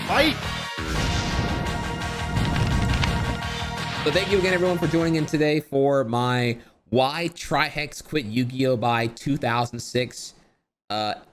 Fight! So thank you again, everyone, for joining in today for my Why Trihex Quit Yu-Gi-Oh! By 2006.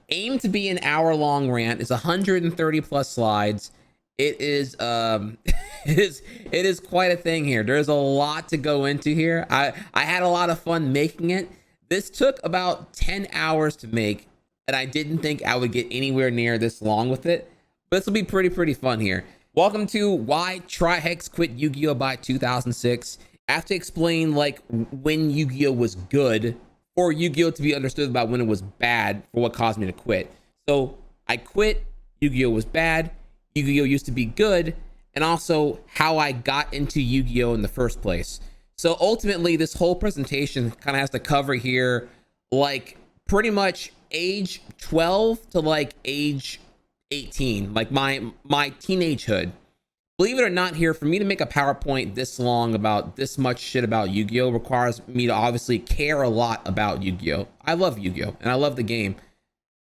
Aim to be an hour-long rant. It's 130 plus slides. It is it is quite a thing here. There's a lot to go into here. I had a lot of fun making it. This took about 10 hours to make, and I didn't think I would get anywhere near this long with it. But this will be pretty fun here. Welcome to Why Trihex Quit Yu-Gi-Oh! By 2006. I have to explain like when Yu-Gi-Oh! Was good for Yu-Gi-Oh! To be understood about when it was bad for what caused me to quit. So I quit, Yu-Gi-Oh! Was bad, Yu-Gi-Oh! Used to be good, and also how I got into Yu-Gi-Oh! In the first place. So ultimately, this whole presentation kind of has to cover here like pretty much age 12 to like age 18, like my teenagehood. Believe it or not, here for me to make a PowerPoint this long about this much shit about Yu-Gi-Oh! Requires me to obviously care a lot about Yu-Gi-Oh! I love Yu-Gi-Oh! And I love the game,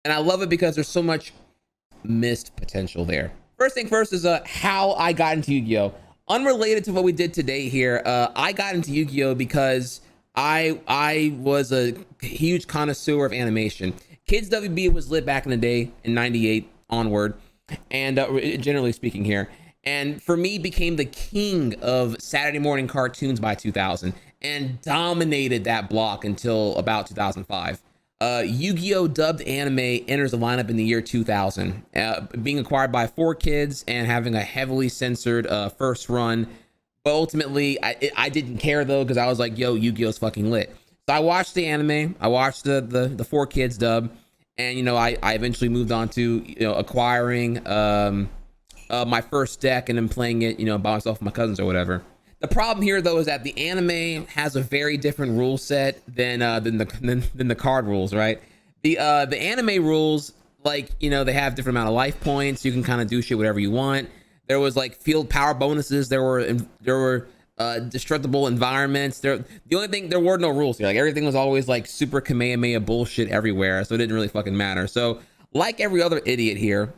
and I love it because there's so much missed potential there. First thing first is how I got into Yu-Gi-Oh! Unrelated to what we did today here, I got into Yu-Gi-Oh! Because I was a huge connoisseur of animation. Kids WB was lit back in the day in '98 onward, and generally speaking here, and for me became the king of Saturday morning cartoons by 2000 and dominated that block until about 2005. Yu-Gi-Oh! Dubbed anime enters the lineup in the year 2000, being acquired by 4Kids and having a heavily censored first run. But ultimately, I didn't care though, because I was like, yo, Yu-Gi-Oh's fucking lit. So I watched the anime, I watched the 4Kids dub, and you know, I eventually moved on to acquiring my first deck and then playing it by myself with my cousins or whatever. The problem here though is that the anime has a very different rule set than the card rules, right? The anime rules, like they have different amount of life points. You can kind of do shit whatever you want. There was like field power bonuses. There were destructible environments. The only thing, there were no rules here. Like everything was always like super Kamehameha bullshit everywhere, so it didn't really fucking matter. So like every other idiot here,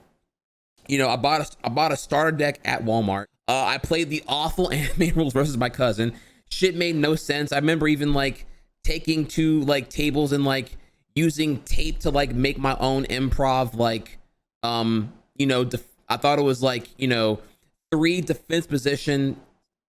I bought a starter deck at Walmart. I played the awful anime rules versus my cousin. Shit made no sense. I remember even like taking two like tables and like using tape to like make my own improv, like I thought it was like 3 defense position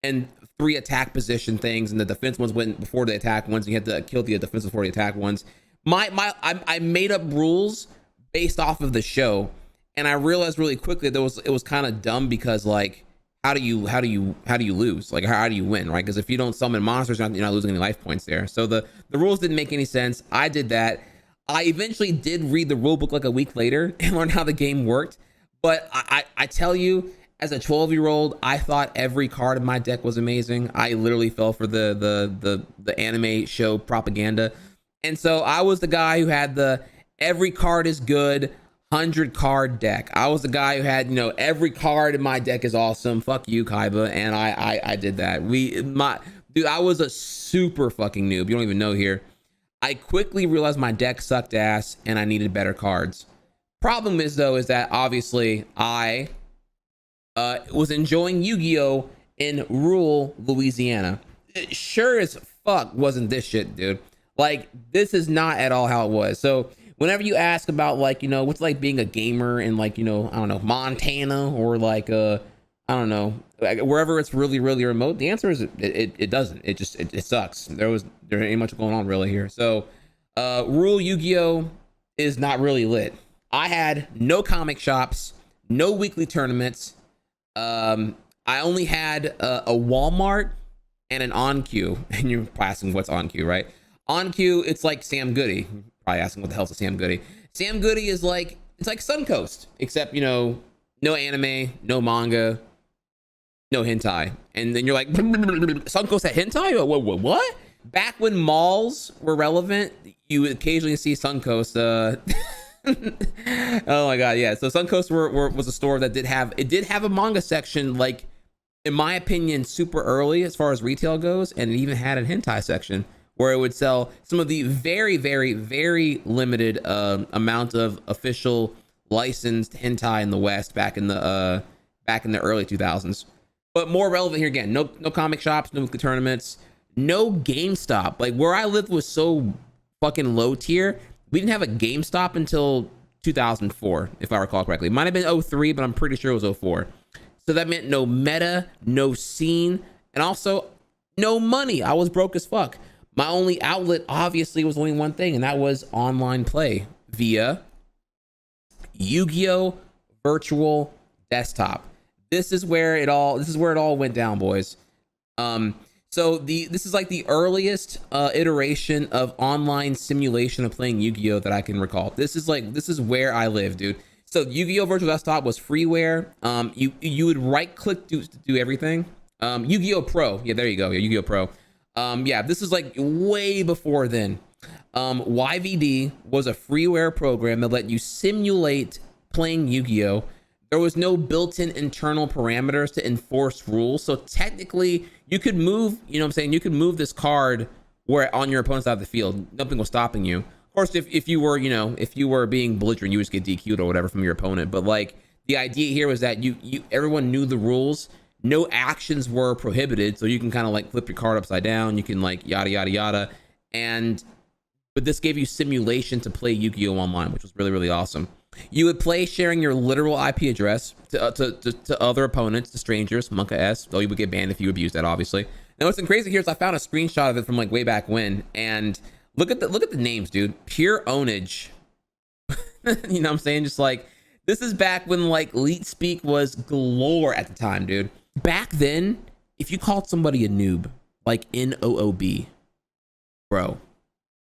and 3 attack position things, and the defense ones went before the attack ones, and you had to kill the defense before the attack ones. I made up rules based off of the show, and I realized really quickly that it was kind of dumb, because like how do you lose? Like how do you win, right? Because if you don't summon monsters, you're not losing any life points there. So the rules didn't make any sense. I did that. I eventually did read the rule book like a week later and learn how the game worked. But I tell you, as a 12-year-old, I thought every card in my deck was amazing. I literally fell for the anime show propaganda. And so I was the guy who had the every card is good 100 card deck. I was the guy who had, every card in my deck is awesome. Fuck you, Kaiba. And I did that. Dude, I was a super fucking noob. You don't even know here. I quickly realized my deck sucked ass and I needed better cards. Problem is though, is that obviously I was enjoying Yu-Gi-Oh! In rural Louisiana. It sure as fuck wasn't this shit, dude. Like, this is not at all how it was. So whenever you ask about like, what's like being a gamer in like, I don't know, Montana or like, I don't know, wherever it's really remote, the answer is it doesn't. It sucks. There ain't much going on really here. So rural Yu-Gi-Oh! Is not really lit. I had no comic shops, no weekly tournaments. I only had a Walmart and an OnQ. And you're probably asking what's OnQ, right? OnQ, it's like Sam Goody. You're probably asking what the hell's a Sam Goody. Sam Goody is like, it's like Suncoast, except no anime, no manga, no hentai. And then you're like, Suncoast had hentai? What? Back when malls were relevant, you would occasionally see Suncoast. Oh my god, yeah. So Suncoast was a store that did have a manga section, like in my opinion, super early as far as retail goes, and it even had a hentai section where it would sell some of the very limited amount of official licensed hentai in the West back in the back in the early 2000s. But more relevant here again, no comic shops, no tournaments, no GameStop. Like where I lived was so fucking low tier. We didn't have a GameStop until 2004, if I recall correctly. It might have been 03, but I'm pretty sure it was 04. So that meant no meta, no scene, and also no money. I was broke as fuck. My only outlet obviously was only one thing, and that was online play via Yu-Gi-Oh! Virtual Desktop. This is where it all went down, boys. So this is like the earliest iteration of online simulation of playing Yu-Gi-Oh! That I can recall. This is where I live, dude. So Yu-Gi-Oh! Virtual Desktop was freeware. You would right click to do everything. Yu-Gi-Oh! Pro. Yeah, there you go. Yeah, Yu-Gi-Oh! Pro. Yeah, this is like way before then. YVD was a freeware program that let you simulate playing Yu-Gi-Oh! There was no built-in internal parameters to enforce rules. So technically you could move, you know what I'm saying? You could move this card where on your opponent's side of the field. Nothing was stopping you. Of course, if you were, if you were being belligerent, you just get DQ'd or whatever from your opponent. But like the idea here was that everyone knew the rules. No actions were prohibited. So you can kind of like flip your card upside down. You can like yada, yada, yada. But this gave you simulation to play Yu-Gi-Oh! Online, which was really, really awesome. You would play sharing your literal IP address to other opponents, to strangers, Monka S, though you would get banned if you abused that, obviously. Now, what's crazy here is I found a screenshot of it from like way back when, and look at the names, dude. Pure ownage. You know what I'm saying? Just like, this is back when like Leet Speak was galore at the time, dude. Back then, if you called somebody a noob, like NOOB, bro,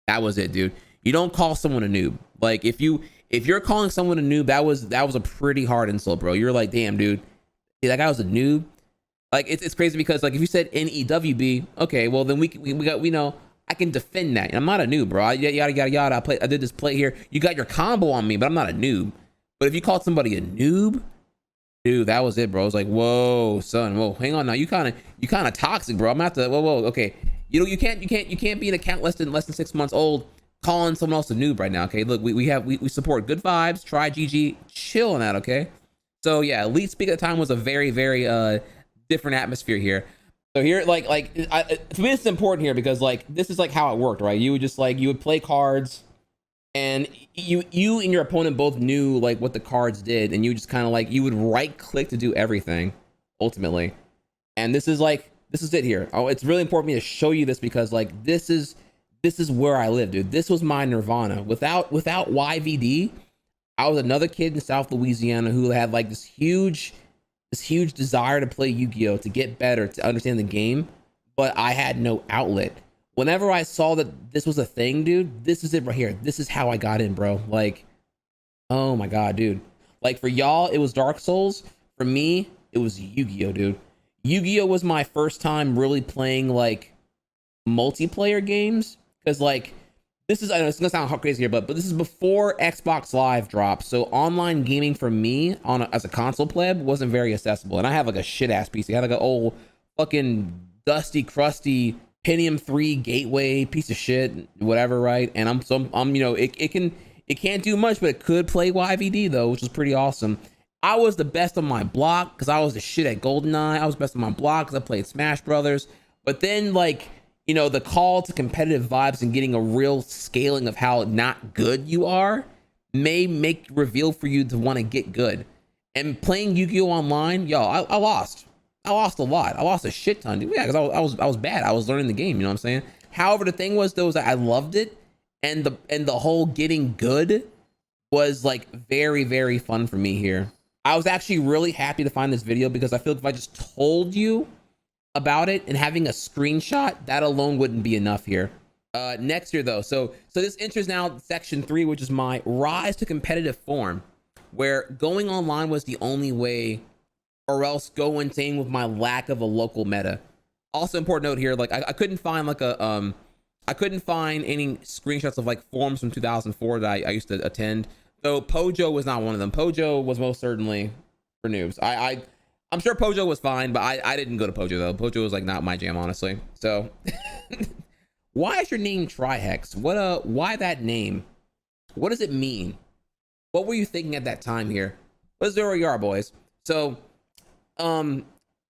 that was it, dude. You don't call someone a noob. Like if you're calling someone a noob, that was a pretty hard insult, bro. You're like, damn, dude, that guy was a noob. Like it's crazy because like if you said NEWB, okay, well then we know I can defend that. And I'm not a noob, bro. Yada yada yada. I did this play here. You got your combo on me, but I'm not a noob. But if you called somebody a noob, dude, that was it, bro. It's like, whoa, son, whoa, hang on now. You kind of toxic, bro. I'm gonna have to whoa, okay. You can't be an account less than 6 months old calling someone else a noob right now. Okay, look, we support good vibes. Try GG, chill on that. Okay, so yeah, Leet Speak at the time was a very different atmosphere here. So here, to me, it's important here because like this is like how it worked, right? You would just you would play cards, and you and your opponent both knew like what the cards did, and you just kind of you would right click to do everything ultimately. And this is it here. Oh, it's really important for me to show you this because like this is where I live, dude. This was my nirvana. Without YVD, I was another kid in South Louisiana who had like this huge desire to play Yu-Gi-Oh, to get better, to understand the game, but I had no outlet. Whenever I saw that this was a thing, dude, this is it right here. This is how I got in, bro. Like, oh my god, dude. Like for y'all, it was Dark Souls. For me, it was Yu-Gi-Oh, dude. Yu-Gi-Oh was my first time really playing like multiplayer games, because like this is, I know it's gonna sound crazy here, but this is before Xbox Live dropped, so online gaming for me as a console pleb wasn't very accessible. And I have like a shit ass PC. I had like an old fucking dusty, crusty Pentium 3 Gateway piece of shit, whatever, right? And I'm it can't do much, but it could play YVD though, which was pretty awesome. I was the best on my block because I was the shit at GoldenEye. I was best on my block because I played Smash Brothers. But then the call to competitive vibes and getting a real scaling of how not good you are may make reveal for you to want to get good. And playing Yu-Gi-Oh! Online, yo, I lost. I lost a lot. I lost a shit ton. Yeah, because I was bad. I was learning the game, you know what I'm saying? However, the thing was, though, is that I loved it, and the whole getting good was like very, very fun for me here. I was actually really happy to find this video because I feel like if I just told you about it and having a screenshot, that alone wouldn't be enough here. Next year though, so this enters now section 3, which is my rise to competitive form, where going online was the only way, or else go insane with my lack of a local meta. Also important note here, like I couldn't find I couldn't find any screenshots of like forums from 2004 that I used to attend. Though Pojo was not one of them. Pojo was most certainly for noobs. I'm sure Pojo was fine, but I didn't go to Pojo though. Pojo was like not my jam, honestly. So why is your name Trihex? Why that name? What does it mean? What were you thinking at that time here? Let's zero your boys. So um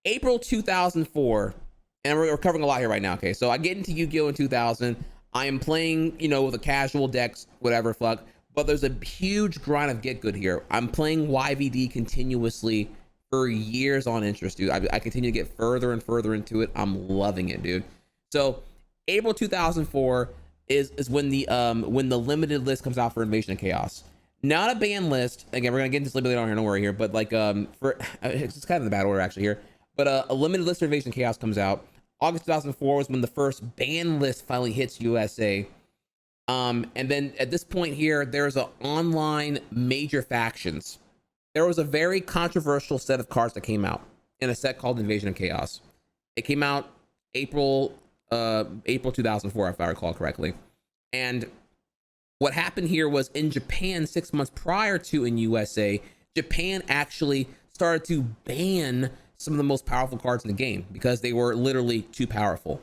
April 2004, and we're covering a lot here right now. Okay, so I get into Yu-Gi-Oh in 2000. I am playing, with a casual decks, whatever fuck. But there's a huge grind of get good here. I'm playing YVD continuously for years on interest, dude. I continue to get further and further into it. I'm loving it, dude. So April 2004 is when the limited list comes out for Invasion of Chaos. Not a ban list. Again, we're gonna get into this a little bit later on here. Don't worry here. But like for it's kind of in the bad order actually here. But a limited list for Invasion of Chaos comes out. August 2004 was when the first ban list finally hits USA. And then at this point here, there's an online major factions. There was a very controversial set of cards that came out in a set called Invasion of Chaos. It came out April 2004, if I recall correctly. And what happened here was in Japan 6 months prior to in USA, Japan actually started to ban some of the most powerful cards in the game because they were literally too powerful.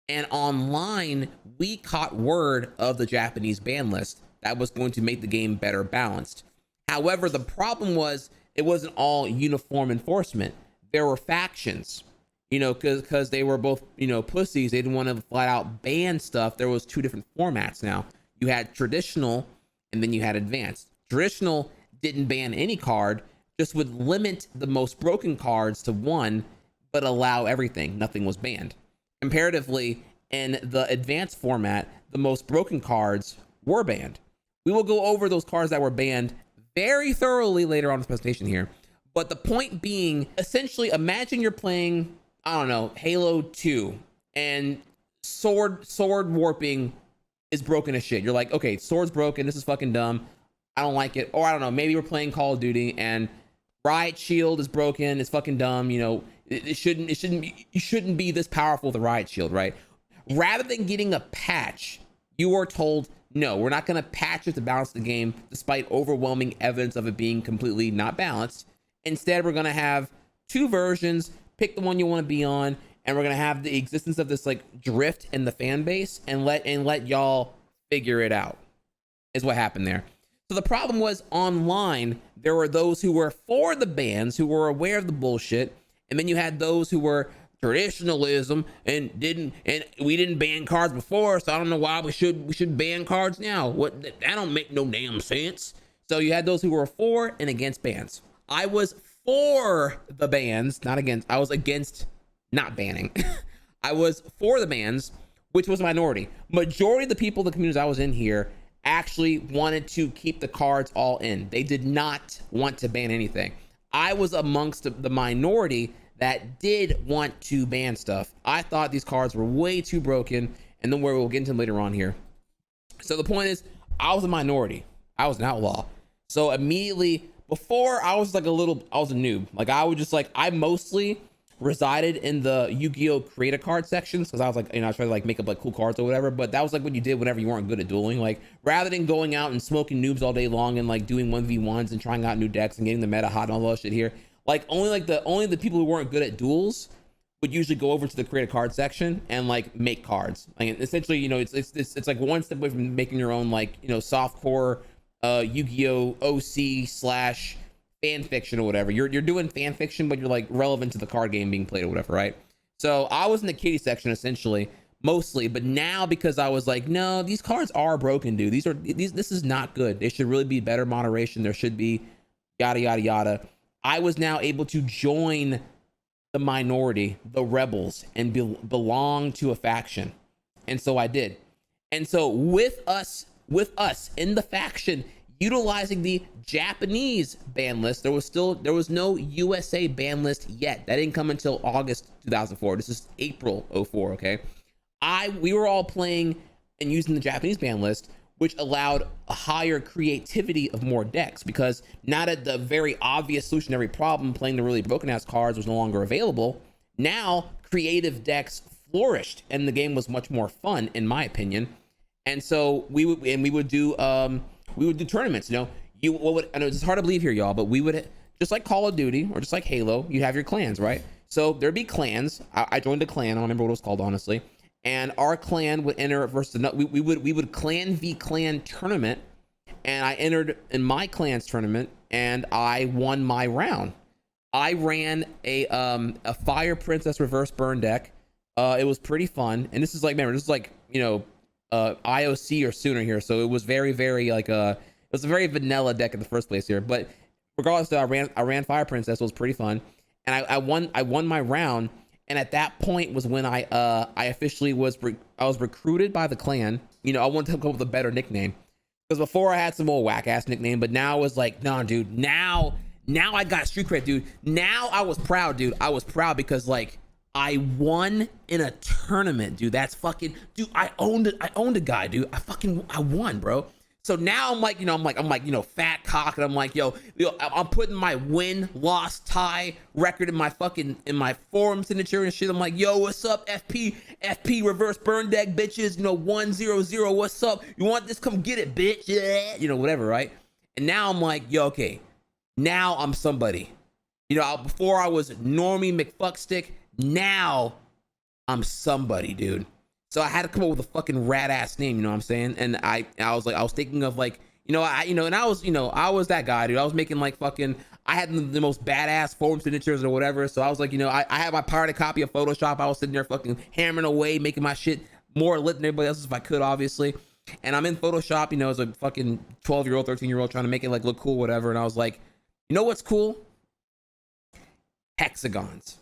And online, we caught word of the Japanese ban list that was going to make the game better balanced. However, the problem was it wasn't all uniform enforcement. There were factions, because they were both, pussies. They didn't want to flat out ban stuff. There was two different formats now. You had traditional and then you had advanced. Traditional didn't ban any card, just would limit the most broken cards to one, but allow everything. Nothing was banned. Comparatively, in the advanced format, the most broken cards were banned. We will go over those cards that were banned very thoroughly later on in this presentation here. But the point being, essentially, imagine you're playing, I don't know, Halo 2, and sword warping is broken as shit. You're like, okay, sword's broken. This is fucking dumb. I don't like it. Or I don't know, maybe we're playing Call of Duty and Riot Shield is broken. It's fucking dumb. It shouldn't be this powerful, the Riot Shield, right? Rather than getting a patch, you are told, no, we're not going to patch it to balance the game, despite overwhelming evidence of it being completely not balanced. Instead, we're going to have two versions, pick the one you want to be on, and we're going to have the existence of this like drift in the fan base and let y'all figure it out, is what happened there. So the problem was online, there were those who were for the bans, who were aware of the bullshit, and then you had those who were traditionalism and we didn't ban cards before, so I don't know why we should ban cards now. What, that don't make no damn sense. So you had those who were for and against bans. I was for the bans, not against. I was against not banning. I was for the bans, which was a minority. Majority of the people, the communities I was in here, actually wanted to keep the cards all in. They did not want to ban anything. I was amongst the minority that did want to ban stuff. I thought these cards were way too broken, and then we'll get into them later on here. So the point is, I was a minority. I was an outlaw. So immediately, before I was like I was a noob. Like I mostly resided in the Yu-Gi-Oh create a card sections because I was like, I tried to like make up like cool cards or whatever, but that was like what you did whenever you weren't good at dueling. Like rather than going out and smoking noobs all day long and like doing 1v1s and trying out new decks and getting the meta hot and all that shit here, like only the people who weren't good at duels would usually go over to the create a card section and like make cards. Like essentially, it's like one step away from making your own like, softcore Yu-Gi-Oh OC / fan fiction or whatever. You're doing fan fiction, but you're like relevant to the card game being played or whatever, right? So I was in the kiddie section essentially, mostly, but now because I was like, no, these cards are broken, dude. This is not good. There should really be better moderation. There should be yada yada yada. I was now able to join the minority, the rebels, and belong to a faction, and so I did. And so with us in the faction, utilizing the Japanese ban list, there was no USA ban list yet. That didn't come until August 2004. This is April 04. Okay, we were all playing and using the Japanese ban list, which allowed a higher creativity of more decks, because now that the very obvious solution to every problem, playing the really broken ass cards, was no longer available, now creative decks flourished and the game was much more fun, in my opinion. And so we would do tournaments. I know it's hard to believe here, y'all, but we would, just like Call of Duty or just like Halo, you have your clans, right? So there'd be clans. I joined a clan. I don't remember what it was called, honestly. And our clan would enter versus another. We would clan v clan tournament, and I entered in my clan's tournament and I won my round. I ran a Fire Princess reverse burn deck. It was pretty fun, and this is like, remember, this is like, you know, IOC or sooner here, so it was very, very like it was a very vanilla deck in the first place here. But regardless, I ran Fire Princess, so it was pretty fun, and I won my round. And at that point was when I officially was recruited by the clan. You know, I wanted to come up with a better nickname, because before I had some old whack ass nickname, but now it was like, nah, dude, now I got street cred, dude. Now I was proud, dude. I was proud because like I won in a tournament, dude. That's fucking, dude. I owned a guy, dude. I won, bro. So now I'm like, you know, fat cock, and I'm like, yo, I'm putting my win, loss, tie record in my forum signature and shit. I'm like, yo, what's up, FP reverse burn deck, bitches? You know, 1-0-0. What's up? You want this? Come get it, bitch. Yeah, you know, whatever, right? And now I'm like, yo, okay, now I'm somebody. You know, before I was Normie McFuckstick. Now I'm somebody, dude. So I had to come up with a fucking rat ass name, you know what I'm saying? And I was thinking of like, and I was that guy, dude. I was making like fucking, I had the most badass forum signatures or whatever. So I was like, I had my pirated copy of Photoshop. I was sitting there fucking hammering away, making my shit more lit than everybody else if I could, obviously. And I'm in Photoshop, as a fucking 12-year-old, 13-year-old trying to make it like look cool, whatever. And I was like, you know what's cool? Hexagons.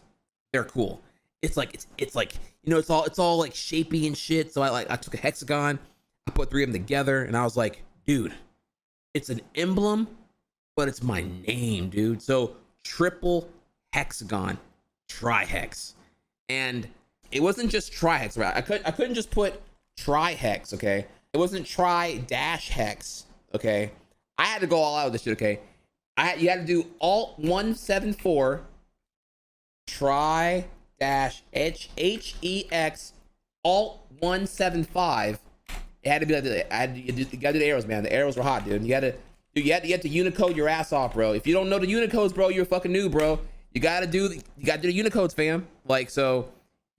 They're cool. It's like it's all like shapy and shit. So I took a hexagon, I put 3 of them together, and I was like, dude, it's an emblem, but it's my name, dude. So triple hexagon, Trihex. And it wasn't just Trihex, right? I couldn't just put Trihex, okay? It wasn't Tri-Hex, okay? I had to go all out with this shit, okay? You had to do Alt 174 Tri-Hex Alt 175. It had to be like that. You gotta do the arrows, man. The arrows were hot, dude. You had to Unicode your ass off, bro. If you don't know the Unicodes, bro, you're fucking new, bro. You gotta do the Unicodes, fam. Like, so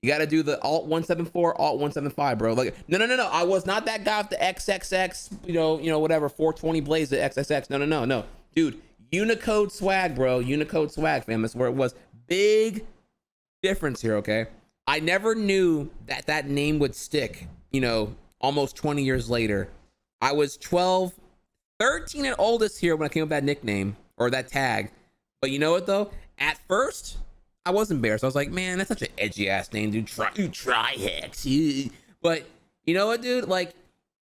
you gotta do the Alt 174, Alt 175, bro. Like, no. I was not that guy with the XXX, whatever, 420 blaze the XXX. No. Dude, Unicode swag, bro. Unicode swag, fam. That's where it was. Big difference here, okay? I never knew that name would stick, almost 20 years later. I was 12, 13 and oldest here when I came up with that nickname or that tag. But you know what though? At first, I was embarrassed. I was like, man, that's such an edgy ass name, dude. Trihex. But you know what, dude? Like,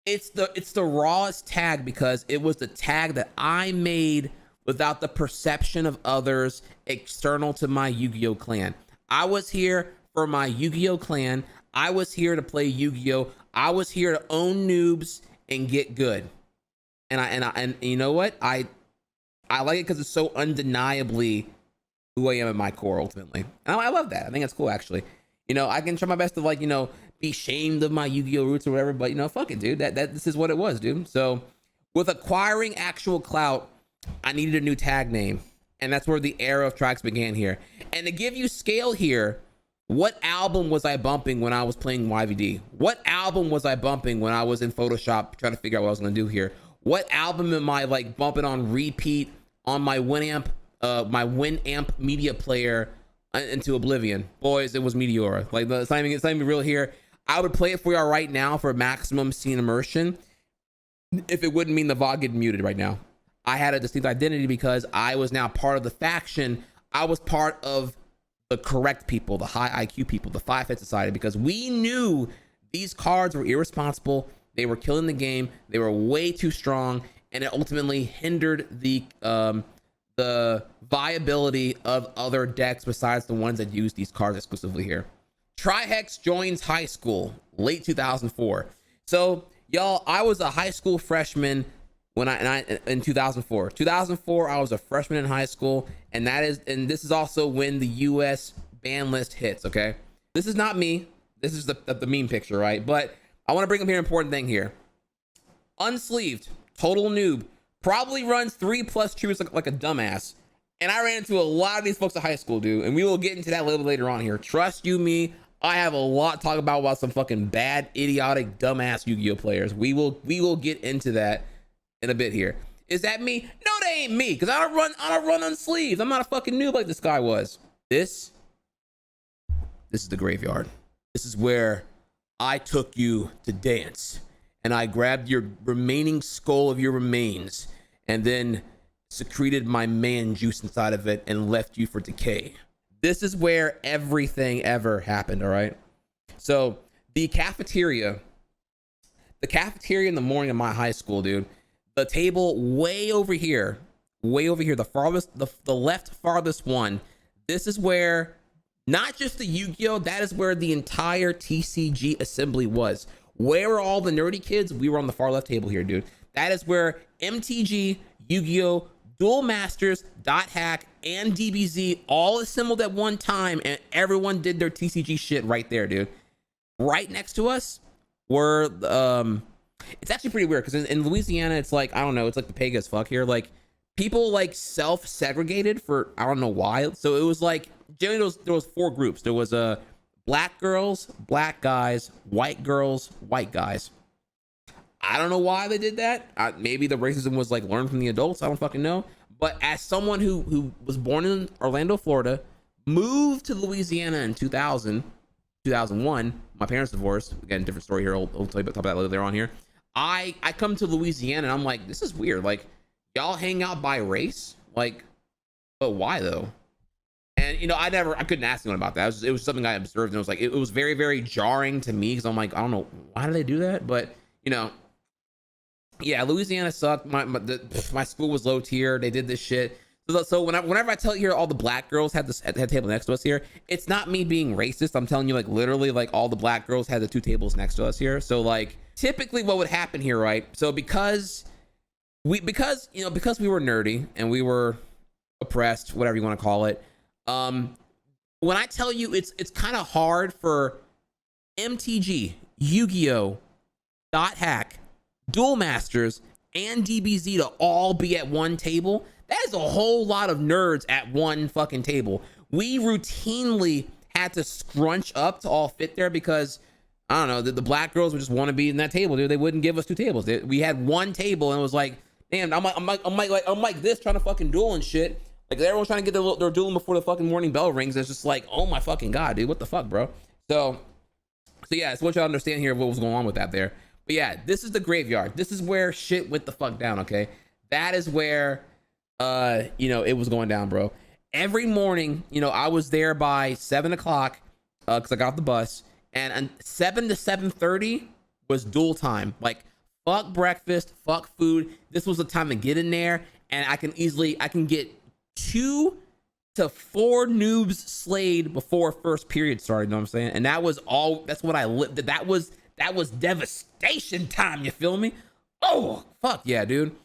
it's the rawest tag because it was the tag that I made without the perception of others external to my Yu-Gi-Oh clan. I was here for my Yu-Gi-Oh clan. I was here to play Yu-Gi-Oh. I was here to own noobs and get good. And you know what? I like it because it's so undeniably who I am at my core ultimately. And I love that. I think it's cool actually. I can try my best to be shamed of my Yu-Gi-Oh roots or whatever, but fuck it, dude. This is what it was, dude. So with acquiring actual clout, I needed a new tag name, and that's where the era of tracks began here. And to give you scale here, what album was I bumping when I was playing YVD? What album was I bumping when I was in Photoshop trying to figure out what I was going to do here? What album am I bumping on repeat on my Winamp media player into oblivion? Boys, it was Meteora. It's not even real here. I would play it for y'all right now for maximum scene immersion if it wouldn't mean the VOD getting muted right now. I had a distinct identity because I was now part of the faction. I was part of the correct people, the high IQ people, the 5-Head Society, because we knew these cards were irresponsible. They were killing the game. They were way too strong, and it ultimately hindered the viability of other decks besides the ones that use these cards exclusively here. Trihex joins high school, late 2004. So, y'all, I was a high school freshman in 2004. 2004, I was a freshman in high school, and this is also when the US ban list hits, okay? This is not me. This is the meme picture, right? But I want to bring up here an important thing here. Unsleeved, total noob, probably runs 3+ troops like a dumbass. And I ran into a lot of these folks at high school, dude, and we will get into that a little later on here. Trust you me, I have a lot to talk about some fucking bad, idiotic, dumbass Yu-Gi-Oh players. We will get into that in a bit here. Is that me? No, that ain't me. Cause I don't run on sleeves. I'm not a fucking noob like this guy was. This is the graveyard. This is where I took you to dance, and I grabbed your remaining skull of your remains, and then secreted my man juice inside of it and left you for decay. This is where everything ever happened, all right? So the cafeteria in the morning of my high school, dude, the table way over here, the farthest, the left farthest one, this is where not just the Yu-Gi-Oh, that is where the entire TCG assembly was. Where were all the nerdy kids? We were on the far left table here, dude. That is where MTG, Yu-Gi-Oh, Duel Masters, Dot Hack, and DBZ all assembled at one time, and everyone did their TCG shit right there, dude. Right next to us were it's actually pretty weird because in Louisiana, it's like, I don't know, it's like the pig as fuck here. Like, people like self-segregated for, I don't know why. So it was like, generally there was 4 groups. There was black girls, black guys, white girls, white guys. I don't know why they did that. Maybe the racism was like learned from the adults. I don't fucking know. But as someone who was born in Orlando, Florida, moved to Louisiana in 2001, my parents divorced. Again, different story here. I'll tell you about that later on here. I come to Louisiana and I'm like, this is weird. Like, y'all hang out by race? Like, but why though? And you know, I couldn't ask anyone about that. It was something I observed, and it was like, it was very, very jarring to me because I'm like, I don't know, why do they do that? But you know, yeah, Louisiana sucked. My school was low tier. They did this shit. So whenever I tell you here, all the black girls had the table next to us here, it's not me being racist. I'm telling you, like, literally, like, all the black girls had the 2 tables next to us here. So like, typically what would happen here, right? So because we were nerdy and we were oppressed, whatever you want to call it. When I tell you, it's kind of hard for MTG, Yu-Gi-Oh, Dot Hack, Duel Masters, and DBZ to all be at one table. That is a whole lot of nerds at one fucking table. We routinely had to scrunch up to all fit there because, I don't know, the black girls would just want to be in that table, dude. They wouldn't give us 2 tables. We had one table, and it was like, damn, I'm like this trying to fucking duel and shit. Like, everyone's trying to get their dueling before the fucking morning bell rings. It's just like, oh my fucking god, dude, what the fuck, bro? So yeah, it's what y'all understand here of what was going on with that there. But yeah, this is the graveyard. This is where shit went the fuck down, okay? That is where, you know, it was going down, bro. Every morning, you know, I was there by 7 o'clock, because I got off the bus, and 7 to 7:30 was duel time. Like, fuck breakfast, fuck food. This was the time to get in there, and I can get 2 to 4 noobs slayed before first period started, you know what I'm saying? And that was all, that's what I lived. That was devastation time, you feel me? Oh, fuck yeah, dude.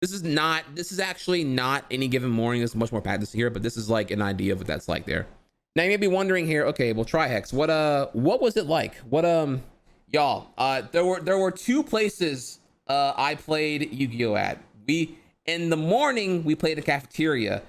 This is actually not any given morning. There's much more practice here, but this is like an idea of what that's like there. Now you may be wondering here, okay, well, Trihex, what was it like? Y'all, there were 2 places I played Yu-Gi-Oh at. In the morning, we played at the cafeteria.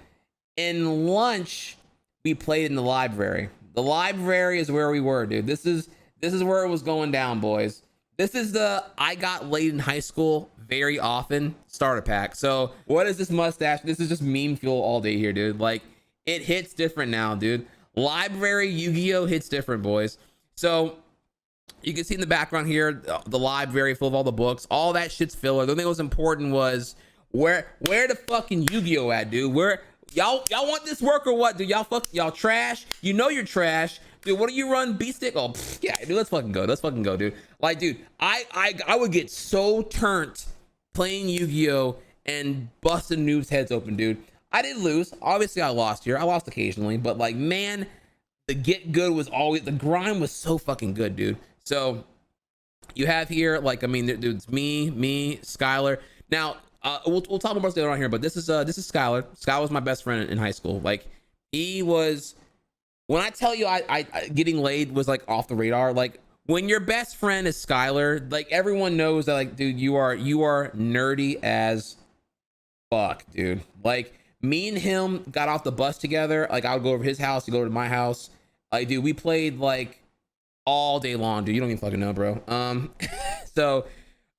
In lunch, we played in the library. The library is where we were, dude. This is where it was going down, boys. This is the I got laid in high school very often starter pack. So what is this mustache? This is just meme fuel all day here, dude. Like, it hits different now, dude. Library Yu-Gi-Oh hits different, boys. So you can see in the background here, the library full of all the books. All that shit's filler. The only thing that was important was where the fucking Yu-Gi-Oh at, dude? Where y'all want this work or what, dude? Y'all trash. You know you're trash. Dude, what do you run? B-stick? Oh, yeah, dude, let's fucking go. Let's fucking go, dude. Like, dude, I would get so turned playing Yu-Gi-Oh and busting noobs' heads open, dude. I did lose. Obviously, I lost here. I lost occasionally, but like, man, the get good was always, the grind was so fucking good, dude. So you have here, like, I mean, dude, it's me, Skylar. Now, we'll talk more about it on here, but this is Skylar. Skylar was my best friend in high school. Like, he was, when I tell you I getting laid was like off the radar, like, when your best friend is Skylar, like, everyone knows that, like, dude, you are nerdy as fuck, dude. Like, me and him got off the bus together. Like, I would go over his house, you go to my house. Like, dude, we played like all day long, dude. You don't even fucking know, bro. So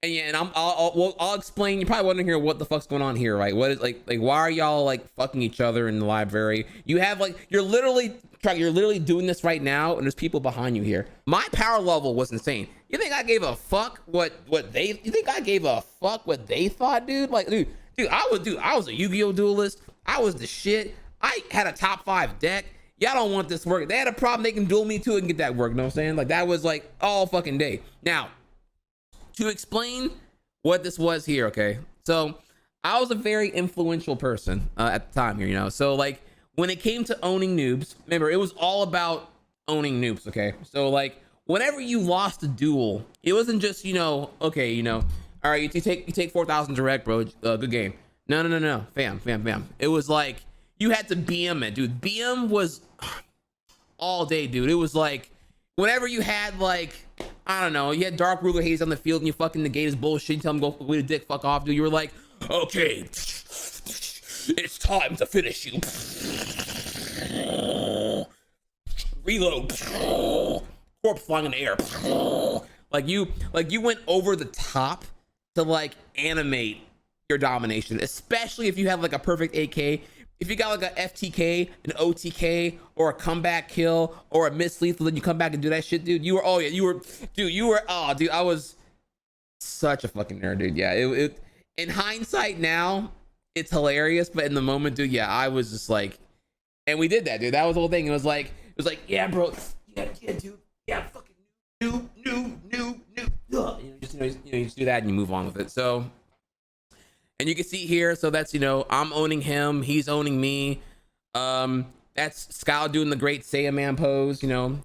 And yeah, and I'll explain. You're probably wondering here what the fuck's going on here, right? What is like why are y'all like fucking each other in the library? You have like you're literally doing this right now, and there's people behind you here. My power level was insane. You think I gave a fuck what they? You think I gave a fuck what they thought, dude? Like, dude, I was a Yu-Gi-Oh duelist. I was the shit. I had a top 5 deck. Y'all don't want this work. They had a problem. They can duel me too and get that work. You know what I'm saying? Like that was like all fucking day. Now, to explain what this was here, okay? So I was a very influential person at the time here, you know? So like when it came to owning noobs, remember it was all about owning noobs, okay? So like whenever you lost a duel, it wasn't just, you know, okay, you know, all right, you take 4,000 direct, bro, good game. No, fam. It was like, you had to BM it, dude. BM was all day, dude. It was like, whenever you had like, I don't know, you had Dark Ruler Haze on the field and you fucking negate his bullshit, you tell him go away to dick, fuck off, dude. You were like, okay, it's time to finish you. Reload. Corpse flying in the air. Like you went over the top to like animate your domination, especially if you have like a perfect AK. If you got like a FTK, an OTK, or a comeback kill, or a miss lethal, then you come back and do that shit, dude. I was such a fucking nerd, dude. Yeah, it in hindsight now, it's hilarious, but in the moment, dude, yeah, I was just like, and we did that, dude. That was the whole thing. It was like, yeah, bro, yeah, dude, yeah, fucking new. You just do that and you move on with it. So. And you can see here, so that's, you know, I'm owning him, he's owning me. That's Scout doing the great Saiyaman pose, you know,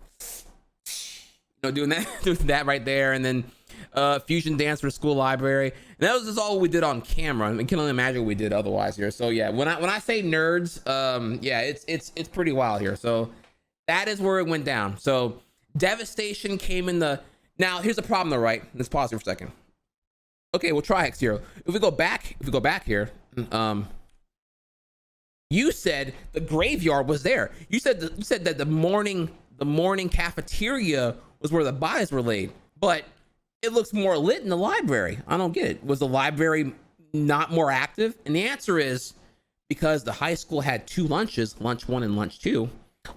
doing that right there. And then fusion dance for the school library. And that was just all we did on camera. I mean, can only imagine what we did otherwise here. So yeah, when I say nerds, yeah, it's pretty wild here. So that is where it went down. So devastation came in the. Now here's the problem though, right? Let's pause here for a second. Okay, well, Trihex here. If we go back here, you said the graveyard was there. You said that the morning cafeteria was where the bodies were laid, but it looks more lit in the library. I don't get it. Was the library not more active? And the answer is because the high school had 2 lunches, lunch 1 and lunch 2.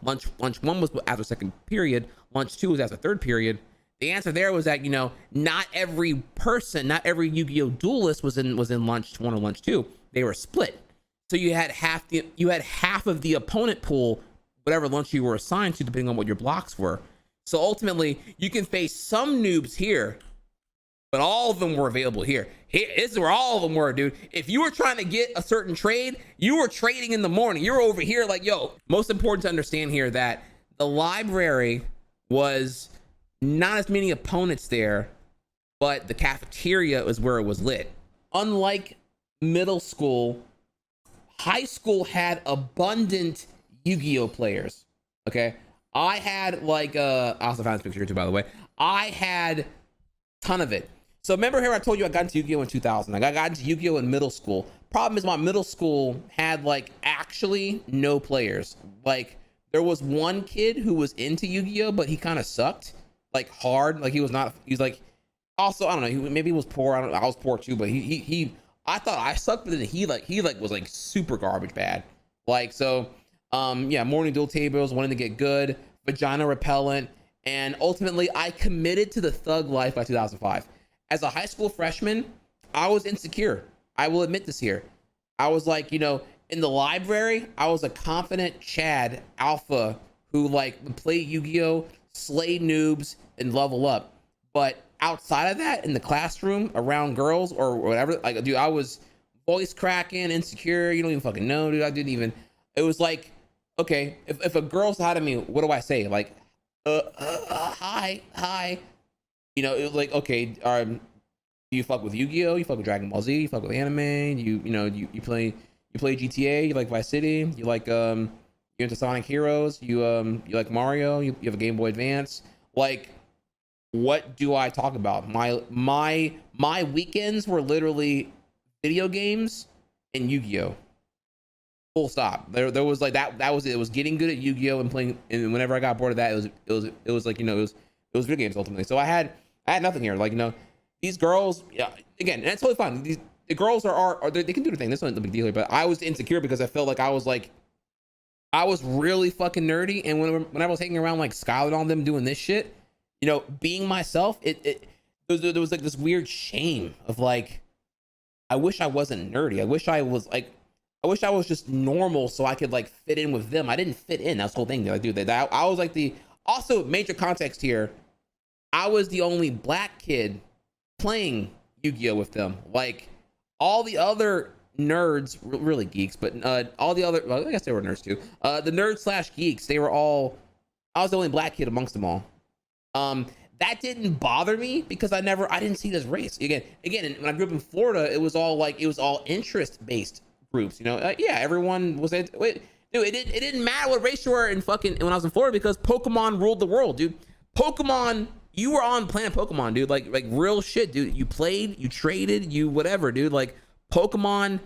Lunch 1 was after second period. Lunch 2 was after third period. The answer there was that, you know, not every Yu-Gi-Oh duelist was in lunch 1 or lunch 2. They were split. So you had half of the opponent pool, whatever lunch you were assigned to, depending on what your blocks were. So ultimately, you can face some noobs here, but all of them were available here. This is where all of them were, dude. If you were trying to get a certain trade, you were trading in the morning. You were over here like, yo. Most important to understand here that the library was not as many opponents there, but the cafeteria was where it was lit. Unlike middle school, high school had abundant Yu-Gi-Oh players. Okay, I had like I also found this picture too, by the way. I had a ton of it. So remember here I told you I got into Yu-Gi-Oh in 2000. I got into Yu-Gi-Oh in middle school. Problem is my middle school had like actually no players. Like there was one kid who was into Yu-Gi-Oh, but he kind of sucked. Like hard, like he's like, also I don't know, maybe he was poor. I was poor too, but he I thought I sucked, but then he was like super garbage bad. Like so, yeah, morning duel tables, wanting to get good, vagina repellent, and ultimately I committed to the thug life by 2005. As a high school freshman, I was insecure. I will admit this here. I was like, you know, in the library, I was a confident Chad alpha who like would play Yu-Gi-Oh, slay noobs, and level up. But outside of that, in the classroom around girls or whatever, like, dude, I was voice cracking, insecure. You don't even fucking know, dude. I didn't even. It was like, okay, if a girl's hi to me, what do I say? Like, hi. You know, it was like, okay, you fuck with Yu-Gi-Oh, you fuck with Dragon Ball Z, you fuck with anime, you play GTA, you like Vice City, you like you're into Sonic Heroes, you like Mario, you have a Game Boy Advance. Like, what do I talk about? My weekends were literally video games and Yu-Gi-Oh. Full stop. There was like that was it. It was getting good at Yu-Gi-Oh and playing, and whenever I got bored of that, it was like, you know, it was video games ultimately. So I had nothing here. Like, you know, these girls, yeah, again, and that's totally fine. The girls are they can do the thing. This isn't the big deal here, but I was insecure because I felt like I was really fucking nerdy, and when I was hanging around like Skylar and all them doing this shit, you know, being myself, there was like this weird shame of like, I wish I wasn't nerdy. I wish I was just normal so I could like fit in with them. I didn't fit in. That's the whole thing. Like, dude, I was like also major context here. I was the only black kid playing Yu-Gi-Oh with them. Like all the other nerds, really geeks, but all the other, well, I guess they were nerds too. The nerds slash geeks, I was the only black kid amongst them all. That didn't bother me because I didn't see this race. Again, when I grew up in Florida, it was all interest based groups, you know. Yeah, everyone was it. Wait, dude, it didn't matter what race you were in fucking when I was in Florida because Pokemon ruled the world, dude. Pokemon, you were on Planet Pokemon, dude. Like real shit, dude. You played, you traded, you whatever, dude. Like Pokemon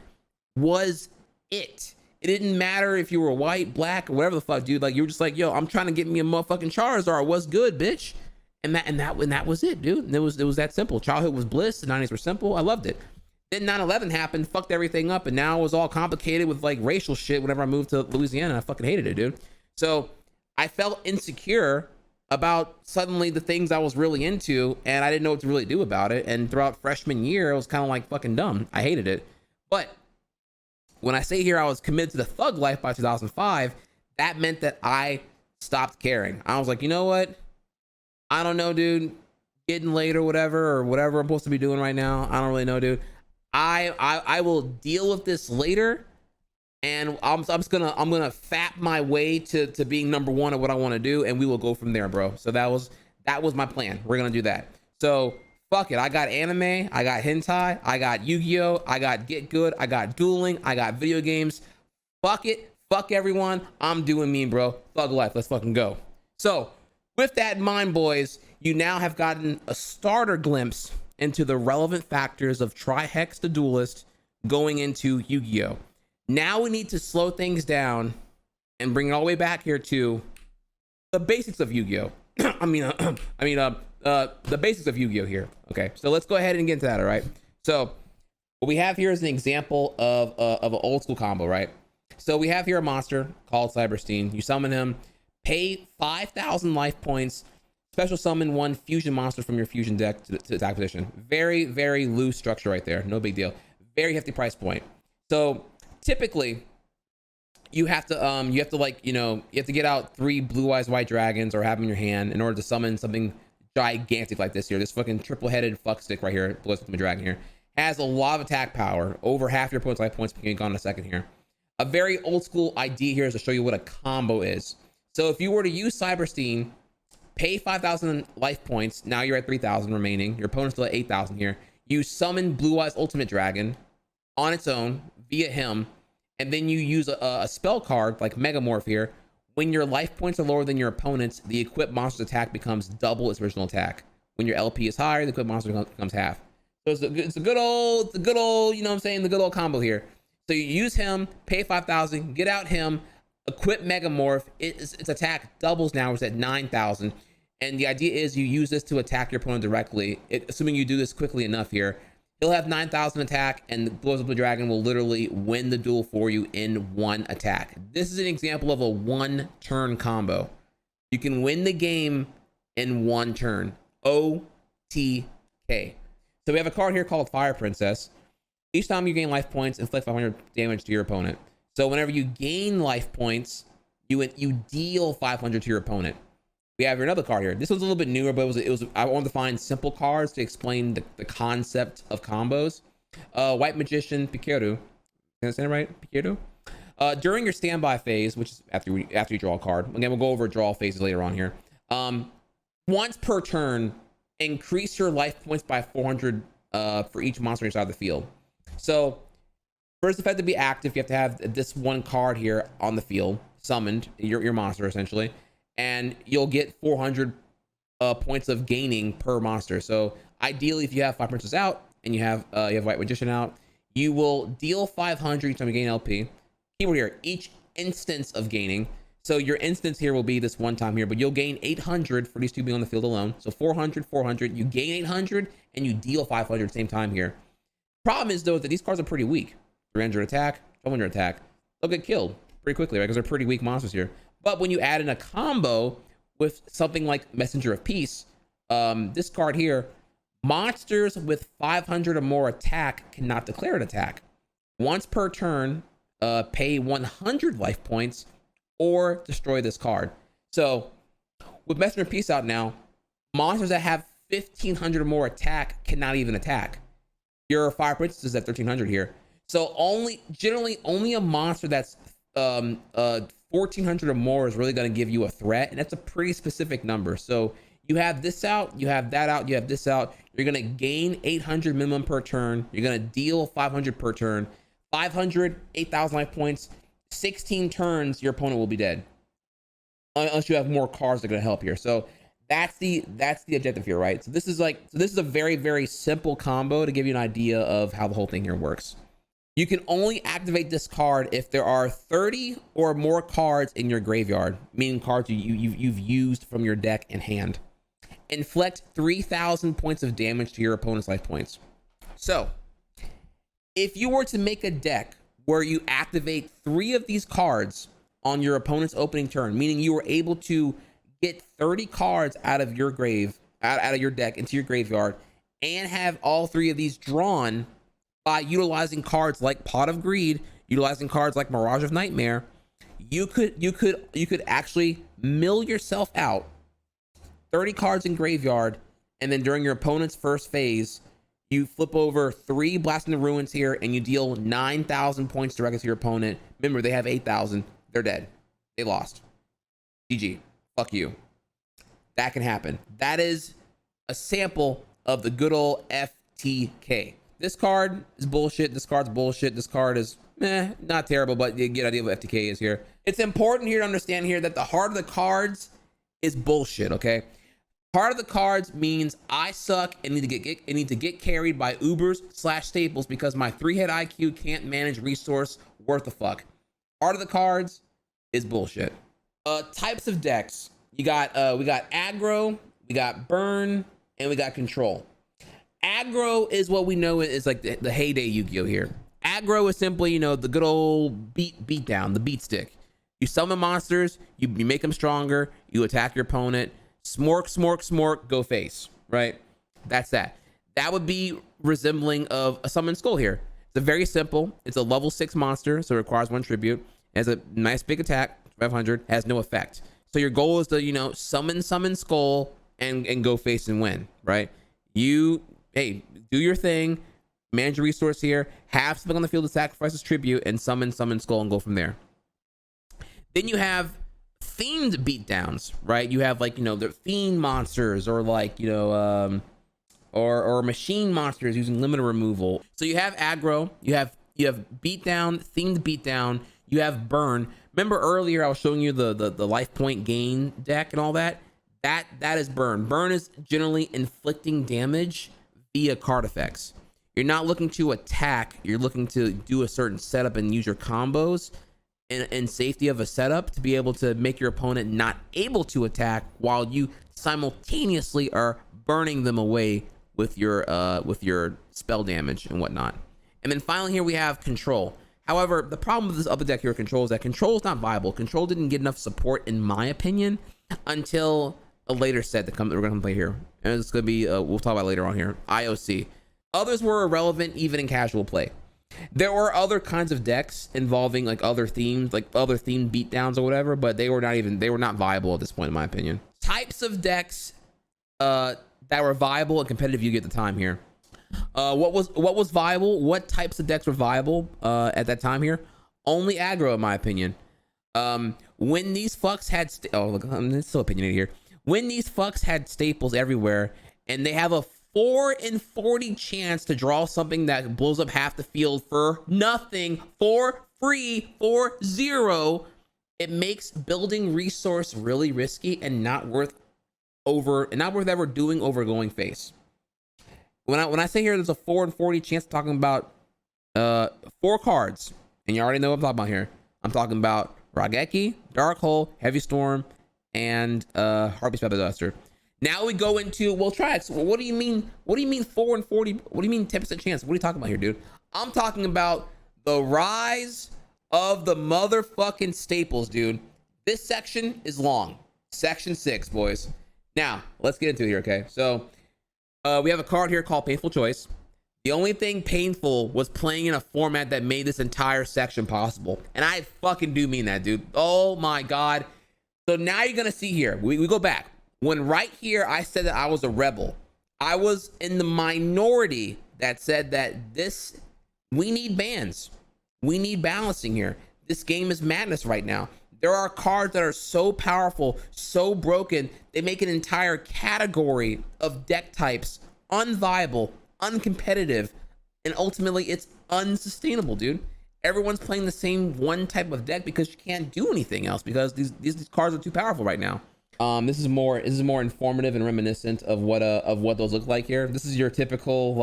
was it. It didn't matter if you were white, black, or whatever the fuck, dude. Like you were just like, yo, I'm trying to get me a motherfucking Charizard. What's good, bitch? And that was it, dude. It was that simple. Childhood was bliss. The 90s were simple. I loved it. Then 9/11 happened, fucked everything up, and now it was all complicated with like racial shit. Whenever I moved to Louisiana, I fucking hated it, dude. So I felt insecure about suddenly the things I was really into, and I didn't know what to really do about it. And throughout freshman year, it was kind of like fucking dumb. I hated it. But when I say here I was committed to the thug life by 2005, that meant that I stopped caring. I was like, you know what? I don't know, dude. Getting late or whatever I'm supposed to be doing right now. I don't really know, dude. I will deal with this later, and I'm gonna fap my way to being number one at what I want to do, and we will go from there, bro. So that was my plan. We're gonna do that. So fuck it. I got anime, I got hentai, I got Yu-Gi-Oh, I got Get Good, I got dueling, I got video games. Fuck it. Fuck everyone. I'm doing me, bro. Thug life. Let's fucking go. So with that in mind, boys, you now have gotten a starter glimpse into the relevant factors of Trihex the Duelist going into Yu-Gi-Oh. Now we need to slow things down and bring it all the way back here to the basics of Yu-Gi-Oh. The basics of Yu-Gi-Oh here. Okay, so let's go ahead and get into that, all right? So what we have here is an example of an old school combo, right? So we have here a monster called Cyberstein. You summon him, pay 5,000 life points, special summon one fusion monster from your fusion deck to attack position. Very, very loose structure right there. No big deal. Very hefty price point. So typically you have to like, you know, you have to get out 3 blue eyes white dragons or have them in your hand in order to summon something gigantic like this here. This fucking triple-headed fuck stick right here, Blue Ultimate Dragon here, has a lot of attack power. Over half your opponent's life points being gone in a second here. A very old school idea here is to show you what a combo is. So if you were to use Cyberstein, pay 5,000 life points. Now you're at 3,000 remaining. Your opponent's still at 8,000 here. You summon Blue Eyes Ultimate Dragon on its own via him, and then you use a spell card like Megamorph here. When your life points are lower than your opponent's, the equipped monster's attack becomes double its original attack. When your LP is higher, the equipped monster becomes half. So it's a good old, you know what I'm saying, the good old combo here. So you use him, pay 5,000, get out him, equip Megamorph. Its attack doubles now. It's at 9,000. And the idea is you use this to attack your opponent directly. Assuming you do this quickly enough here, he'll have 9,000 attack, and the Blows Up the Dragon will literally win the duel for you in one attack. This is an example of a one-turn combo. You can win the game in one turn. OTK. So we have a card here called Fire Princess. Each time you gain life points, inflict 500 damage to your opponent. So whenever you gain life points, you deal 500 to your opponent. We have another card here. This one's a little bit newer, but it was I wanted to find simple cards to explain the concept of combos. White Magician Pikeru. Can I say it right? Pikeru? During your standby phase, which is after you draw a card. Again, we'll go over draw phases later on here. Once per turn, increase your life points by 400 for each monster inside the field. So first effect to be active, you have to have this one card here on the field, summoned, your monster essentially, and you'll get 400 points of gaining per monster. So ideally, if you have 5 princes out and you have White Magician out, you will deal 500 each time you gain LP. Keyword here, each instance of gaining. So your instance here will be this one time here, but you'll gain 800 for these two being on the field alone. So 400, 400, you gain 800 and you deal 500 at the same time here. Problem is though that these cards are pretty weak. 300 attack, 1200 attack. They'll get killed pretty quickly, right? Because they're pretty weak monsters here. But when you add in a combo with something like Messenger of Peace, this card here, monsters with 500 or more attack cannot declare an attack. Once per turn, pay 100 life points or destroy this card. So with Messenger of Peace out now, monsters that have 1500 or more attack cannot even attack. Your Fire Princess is at 1300 here. So generally only a monster that's 1400 or more is really going to give you a threat, and that's a pretty specific number. So you have this out, you have that out, you have this out. You're going to gain 800 minimum per turn. You're going to deal 500 per turn. 500, 8,000 life points. 16 turns, your opponent will be dead, unless you have more cards that are going to help here. So that's the objective here, right? So this is a very, very simple combo to give you an idea of how the whole thing here works. You can only activate this card if there are 30 or more cards in your graveyard, meaning cards you've used from your deck in hand. Inflict 3,000 points of damage to your opponent's life points. So if you were to make a deck where you activate 3 of these cards on your opponent's opening turn, meaning you were able to get 30 cards out of your out of your deck into your graveyard, and have all 3 of these drawn by utilizing cards like Pot of Greed, utilizing cards like Mirage of Nightmare, you could actually mill yourself out 30 cards in graveyard, and then during your opponent's first phase, you flip over 3 Blasting the Ruins here, and you deal 9,000 points directly to your opponent. Remember, they have 8,000. They're dead. They lost. GG. Fuck you. That can happen. That is a sample of the good old FTK. This card is bullshit. This card's bullshit. This card is not terrible, but you get an idea of what FTK is here. It's important here to understand here that the heart of the cards is bullshit, okay? Heart of the cards means I suck and need to get carried by Ubers / staples because my 3-head IQ can't manage resource worth a fuck. Heart of the cards is bullshit. Types of decks. We got aggro, we got burn, and we got control. Aggro is what we know is like the heyday Yu-Gi-Oh here. Aggro is simply, the good old beat down, the beat stick. You summon monsters, you make them stronger, you attack your opponent, smork, go face, right? That's that. That would be resembling of a Summon Skull here. It's a very simple, it's a level 6 monster, so it requires 1 tribute, has a nice big attack, 500, has no effect. So your goal is to, summon Skull and go face and win, right? Hey, do your thing, manage your resource here, have something on the field to sacrifice as tribute, and summon Skull and go from there. Then you have themed beatdowns, right? You have the fiend monsters, or or machine monsters using limited removal. So you have aggro, you have beatdown, themed beatdown, you have burn. Remember earlier I was showing you the life point gain deck and all that? That is burn. Burn is generally inflicting damage via card effects. You're not looking to attack, you're looking to do a certain setup and use your combos in safety of a setup to be able to make your opponent not able to attack while you simultaneously are burning them away with your spell damage and whatnot. And then finally here we have control. However, the problem with this other deck here, control, is that control is not viable. Control didn't get enough support, in my opinion, until a later set that we're gonna play here. And it's gonna be we'll talk about later on here. IOC. Others were irrelevant even in casual play. There were other kinds of decks involving other themes, other themed beatdowns or whatever, but they were not viable at this point, in my opinion. Types of decks that were viable and competitive Yu-Gi-Oh! At the time here. What was viable? What types of decks were viable at that time here? Only aggro, in my opinion. When these fucks had it's so opinionated here. When these fucks had staples everywhere, and they have a 4 in 40 chance to draw something that blows up half the field for nothing, for free, for 0, it makes building resource really risky and not worth ever doing over going face. When I say here there's a 4 in 40 chance, talking about 4 cards, and you already know what I'm talking about here. I'm talking about Rageki, Dark Hole, Heavy Storm, and Heartbeat Feather Duster. Now we go into, well, Trihex, what do you mean? What do you mean 4 and 40? What do you mean 10% chance? What are you talking about here, dude? I'm talking about the rise of the motherfucking staples, dude. This section is long. Section 6, boys. Now, let's get into it here, okay? So, we have a card here called Painful Choice. The only thing painful was playing in a format that made this entire section possible. And I fucking do mean that, dude. Oh my God. So now you're going to see here. We go back. When right here I said that I was a rebel, I was in the minority that said that we need bans. We need balancing here. This game is madness right now. There are cards that are so powerful, so broken, they make an entire category of deck types unviable, uncompetitive, and ultimately it's unsustainable, dude. Everyone's playing the same one type of deck because you can't do anything else because these cards are too powerful right now. This is more informative and reminiscent of what those look like here. This is your typical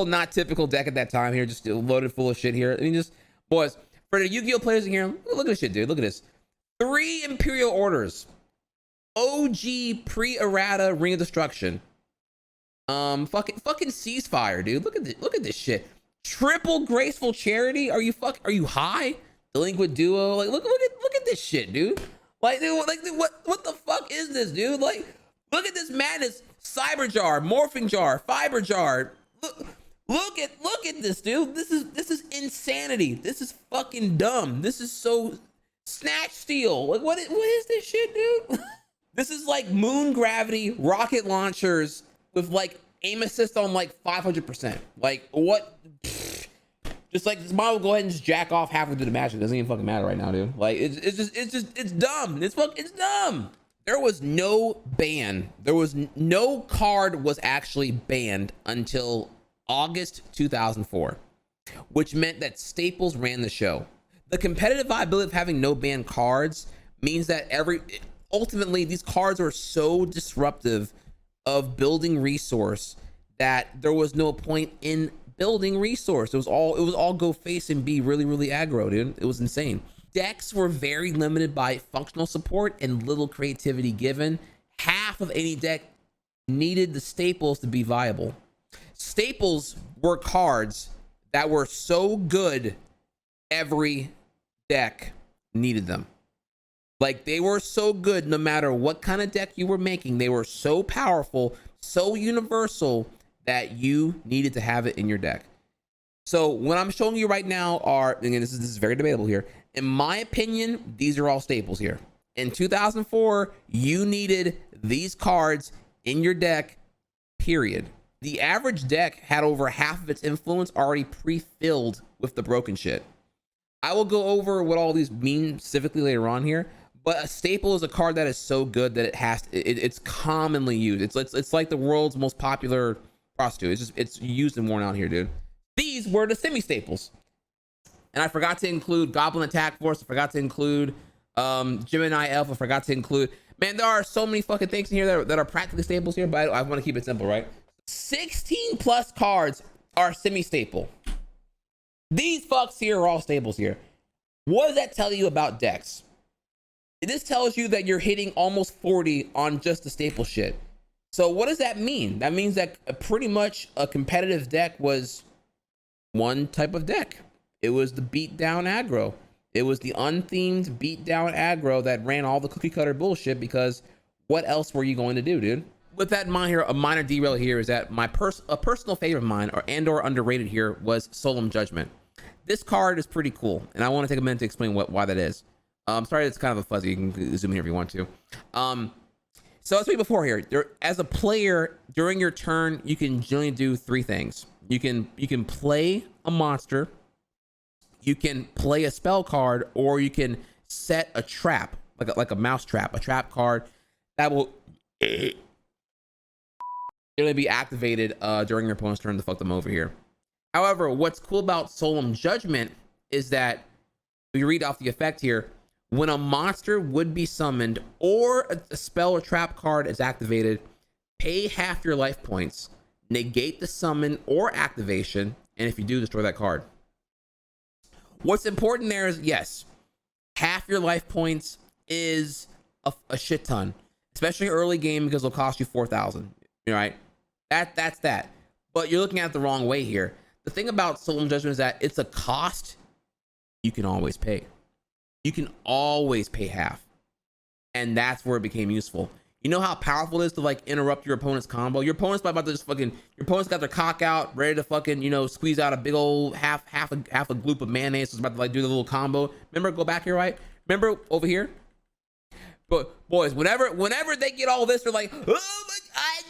not typical deck at that time here, just loaded full of shit here. I mean, just boys, for the Yu-Gi-Oh players in here, look at this shit, dude. Look at this. 3 Imperial Orders, OG pre-errata Ring of Destruction. Fucking ceasefire, dude. Look at this shit. Triple Graceful Charity. Are you high? Delinquent Duo. Like, look at this shit, dude. Like, dude, what the fuck is this, dude? Like, look at this madness. Cyber Jar, Morphing Jar, Fiber Jar. Look at this, dude. This is insanity. This is fucking dumb. This is so Snatch Steal. Like, what is this shit, dude? This is like moon gravity rocket launchers with like aim assist on like 500%. Like, what? Just like this model, go ahead and just jack off halfway through the match. It doesn't even fucking matter right now, dude. Like, it's dumb. It's dumb. There was no ban. There was no card was actually banned until August 2004, which meant that staples ran the show. The competitive viability of having no banned cards means that ultimately these cards are so disruptive of building resource that there was no point in building resource. It was all go face and be really, really aggro, dude. It was insane. Decks were very limited by functional support and little creativity given. Half of any deck needed the staples to be viable. Staples were cards that were so good every deck needed them. Like, they were so good no matter what kind of deck you were making. They were so powerful, so universal that you needed to have it in your deck. So what I'm showing you right now are, again, this is very debatable here. In my opinion, these are all staples here. In 2004, you needed these cards in your deck, period. The average deck had over half of its influence already pre-filled with the broken shit. I will go over what all these mean specifically later on here, but a staple is a card that is so good that it's commonly used. It's like the world's most popular prostitute. It's used and worn out here, dude. These were the semi-staples. And I forgot to include Goblin Attack Force. I forgot to include Gemini Elf. I forgot to include, man, there are so many fucking things in here that are practically staples here, but I want to keep it simple, right? 16 plus cards are semi-staple. These fucks here are all staples here. What does that tell you about decks? This tells you that you're hitting almost 40 on just the staple shit. So what does that mean? That means that pretty much a competitive deck was one type of deck. It was the beat down aggro. It was the unthemed beat down aggro that ran all the cookie cutter bullshit, because what else were you going to do, dude? With that in mind here, a minor derail here is that a personal favorite of mine or underrated here was Solemn Judgment. This card is pretty cool, and I want to take a minute to explain why that is. Sorry, it's kind of a fuzzy. You can zoom in here if you want to. So as we before here, as a player during your turn, you can generally do 3 things. You can play a monster, you can play a spell card, or you can set a trap, like a mouse trap, a trap card that will it'll be activated during your opponent's turn to fuck them over here. However, what's cool about Solemn Judgment is that we read off the effect here. When a monster would be summoned or a spell or trap card is activated, pay half your life points, negate the summon or activation, and if you do, destroy that card. What's important there is, yes, half your life points is a shit ton, especially early game, because it'll cost you 4,000. Right? That's that. But you're looking at it the wrong way here. The thing about Solemn Judgment is that it's a cost you can always pay. You can always pay half. And that's where it became useful. You know how powerful it is to like interrupt your opponent's combo? Your opponent's about to just fucking, your opponent's got their cock out, ready to fucking, you know, squeeze out a big old half a gloop of mayonnaise. It's about to like do the little combo. Remember, go back here, right? Remember over here? But boys, whenever they get all this, they're like, oh my god,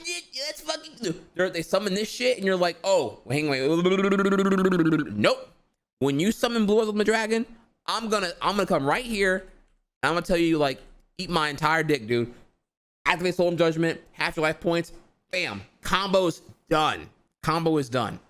let's fucking do. They summon this shit, and you're like, oh, hang on, nope. When you summon Blue Ultimate Dragon, I'm gonna come right here. I'm gonna tell you, like, eat my entire dick, dude. Activate Solemn Judgment, half your life points, bam, combo's done. Combo is done.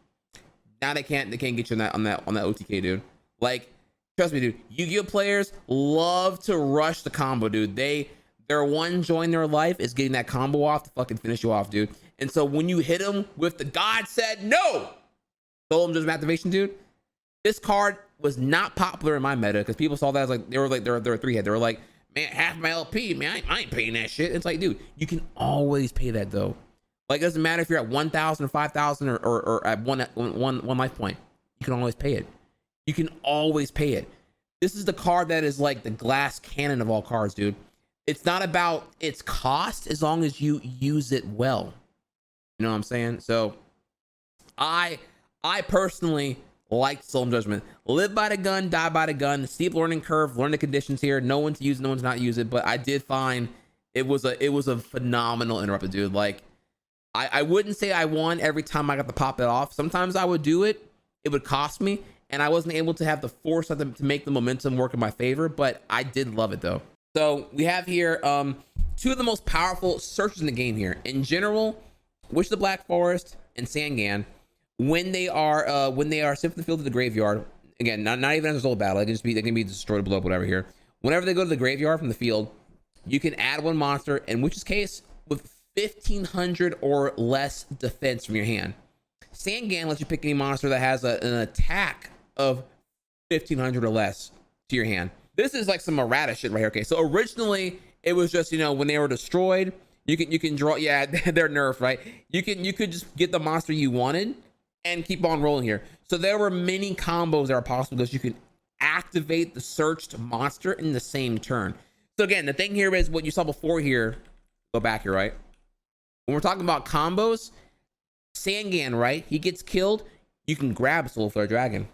Now they can't get you on that OTK, dude. Like, trust me, dude. Yu-Gi-Oh players love to rush the combo, dude. Their one joy in their life is getting that combo off to fucking finish you off, dude. And so when you hit them with the God said no Solemn Judgment activation, dude, this card was not popular in my meta because people saw that as like they're a three head. They were like, man, half my LP, man, I ain't paying that shit. It's like, dude, you can always pay that though. Like, it doesn't matter if you're at 1,000 or 5,000 or at one life point. You can always pay it. You can always pay it. This is the card that is like the glass cannon of all cards, dude. It's not about its cost as long as you use it well. You know what I'm saying? So I personally liked Solemn Judgment. Live by the gun, die by the gun. Steep learning curve, learn the conditions here. No one to use it, no one's not use it. But I did find it was a phenomenal interrupter, dude. Like, I wouldn't say I won every time I got to pop it off. Sometimes I would do it. It would cost me, and I wasn't able to have the force of them to make the momentum work in my favor. But I did love it though. So we have here two of the most powerful searches in the game here. In general, Witch of the Black Forest and Sunken, when they are sent from the field to the graveyard, again, not even as a solo battle, they can be destroyed, blow up, whatever here. Whenever they go to the graveyard from the field, you can add one monster, in Witch's case, with 1,500 or less defense from your hand. Sunken lets you pick any monster that has an attack of 1,500 or less to your hand. This is like some errata shit right here. Okay, so originally it was just, you know, when they were destroyed, you can draw. Yeah, they're nerfed, right? You could just get the monster you wanted and keep on rolling here. So there were many combos that are possible because you can activate the searched monster in the same turn. So again, the thing here is what you saw before here. Go back here, right? When we're talking about combos, Sunken, right? He gets killed. You can grab Soul Flare Dragon.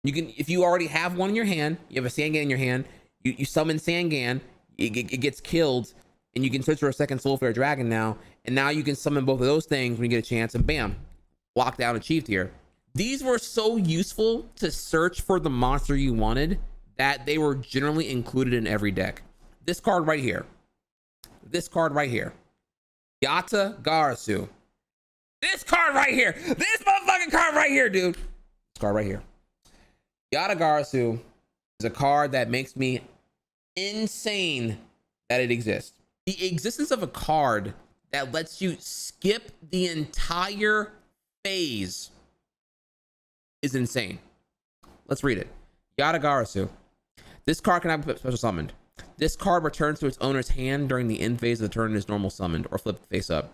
You can, if you already have one in your hand, you have a Sunken in your hand, you summon Sunken, it gets killed, and you can search for a second Soul Flare Dragon now, and now you can summon both of those things when you get a chance, and bam, lockdown achieved here. These were so useful to search for the monster you wanted that they were generally included in every deck. This card right here. This card right here. Yata-Garasu. This card right here. This motherfucking card right here, dude. This card right here. Yata-Garasu is a card that makes me insane that it exists. The existence of a card that lets you skip the entire phase is insane. Let's read it. Yata-Garasu. This card cannot be special summoned. This card returns to its owner's hand during the end phase of the turn and is normal summoned or flipped face up.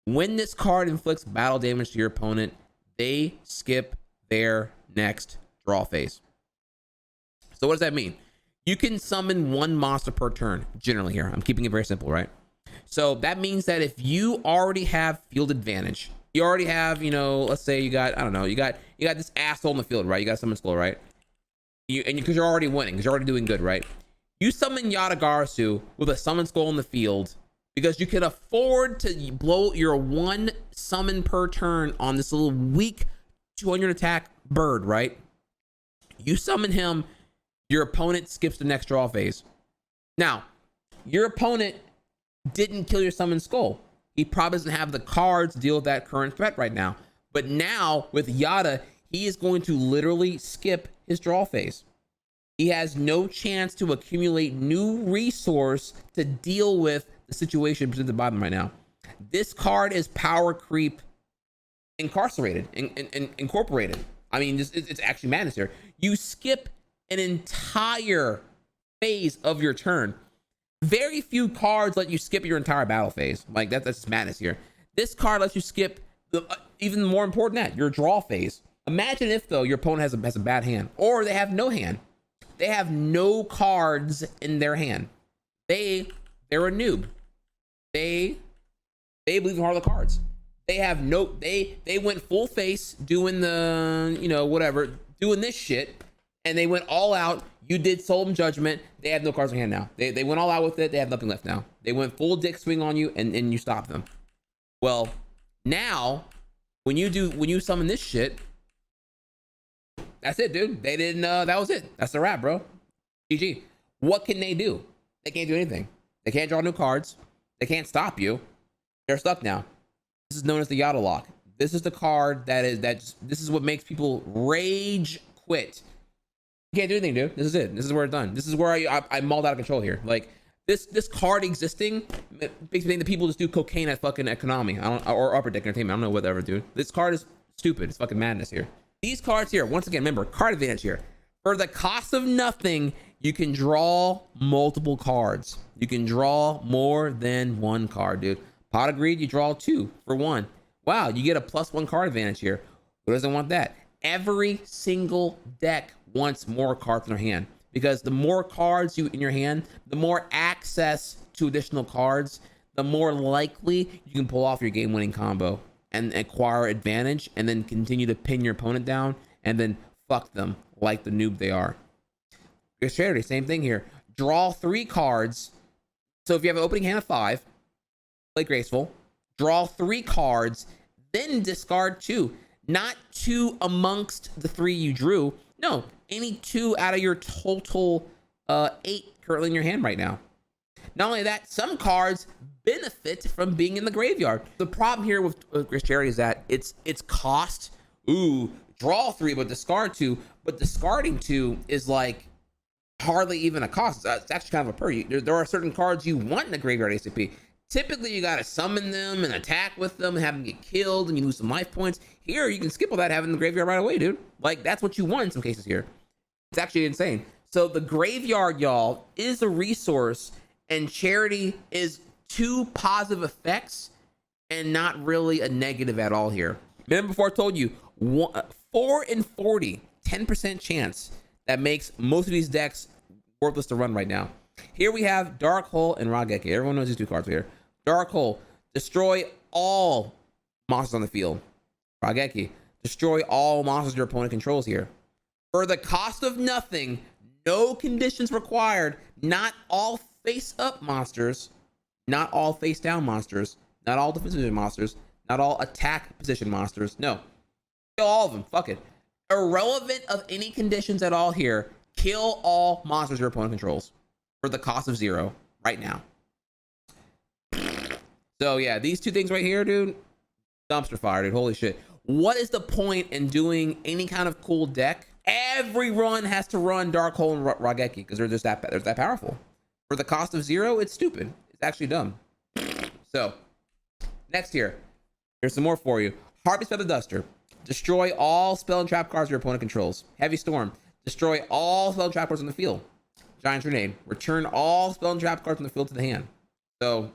When this card inflicts battle damage to your opponent, they skip their next draw phase. So what does that mean? You can summon one monster per turn, generally here. I'm keeping it very simple, right? So that means that if you already have field advantage, you already have, you know, let's say you got, I don't know, you got this asshole in the field, right? You got summon skull, right? Because you're already winning, because you're already doing good, right? You summon Yata-Garasu with a summon skull in the field because you can afford to blow your one summon per turn on this little weak 200 attack bird, right? You summon him, your opponent skips the next draw phase. Now, your opponent didn't kill your summon skull. He probably doesn't have the cards to deal with that current threat right now. But now with Yata, he is going to literally skip his draw phase. He has no chance to accumulate new resource to deal with the situation presented by them right now. This card is power creep incarcerated and incorporated. I mean, it's actually madness here. You skip an entire phase of your turn. Very few cards let you skip your entire battle phase. Like that's just madness here. This card lets you skip the even more important that your draw phase. Imagine if though your opponent has a bad hand, or they have no hand. They have no cards in their hand. They're a noob. They believe in all the cards. They have no. They went full face doing the whatever, doing this shit, and they went all out. You did Solemn Judgment. They have no cards in hand now. They went all out with it. They have nothing left now. They went full dick swing on you, and you stopped them. Well, now when you summon this shit, that's it, dude. They didn't. That was it. That's the wrap, bro. GG. What can they do? They can't do anything. They can't draw new cards. They can't stop you. They're stuck now. This is known as the Yata lock. This is the card this is what makes people rage quit. You can't do anything, dude. This is it. This is where it's done. This is where I mauled out of control here. Like this card existing makes me think that people just do cocaine at fucking Economy. Or Upper Deck Entertainment. I don't know, whatever, dude. This card is stupid. It's fucking madness here. These cards here, once again, remember, card advantage here. For the cost of nothing, you can draw multiple cards. You can draw more than one card, dude. Pot of Greed, you draw 2 for 1. Wow, you get a +1 card advantage here. Who doesn't want that? Every single deck wants more cards in their hand, because the more cards you in your hand, the more access to additional cards, the more likely you can pull off your game-winning combo and acquire advantage, and then continue to pin your opponent down and then fuck them like the noob they are. Charity, same thing here. Draw 3 cards. So if you have an opening hand of 5, play graceful, draw 3 cards, then discard 2. Not 2 amongst the 3 you drew. No, any 2 out of your total 8 currently in your hand right now. Not only that, some cards benefit from being in the graveyard. The problem here with Charity is that it's cost. Ooh, draw 3 but discard 2. But discarding 2 is like hardly even a cost. It's actually kind of a per. There are certain cards you want in the graveyard ACP. Typically, you gotta summon them and attack with them and have them get killed, and you lose some life points. Here, you can skip all that, having the graveyard right away, dude. Like, that's what you want in some cases here. It's actually insane. So the graveyard, y'all, is a resource, and Charity is 2 positive effects and not really a negative at all here. Remember before I told you, 4 in 40, 10% chance that makes most of these decks worthless to run right now. Here we have Dark Hole and Raigeki. Everyone knows these 2 cards here. Dark Hole, destroy all monsters on the field. Raigeki, destroy all monsters your opponent controls here. For the cost of nothing, no conditions required, not all face-up monsters, not all face-down monsters, not all defensive monsters, not all attack position monsters. No, kill all of them. Fuck it. Irrelevant of any conditions at all here, kill all monsters your opponent controls for the cost of 0 right now. So yeah, these 2 things right here, dude, dumpster fire, dude. Holy shit. What is the point in doing any kind of cool deck? Every run has to run Dark Hole and Raigeki because they're that powerful. For the cost of 0, it's stupid. It's actually dumb. So next here, here's some more for you. Harpy's Feather Duster. Destroy all spell and trap cards your opponent controls. Heavy Storm. Destroy all spell and trap cards on the field. Giant Grenade. Return all spell and trap cards on the field to the hand. So,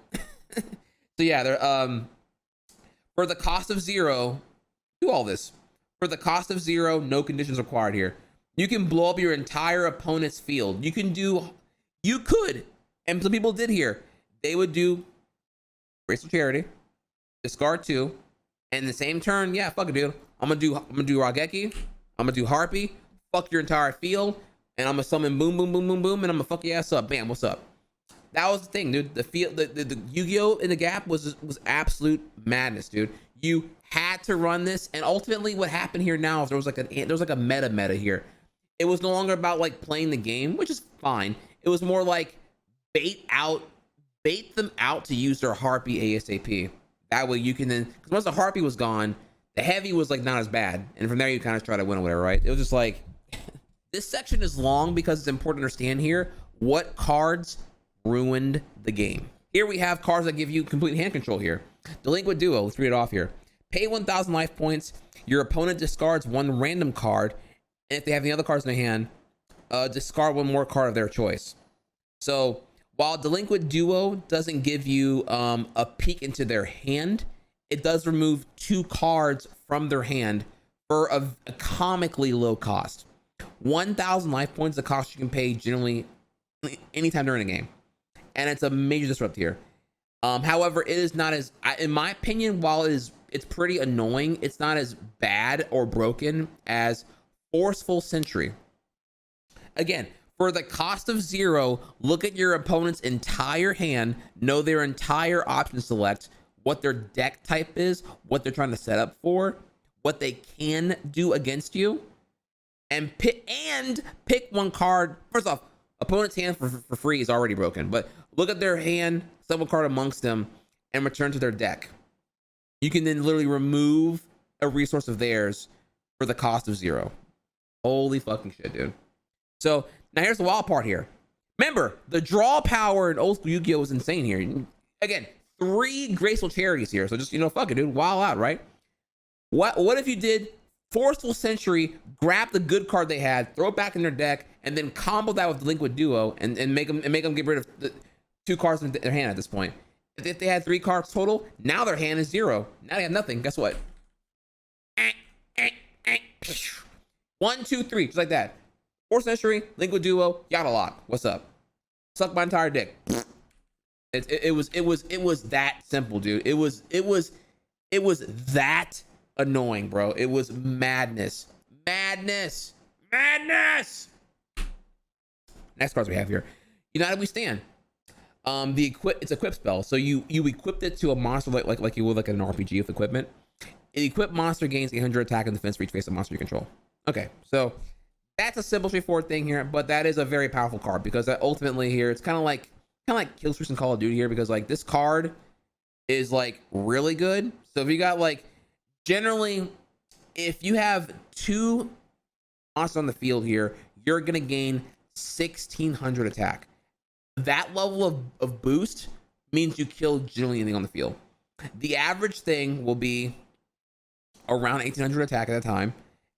so yeah, they're for the cost of 0, do all this. For the cost of 0, no conditions required here. You can blow up your entire opponent's field. You could, and some people did here. They would do Graceful Charity, discard 2, and the same turn, yeah, fuck it, dude. I'm gonna do Raigeki. I'm gonna do Harpy. Fuck your entire field, and I'm gonna summon boom, boom, boom, boom, boom, and I'm gonna fuck your ass up. Bam, what's up? That was the thing, dude. The Yu-Gi-Oh in the gap was absolute madness, dude. You had to run this, and ultimately, what happened here now is there was like a meta here. It was no longer about like playing the game, which is fine. It was more like bait them out to use their Harpy ASAP. That way you can then, because once the Harpy was gone, the heavy was like not as bad, and from there you kind of try to win or whatever, right? It was just like this section is long because it's important to understand here what cards ruined the game. Here we have cards that give you complete hand control here. Delinquent Duo, let's read it off here. Pay 1,000 life points. Your opponent discards 1 random card, and if they have any other cards in their hand, discard 1 more card of their choice. So while Delinquent Duo doesn't give you a peek into their hand, it does remove 2 cards from their hand for a comically low cost. 1,000 life points, the cost you can pay generally anytime during a game, and it's a major disrupt here. However, it is not as, in my opinion, while it's pretty annoying, it's not as bad or broken as Forceful Sentry. Again, for the cost of 0, look at your opponent's entire hand, know their entire option select, what their deck type is, what they're trying to set up for, what they can do against you, and pick one card. First off, opponent's hand for free is already broken, but look at their hand, set one card amongst them, and return to their deck. You can then literally remove a resource of theirs for the cost of 0. Holy fucking shit, dude. So now here's the wild part here. Remember, the draw power in old school Yu-Gi-Oh was insane here. Again, 3 graceful charities here. So just, fuck it, dude. Wild out, right? What if you did Forceful Sentry, grab the good card they had, throw it back in their deck, and then combo that with Delinquent Duo and make them get rid of the 2 cards in their hand at this point. If they had 3 cards total, now their hand is 0. Now they have nothing. Guess what? 1, 2, 3, just like that. Forceful Sentry, Delinquent Duo, Yata-Lock. What's up? Suck my entire dick. It was that simple, dude. It was that annoying, bro. It was madness. Next cards we have here. United We Stand. It's equip spell. So you equipped it to a monster like you would like an RPG with equipment. An equipped monster gains 800 attack and defense for each face of monster you control. Okay, so that's a simple, straightforward thing here, but that is a very powerful card because that ultimately here it's kind of like kill switch in Call of Duty here, because like this card is like really good. So if you got like, generally, if you have 2 monsters on the field here, you're gonna gain 1,600 attack. That level of boost means you kill generally anything on the field. The average thing will be around 1,800 attack at a time,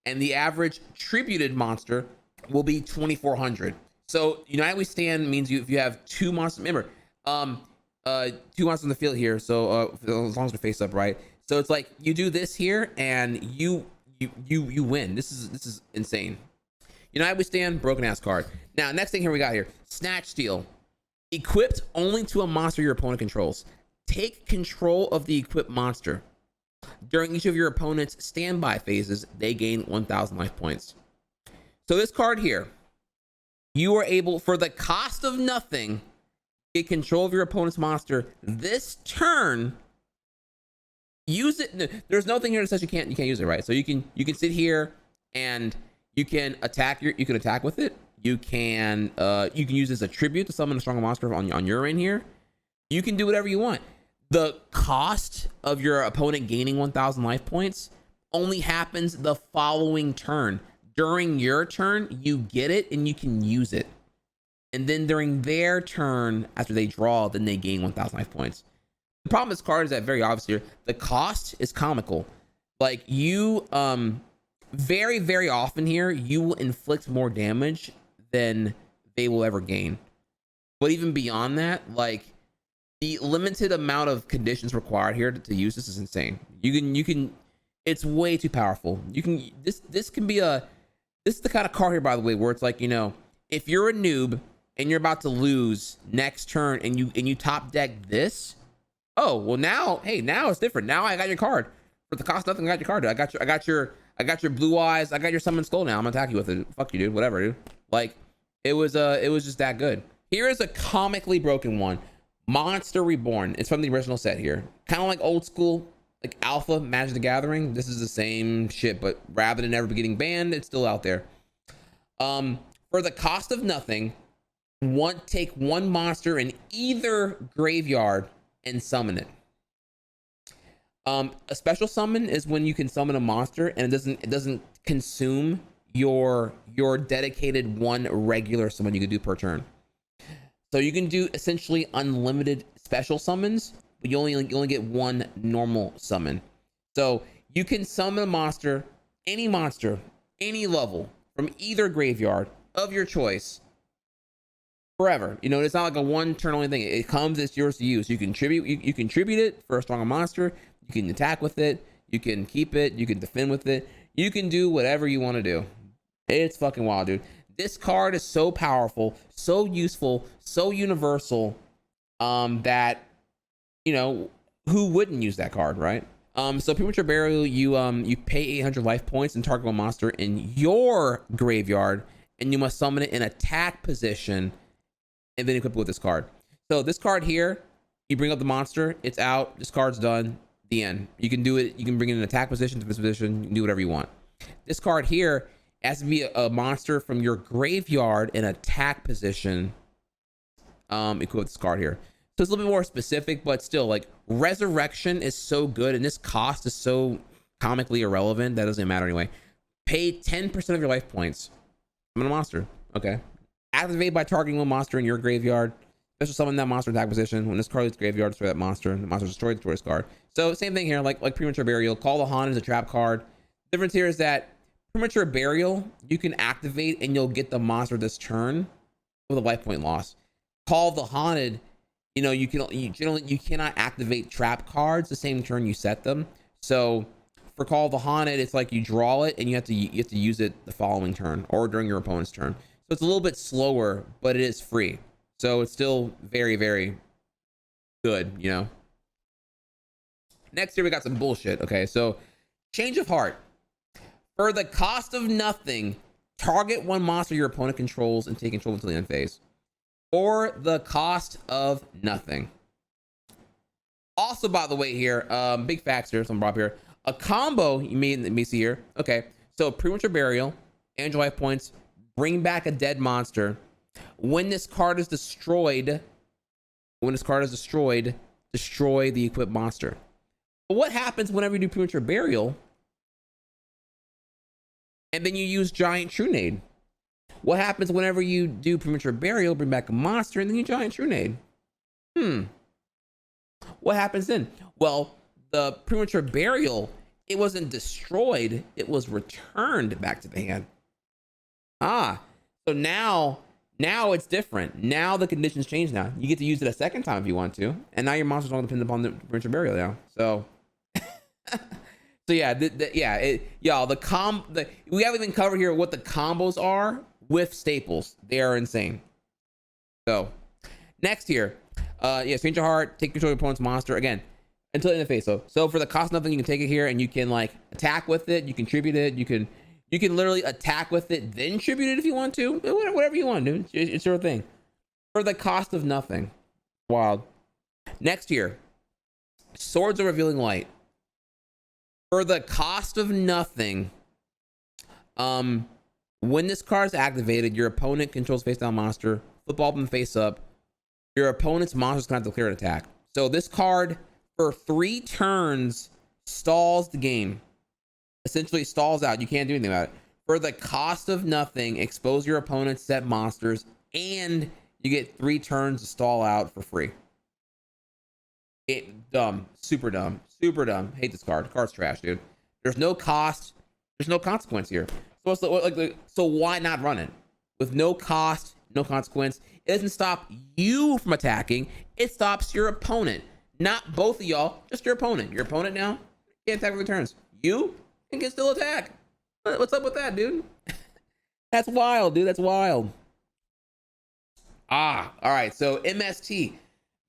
and the average tributed monster will be 2,400. So United We Stand means if you have 2 monsters, remember, 2 monsters on the field here. So as long as they're face up, right? So it's like you do this here and you win. This is insane. United We Stand, broken ass card. Now next thing here we got here, Snatch Steal. Equipped only to a monster your opponent controls. Take control of the equipped monster. During each of your opponent's standby phases, they gain 1,000 life points. So this card here, you are able, for the cost of nothing, get control of your opponent's monster this turn. Use it. There's nothing here that says you can't use it, right? So you can sit here and you can attack with it. You can use it as a tribute to summon a stronger monster on your end here. You can do whatever you want. The cost of your opponent gaining 1,000 life points only happens the following turn. During your turn, you get it and you can use it. And then during their turn, after they draw, then they gain 1,000 life points. The problem with this card is that very obvious here, the cost is comical. Like you, very, very often here, you will inflict more damage than they will ever gain. But even beyond that, like the limited amount of conditions required here to use this is insane. You can, it's way too powerful. This is the kind of card here, by the way, where it's like, if you're a noob and you're about to lose next turn and you top deck this, oh, well now it's different. Now I got your card. For the cost of nothing, I got your card. I got your blue eyes. I got your summon skull now. I'm gonna attack you with it. Fuck you, dude. Whatever, dude. Like, it was just that good. Here is a comically broken one. Monster Reborn. It's from the original set here. Kind of like old school, like Alpha Magic the Gathering. This is the same shit, but rather than ever getting banned, it's still out there. For the cost of nothing, take 1 monster in either graveyard and summon it. A special summon is when you can summon a monster and it doesn't consume your dedicated 1 regular summon you can do per turn. So you can do essentially unlimited special summons, but you only get 1 normal summon. So you can summon a monster, any level, from either graveyard of your choice, forever. You know, it's not like a one turn only thing. It comes, it's yours to use. You contribute, you contribute it for a stronger monster. You can attack with it. You can keep it. You can defend with it. You can do whatever you want to do. It's fucking wild, dude. This card is so powerful, so useful, so universal, that, you know, who wouldn't use that card, right? So premature burial, you pay 800 life points and target one monster in your graveyard, and you must summon it in attack position, and then equip it with this card. So this card here, you bring up the monster, it's out, this card's done, the end. You can do it, you can bring it in attack position, defense position, you can do whatever you want. This card here has to be a monster from your graveyard in attack position, equip with this card here. So it's a little bit more specific, but still, like, resurrection is so good, and this cost is so comically irrelevant that doesn't matter anyway. Pay 10% of your life points. Summon a monster. Okay. Activate by targeting one monster in your graveyard. Special summon that monster attack position. When this card leaves graveyard, destroy that monster. The monster is destroyed, destroy this card. So same thing here, like premature burial. Call the Haunt is a trap card. The difference here is that premature burial, you can activate and you'll get the monster this turn with a life point loss. Call the Haunted, you know, you cannot activate trap cards the same turn you set them. So for Call of the Haunted, it's like you draw it and you have to use it the following turn or during your opponent's turn. So it's a little bit slower, but it is free. So it's still very, very good, you know. Next here we got some bullshit. Okay, so Change of Heart. For the cost of nothing, target one monster your opponent controls and take control until the end phase. For the cost of nothing. Also, by the way, here, big facts here, some brought up here. A combo you may see here. Okay, so premature burial, and your life points, bring back a dead monster. When this card is destroyed, destroy the equipped monster. But what happens whenever you do premature burial, and then you use giant Trunade? What happens whenever you do premature burial, bring back a monster, and then you giant Trunade? What happens then? Well, the premature burial, it wasn't destroyed, it was returned back to the hand. So now it's different. Now the conditions change. Now you get to use it a second time if you want to, and now your monsters don't depend upon the premature burial now. So so yeah, we haven't even covered here what the combos are with staples. They are insane. So next here, Change of Heart, take control of your opponent's monster again until in the phase. So for the cost of nothing, you can take it here and you can like attack with it, you contribute it, you can literally attack with it, then tribute it if you want to. Whatever you want, dude. It's your thing. For the cost of nothing. Wild. Next here, Swords of Revealing Light. For the cost of nothing, when this card is activated, your opponent controls face down monster, flip all of them face up. Your opponent's monster is going to declare an attack. So this card, for 3 turns, stalls the game. Essentially stalls out. You can't do anything about it. For the cost of nothing, expose your opponent's set monsters, and you get 3 turns to stall out for free. Dumb. Super dumb. Super dumb. Hate this card. The card's trash, dude. There's no cost. There's no consequence here. So why not run it? With no cost, no consequence. It doesn't stop you from attacking. It stops your opponent. Not both of y'all, just your opponent. Your opponent now can't attack with returns. You can still attack. What's up with that, dude? That's wild, dude. That's wild. All right. So MST,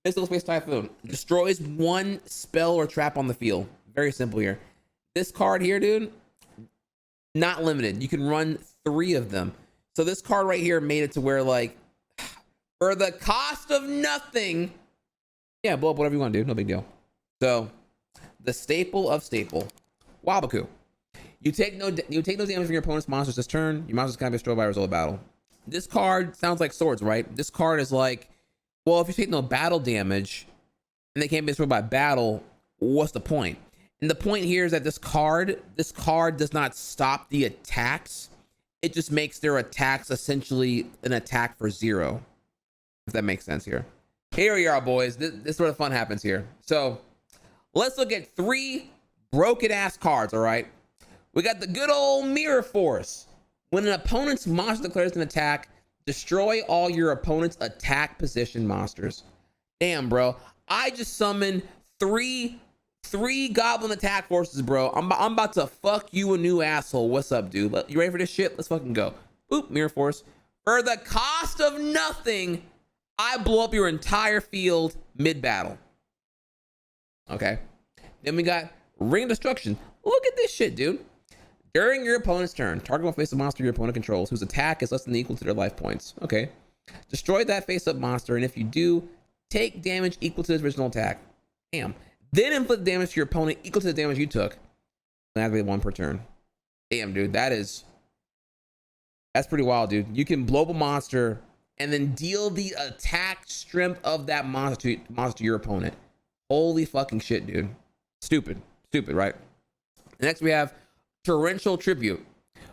Mystical Space Typhoon, destroys 1 spell or trap on the field. Very simple here. This card here, dude, not limited. You can run 3 of them. So this card right here made it to where, like, for the cost of nothing, yeah, blow up whatever you want, dude. No big deal. So the staple of staple, Wabaku. You take no damage from your opponent's monsters this turn. Your monsters can't be destroyed by a result of battle. This card sounds like Swords, right? This card is like, well, if you take no battle damage and they can't be destroyed by battle, what's the point? And the point here is that this card does not stop the attacks. It just makes their attacks essentially an attack for 0. If that makes sense here. Here we are, boys. This is where the fun happens here. So let's look at 3 broken ass cards, all right? We got the good old Mirror Force. When an opponent's monster declares an attack, Destroy all your opponent's attack position monsters. Damn, bro. I just summoned three goblin attack forces, bro. I'm about to fuck you a new asshole. What's up, dude? You ready for this shit? Let's fucking go. Boop, mirror force. For the cost of nothing, I blow up your entire field mid-battle. Okay. Then we got Ring of Destruction. Look at this shit, dude. During your opponent's turn, target will face a monster your opponent controls whose attack is less than equal to their life points. Okay. Destroy that face-up monster, and if you do, take damage equal to his original attack. Damn. Then inflict damage to your opponent equal to the damage you took. And activate 1 per turn. Damn, dude. That's pretty wild, dude. You can blow up a monster and then deal the attack strength of that monster to your opponent. Holy fucking shit, dude. Stupid, right? Next we have Torrential Tribute.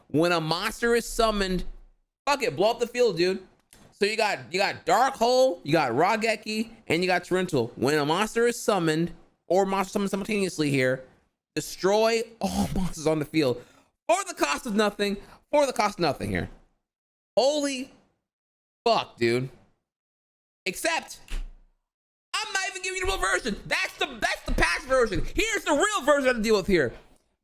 When a monster is summoned, fuck it, blow up the field, dude. So you got Dark Hole, you got Raigeki, and you got Torrential. When a monster is summoned, or monster summoned simultaneously here, destroy all monsters on the field for the cost of nothing. Here. Holy fuck, dude. Except I'm not even giving you the real version. That's the patch version. Here's the real version I have to deal with here.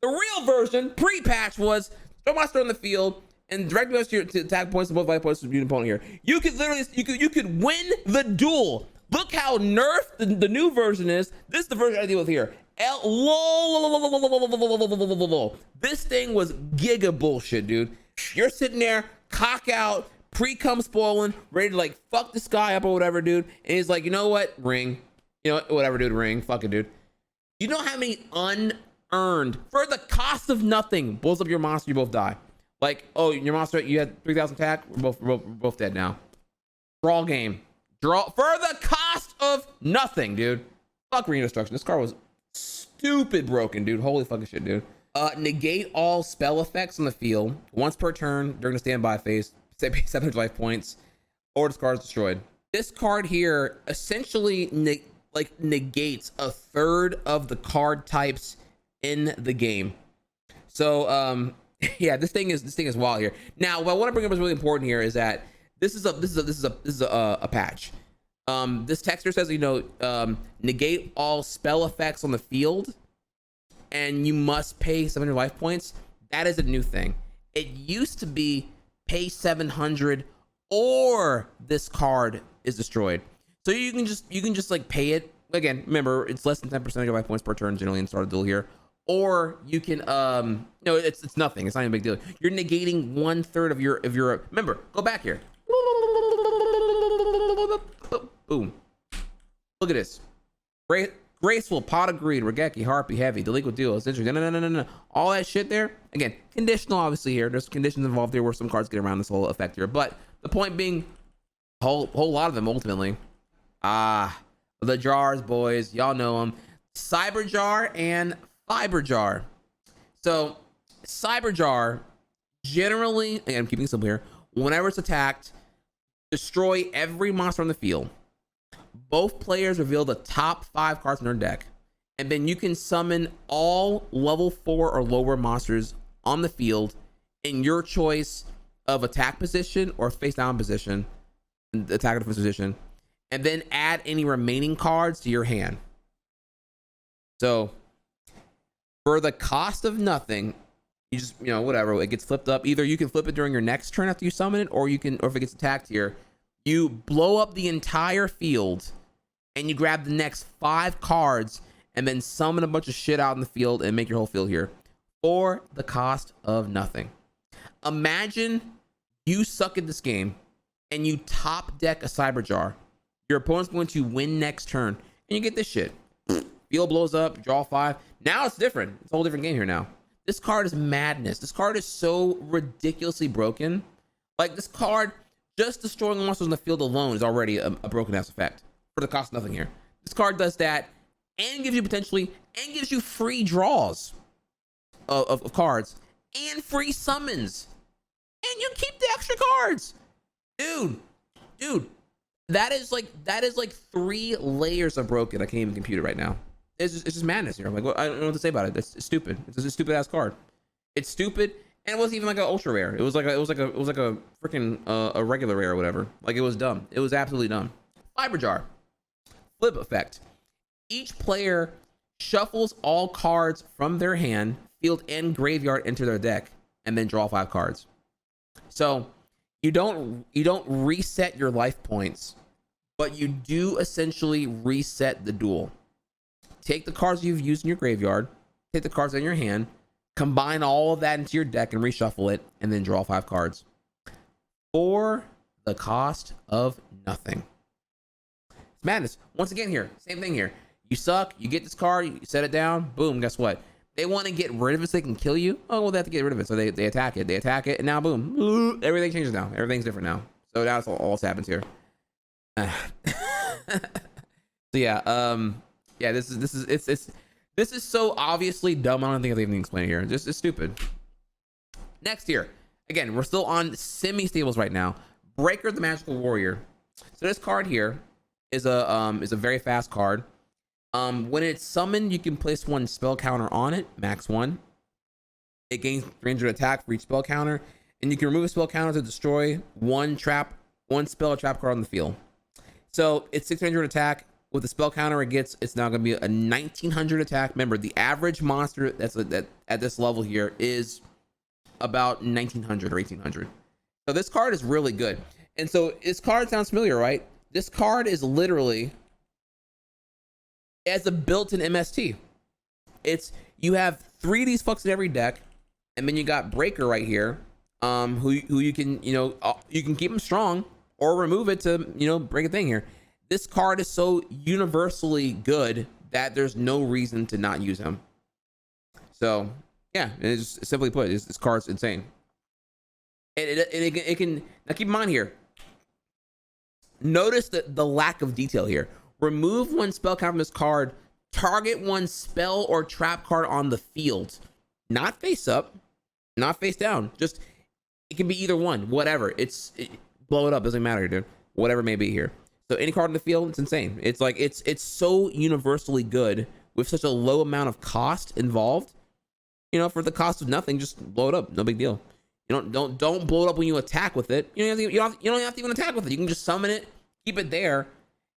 The real version, pre-patch, was throw monster on the field and direct damage to attack points and both life points to your opponent here. You could literally, you could win the duel. Look how nerfed the new version is. This is the version I deal with here. This thing was giga bullshit, dude. You're sitting there, cock out, pre-cum spoiling, ready to like fuck this guy up or whatever, dude. And he's like, you know what? Ring. You know what? Whatever, dude. Ring. Fuck it, dude. You know how many unearned, for the cost of nothing, blows up your monster, you both die. Like, oh, your monster, you had 3,000 attack, we're both dead now. Draw game. Draw for the cost of nothing, dude. Fuck Ring of Destruction. This card was stupid broken, dude. Holy fucking shit, dude. Negate all spell effects on the field once per turn during the standby phase. 700 life points, or this card is destroyed. This card here essentially negates a third of the card types in the game. So yeah, this thing is wild here. Now, what I want to bring up is really important here is that this is a patch. This text here says, you know, negate all spell effects on the field, and you must pay 700 life points. That is a new thing. It used to be pay 700 or this card is destroyed. So you can just like pay it. Again, remember, it's less than 10% of your life points per turn generally in start a duel here. Or you can no, it's nothing. It's not even a big deal. You're negating 1/3 of your remember, go back here. Boom. Look at this. Graceful, Pot of Greed, Raigeki, Harpy, Heavy, Delinquent Duel, Essentially, no. All that shit there. Again, conditional obviously here. There's conditions involved here where some cards get around this whole effect here. But the point being, whole lot of them ultimately. The jars, boys. Y'all know them. Cyber Jar and Fiber Jar. So, Cyber Jar, generally, and I'm keeping it simple here, whenever it's attacked, destroy every monster on the field. Both players reveal the top 5 cards in their deck, and then you can summon all level 4 or lower monsters on the field in your choice of attack position or face down position, attack or defense position, and then add any remaining cards to your hand. So for the cost of nothing, you just, you know, whatever, it gets flipped up. Either you can flip it during your next turn after you summon it, or you can, or if it gets attacked here, you blow up the entire field and you grab the next 5 cards and then summon a bunch of shit out in the field and make your whole field here for the cost of nothing. Imagine you suck at this game and you top deck a Cyber Jar. Your opponent's going to win next turn and you get this shit. Field blows up, you draw 5. Now it's different. It's a whole different game here now. This card is madness. This card is so ridiculously broken. Like, this card, just destroying monsters on the field alone is already a broken ass effect for the cost of nothing here. This card does that and gives you potentially, and gives you free draws of cards and free summons. And you keep the extra cards. Dude, that is like 3 layers of broken. I can't even compute it right now. It's just madness here. I'm like, well, I don't know what to say about it. It's stupid. It's just a stupid ass card. It's stupid, And it wasn't even like an ultra rare. It was like a freaking a regular rare or whatever. Like it was dumb. It was absolutely dumb. Fiber jar. Flip effect. Each player shuffles all cards from their hand, field, and graveyard into their deck, and then draw 5 cards. So you don't reset your life points, but you do essentially reset the duel. Take the cards you've used in your graveyard, take the cards in your hand, combine all of that into your deck and reshuffle it, and then draw 5 cards for the cost of nothing. It's madness. Once again here, same thing here. You suck, you get this card, you set it down, boom, guess what? They want to get rid of it so they can kill you. Oh, well, they have to get rid of it. So they attack it. They attack it, and now boom. Everything changes now. Everything's different now. So that's all that's happens here. So yeah, yeah, this is so obviously dumb. I don't think I can even explain it here. Just it's stupid. Next here. Again, we're still on semi-stables right now. Breaker the Magical Warrior. So this card here is a very fast card. When it's summoned, you can place 1 spell counter on it, max 1. It gains 300 attack for each spell counter, and you can remove a spell counter to destroy 1 spell or trap card on the field. So it's 600 attack. With the spell counter, it's now going to be a 1900 attack. Remember, the average monster that's at this level here is about 1900 or 1800. So this card is really good. And so this card sounds familiar, right? This card is literally as a built-in MST. It's you have 3 of these fucks in every deck, and then you got Breaker right here, who you can you can keep him strong or remove it to break a thing here. This card is so universally good that there's no reason to not use him. So yeah, it's just, simply put, this card's insane. It can now keep in mind here. Notice the lack of detail here. Remove 1 spell card from this card. Target 1 spell or trap card on the field. Not face up, not face down. Just it can be either one. Whatever. Blow it up. Doesn't matter, dude. Whatever it may be here. So any card in the field, it's insane. It's like it's so universally good with such a low amount of cost involved. For the cost of nothing, just blow it up. No big deal. Don't blow it up when you attack with it. You don't have to even attack with it. You can just summon it, keep it there.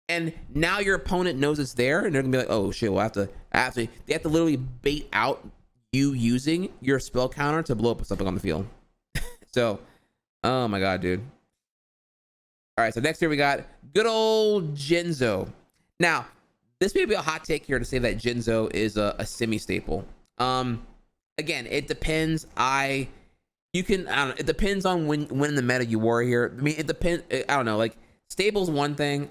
And now your opponent knows it's there, and they're gonna be like, "Oh shit, we'll have to." They have to literally bait out you using your spell counter to blow up something on the field. So, oh my god, dude. All right, so next here we got good old Jinzo. Now, this may be a hot take here to say that Jinzo is a semi-staple. Again, it depends. I don't know. It depends on when in the meta you were here. I mean, it depends. I don't know. Like staples, one thing.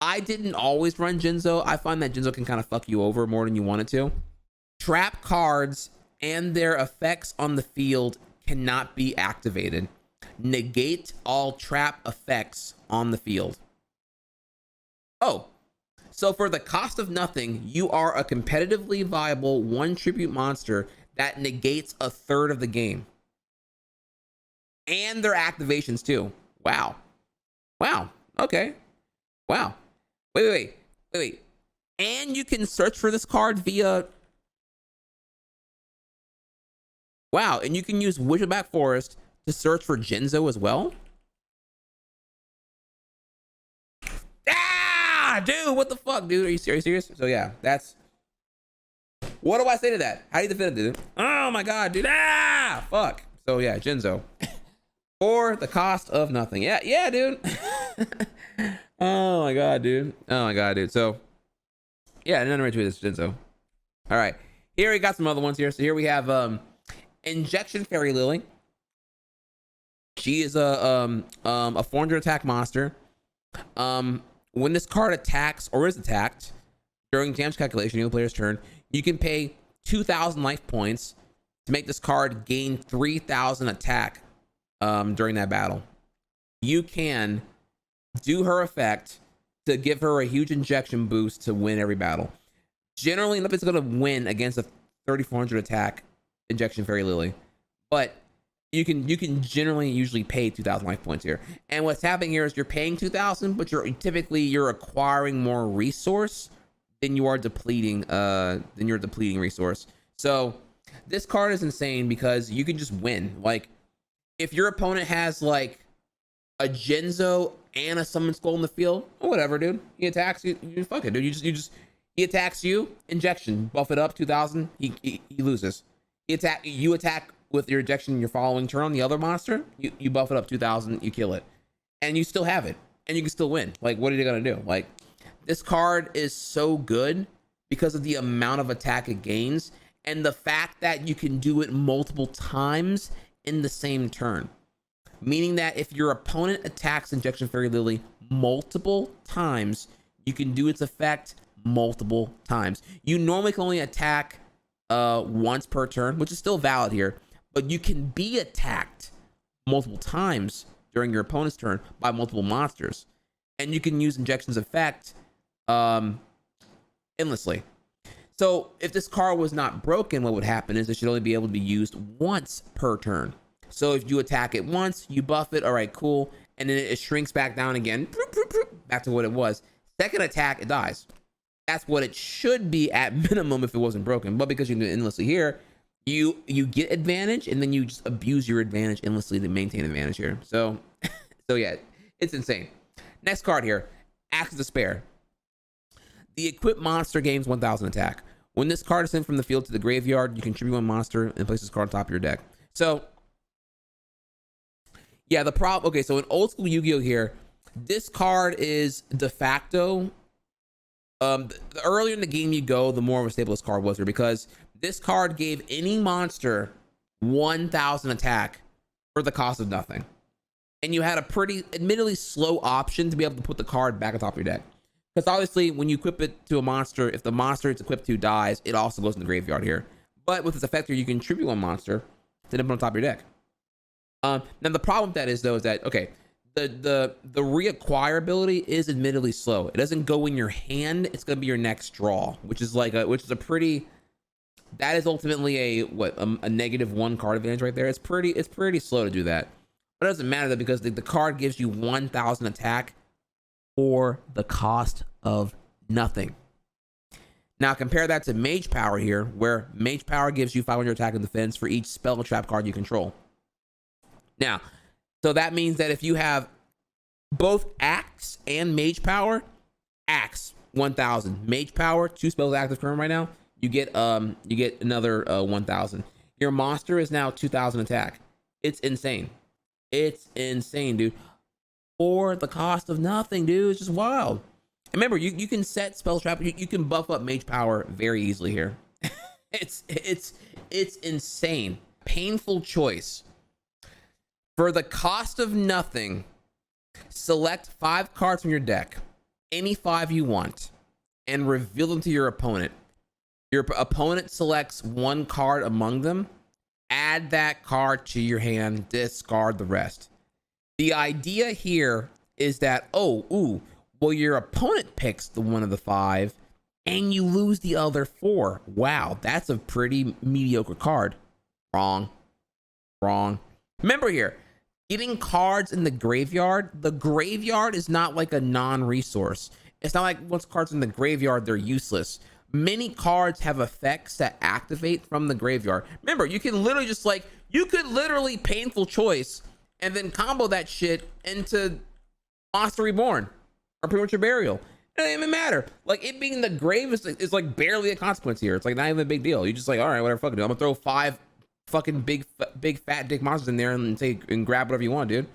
I didn't always run Jinzo. I find that Jinzo can kind of fuck you over more than you want it to. Trap cards and their effects on the field cannot be activated. Negate all trap effects on the field. Oh, so for the cost of nothing, you are a competitively viable 1 tribute monster that negates a third of the game. And their activations too. Wow. Okay. Wow. Wait. And you can search for this card via... Wow, and you can use Wishback Forest to search for Jinzo as well? Ah, dude, what the fuck, dude? Are you serious? So yeah, that's... What do I say to that? How do you defend it, dude? Oh my god, dude. Ah, fuck. So yeah, Jinzo. For the cost of nothing. Yeah, dude. Oh my god, dude. So yeah, another retweet is Jinzo. All right, here we got some other ones here. So here we have Injection Fairy Lily. She is a 400 attack monster. When this card attacks or is attacked during damage calculation, the player's turn, you can pay 2,000 life points to make this card gain 3,000 attack during that battle. You can do her effect to give her a huge injection boost to win every battle. Generally, nothing's going to win against a 3,400 attack Injection Fairy Lily, but you can generally usually pay 2,000 life points here. And what's happening here is you're paying 2,000, but you're acquiring more resource than you are depleting resource. So This card is insane because you can just win. Like, if your opponent has like a Genzo and a Summon Skull in the field, or whatever, dude, he attacks you. You fuck it, dude. He attacks you. Injection, buff it up 2,000. He loses. You attack with your injection in your following turn. The other monster, you buff it up 2,000. You kill it, and you still have it, and you can still win. Like, what are you gonna do? Like, this card is so good because of the amount of attack it gains and the fact that you can do it multiple times in the same turn. Meaning that if your opponent attacks Injection Fairy Lily multiple times, you can do its effect multiple times. You normally can only attack once per turn, which is still valid here, but you can be attacked multiple times during your opponent's turn by multiple monsters. And you can use Injection's effect endlessly. So if this card was not broken, what would happen is it should only be able to be used once per turn. So if you attack it once, you buff it, all right, cool, and then it shrinks back down again, back to what it was. Second attack, it dies. That's what it should be at minimum if it wasn't broken. But because you can do it endlessly here, you get advantage, and then you just abuse your advantage endlessly to maintain advantage here. So yeah, it's insane. Next card here, Axe of Despair. The equipped monster gains 1,000 attack. When this card is sent from the field to the graveyard, you contribute one monster and place this card on top of your deck. So yeah, the problem, okay, so in old school Yu-Gi-Oh here, this card is de facto, the earlier in the game you go, the more of a stable this card was here, because this card gave any monster 1,000 attack for the cost of nothing. And you had a pretty, admittedly slow option to be able to put the card back on top of your deck. Because obviously, when you equip it to a monster, if the monster it's equipped to dies, it also goes in the graveyard here. But with this effect here, you can contribute one monster to then put on top of your deck. Now the problem with that is though is that okay, the reacquire ability is admittedly slow. It doesn't go in your hand. It's gonna be your next draw, which is like a pretty. That is ultimately a -1 card advantage right there. It's pretty slow to do that. But it doesn't matter though because the card gives you 1,000 attack for the cost of nothing. Now compare that to Mage Power here, where Mage Power gives you 500 attack and defense for each spell or trap card you control. Now, so that means that if you have both Axe and Mage Power, Axe 1,000, Mage Power 2 spells active current right now, you get another 1,000. Your monster is now 2,000 attack. It's insane. It's insane, dude. For the cost of nothing, dude. It's just wild. And remember, you can set spell trap. You can buff up Mage Power very easily here. it's insane. Painful choice. For the cost of nothing, select 5 cards from your deck, any 5 you want, and reveal them to your opponent. Your opponent selects 1 card among them, add that card to your hand, discard the rest. The idea here is that, well, your opponent picks the one of the 5, and you lose the other 4. Wow, that's a pretty mediocre card. Wrong. Remember here, getting cards in the graveyard is not like a non-resource. It's not like once cards in the graveyard, they're useless. Many cards have effects that activate from the graveyard. Remember, you can literally you could literally painful choice and then combo that shit into Monster Reborn or Premature Burial. It doesn't even matter. Like, it being in the grave is like barely a consequence here. It's like not even a big deal. You just like, all right, whatever, fuck it, dude. I'm gonna throw 5 fucking big fat dick monsters in there and grab whatever you want, dude. It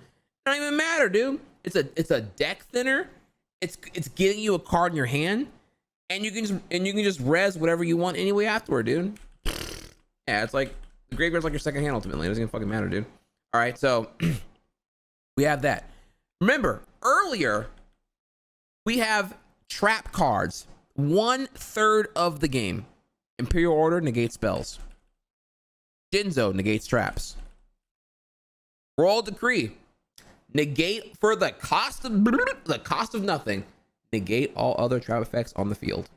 don't even matter, dude. It's a deck thinner. It's getting you a card in your hand, and you can just res whatever you want anyway afterward, dude. Yeah, it's like the graveyard's like your second hand ultimately. It doesn't even fucking matter, dude. All right, so we have that. Remember, earlier we have trap cards. 1/3 of the game. Imperial Order negates spells. Genzo negates traps. Royal Decree negate for the cost of nothing. Negate all other trap effects on the field.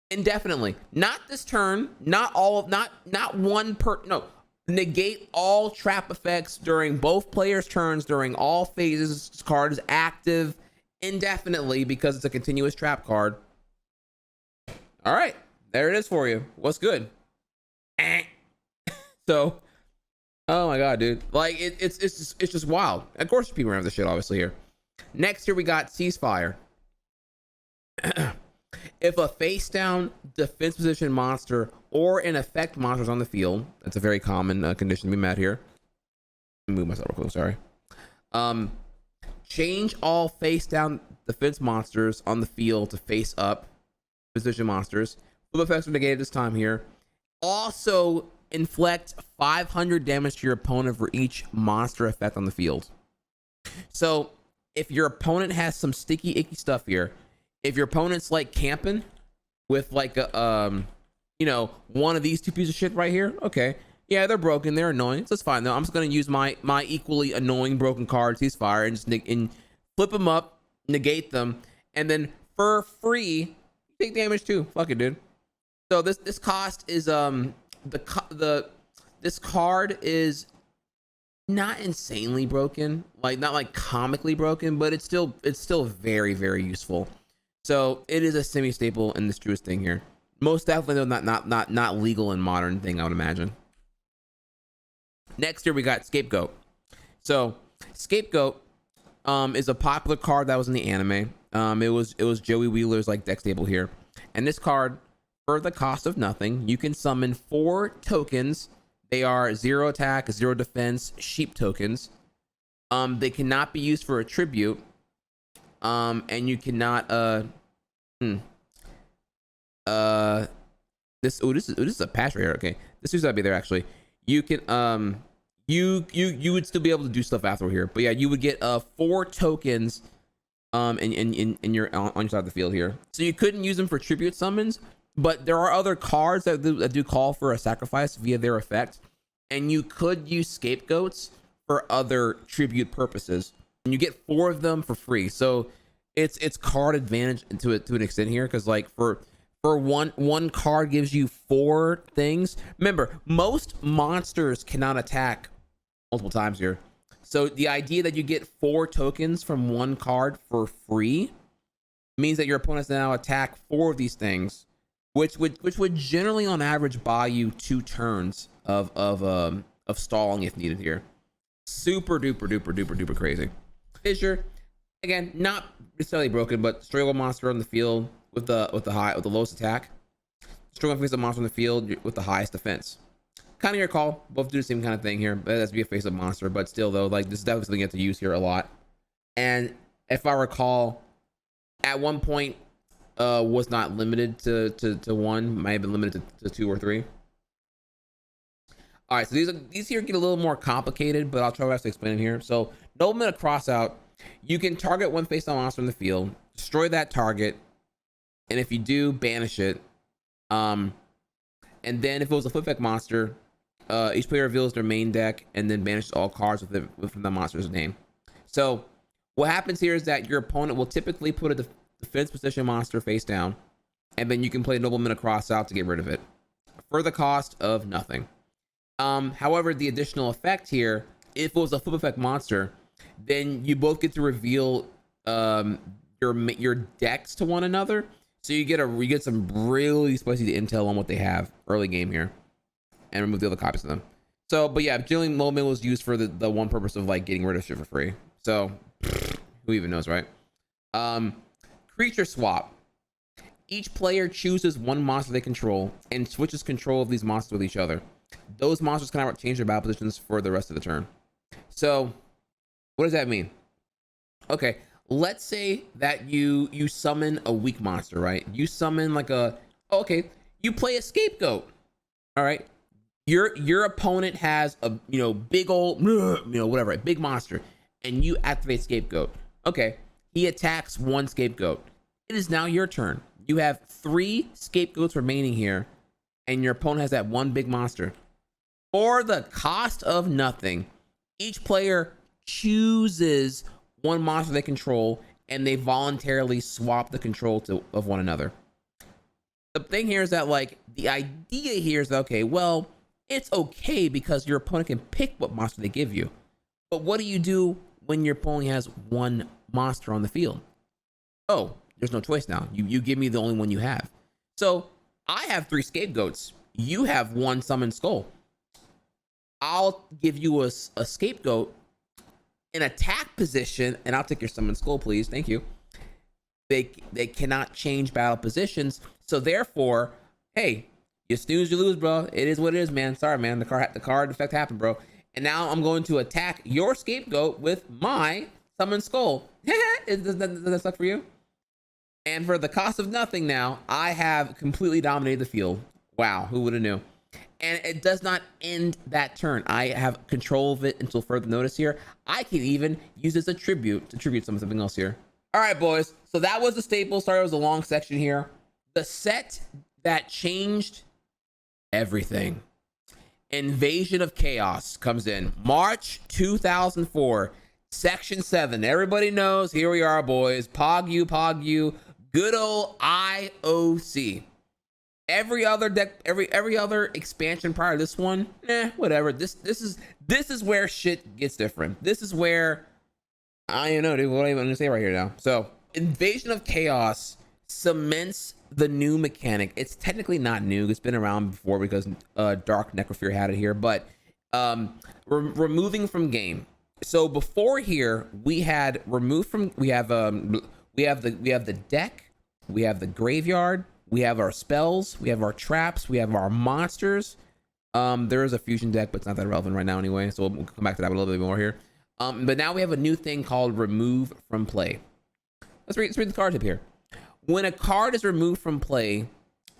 Indefinitely. Not this turn. Not one per. No. Negate all trap effects during both players' turns during all phases. This card is active indefinitely because it's a continuous trap card. All right, there it is for you. What's good? So, oh my god, dude, like it's just wild. Of course people have this shit obviously here. Next here we got ceasefire. If a face down defense position monster or an effect monster is on the field, that's a very common condition to be met here. Let me move myself real quick, sorry. Change all face down defense monsters on the field to face up position monsters. Full effects are negated this time here. Also inflict 500 damage to your opponent for each monster effect on the field. So if your opponent has some sticky icky stuff here, if your opponent's like camping with like a one of these two pieces of shit right here, okay, yeah, they're broken, they're annoying, so that's fine though. I'm just gonna use my equally annoying broken card, ceasefire, and just flip them up, negate them, and then for free take damage too. Fuck it, dude. So this cost is this card is not insanely broken, like not like comically broken, but it's still very, very useful. So it is a semi-staple in this truest thing here. Most definitely though not legal in modern thing, I would imagine. Next here we got Scapegoat. So Scapegoat is a popular card that was in the anime. It was Joey Wheeler's like deck staple here. And this card, for the cost of nothing, you can summon 4 tokens. They are 0 attack, 0 defense, sheep tokens. They cannot be used for a tribute. And you cannot this is a patch right here. Okay, this used to be there actually. You can you would still be able to do stuff after here, but yeah, you would get 4 tokens in your on your side of the field here. So you couldn't use them for tribute summons, but there are other cards that do call for a sacrifice via their effect, and you could use scapegoats for other tribute purposes, and you get 4 of them for free. So it's card advantage to an extent here, because like for one card gives you 4 things. Remember, most monsters cannot attack multiple times here, so the idea that you get 4 tokens from one card for free means that your opponents now attack 4 of these things, which would generally on average buy you 2 turns of stalling if needed here. Super duper crazy. Fissure, again, not necessarily broken, but destroy one monster on the field with the lowest attack. Destroy one face of monster on the field with the highest defense. Kind of your call. Both do the same kind of thing here. But it has to be a face up monster, but still though, like this is definitely something you have to use here a lot. And if I recall, at one point was not limited to 1, might have been limited to 2 or 3. All right, so these here get a little more complicated, but I'll try my best to explain them here. So Nobleman cross out, you can target one face down monster in the field, destroy that target, and if you do, banish it. And then if it was a flip effect monster, each player reveals their main deck and then banishes all cards within the monster's name. So what happens here is that your opponent will typically put a defense position monster face down, and then you can play Nobleman cross out to get rid of it for the cost of nothing. However, the additional effect here, if it was a flip effect monster, then you both get to reveal your decks to one another. So you get some really spicy intel on what they have early game here, and remove the other copies of them. So, but yeah, Dueling Moment was used for the one purpose of like getting rid of shit for free. So who even knows, right? Creature swap. Each player chooses one monster they control and switches control of these monsters with each other. Those monsters cannot change their battle positions for the rest of the turn. So what does that mean? Okay, let's say that you summon a weak monster, right? You summon like okay, you play a scapegoat. All right, your opponent has a big old whatever, a big monster, and you activate scapegoat. Okay, he attacks one scapegoat. It is now your turn. You have 3 scapegoats remaining here, and your opponent has that one big monster. For the cost of nothing, each player chooses one monster they control, and they voluntarily swap the control of one another. The thing here is that like the idea here is that, okay, well, it's okay because your opponent can pick what monster they give you, but what do you do when your opponent has one monster on the field? Oh, there's no choice now. You give me the only one you have. So I have 3 scapegoats. You have one Summon Skull. I'll give you a scapegoat in attack position, and I'll take your Summon Skull, please. Thank you. They cannot change battle positions, so therefore, hey, you snooze, you lose, bro. It is what it is, man. Sorry, man. The card effect happened, bro. And now I'm going to attack your scapegoat with my Summon Skull. Does that suck for you? And for the cost of nothing now, I have completely dominated the field. Wow, who would have knew? And it does not end that turn. I have control of it until further notice here. I can even use this as a tribute to tribute something else here. All right, boys. So that was the staple. Sorry, it was a long section here. The set that changed everything. Invasion of Chaos comes in March 2004, Section 7. Everybody knows, here we are, boys. Pog, good old IOC. Every other deck, every other expansion prior to this one, whatever. This is where shit gets different. This is where I don't know, dude. What am I even gonna say right here now? So, Invasion of Chaos cements the new mechanic. It's technically not new. It's been around before because Dark Necrofear had it here, but removing from game. So before here, we had removed from. We have the deck. We have the graveyard. We have our spells. We have our traps. We have our monsters. There is a fusion deck, but it's not that relevant right now anyway. So we'll come back to that a little bit more here. But now we have a new thing called remove from play. Let's read the card tip here. When a card is removed from play,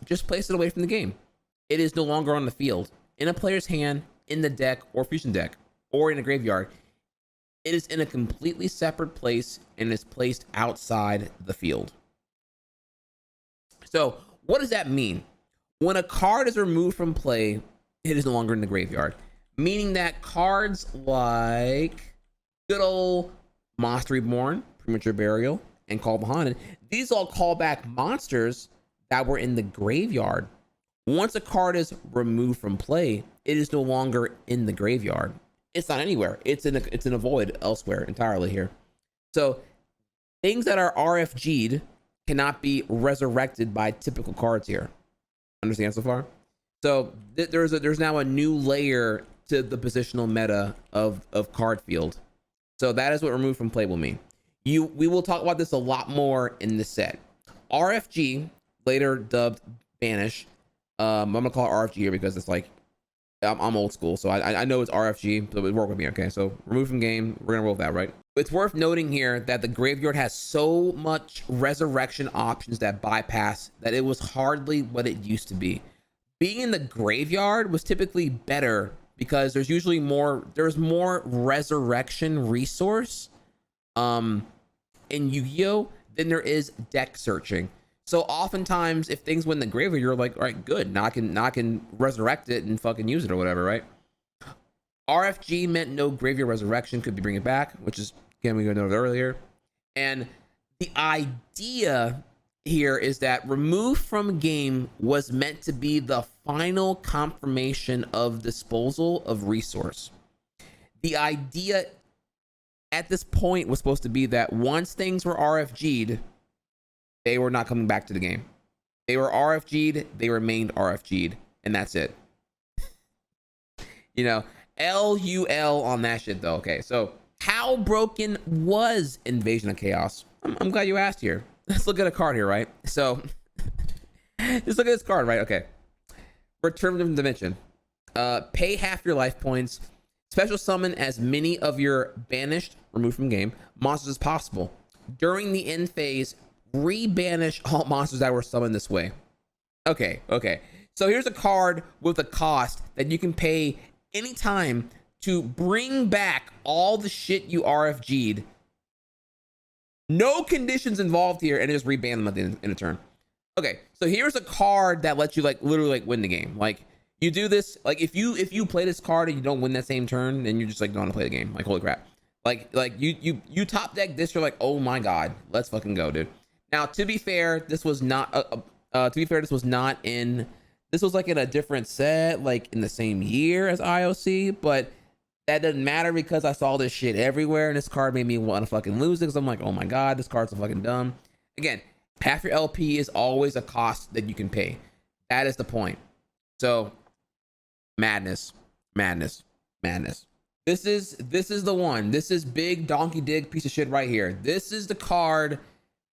just place it away from the game. It is no longer on the field, in a player's hand, in the deck, or fusion deck, or in a graveyard. It is in a completely separate place and is placed outside the field. So what does that mean? When a card is removed from play, it is no longer in the graveyard, meaning that cards like good old Monster Reborn, Premature Burial, and Call the Haunted, these all call back monsters that were in the graveyard. Once a card is removed from play, it is no longer in the graveyard. It's not anywhere. It's in a void elsewhere entirely here. So things that are RFG'd cannot be resurrected by typical cards here. Understand so far? So there's now a new layer to the positional meta of card field. So that is what remove from play will mean. We will talk about this a lot more in this set. RFG, later dubbed banish. I'm gonna call it RFG here because it's like I'm old school, so I know it's RFG, so it work with me. Okay, so remove from game. We're gonna roll with that, right? It's worth noting here that the graveyard has so much resurrection options that bypass that it was hardly what it used to be. Being in the graveyard was typically better because there's usually more resurrection resource in Yu-Gi-Oh than there is deck searching. So oftentimes if things win the graveyard, you're like, all right, good, now I can resurrect it and fucking use it or whatever, right? RFG meant no graveyard resurrection, could be bring it back, which is, again, we got noted earlier. And the idea here is that remove from game was meant to be the final confirmation of disposal of resource. The idea at this point was supposed to be that once things were RFG'd, they were not coming back to the game. They were RFG'd, they remained RFG'd, and that's it. You know, LUL on that shit though. Okay, so how broken was Invasion of Chaos? I'm glad you asked here. Let's look at a card here, right? So just look at this card, right? Okay. Return from Dimension. Pay half your life points. Special summon as many of your banished, removed from game, monsters as possible. During the end phase, re-banish all monsters that were summoned this way. Okay. So here's a card with a cost that you can pay anytime to bring back all the shit you RFG'd. No conditions involved here, and just re-ban them in a turn. Okay, so here's a card that lets you like literally like win the game. Like you do this, like if you play this card and you don't win that same turn, then you're just like going to play the game. Like holy crap. Like you top deck this, you're like, oh my god, let's fucking go, dude. Now to be fair, this was not this was like in a different set, like in the same year as IOC, but that doesn't matter because I saw this shit everywhere, and this card made me want to fucking lose it because I'm like, oh my god, this card's so fucking dumb. Again, half your LP is always a cost that you can pay. That is the point. So madness, madness, madness. This is the one. This is big donkey dig piece of shit right here. This is the card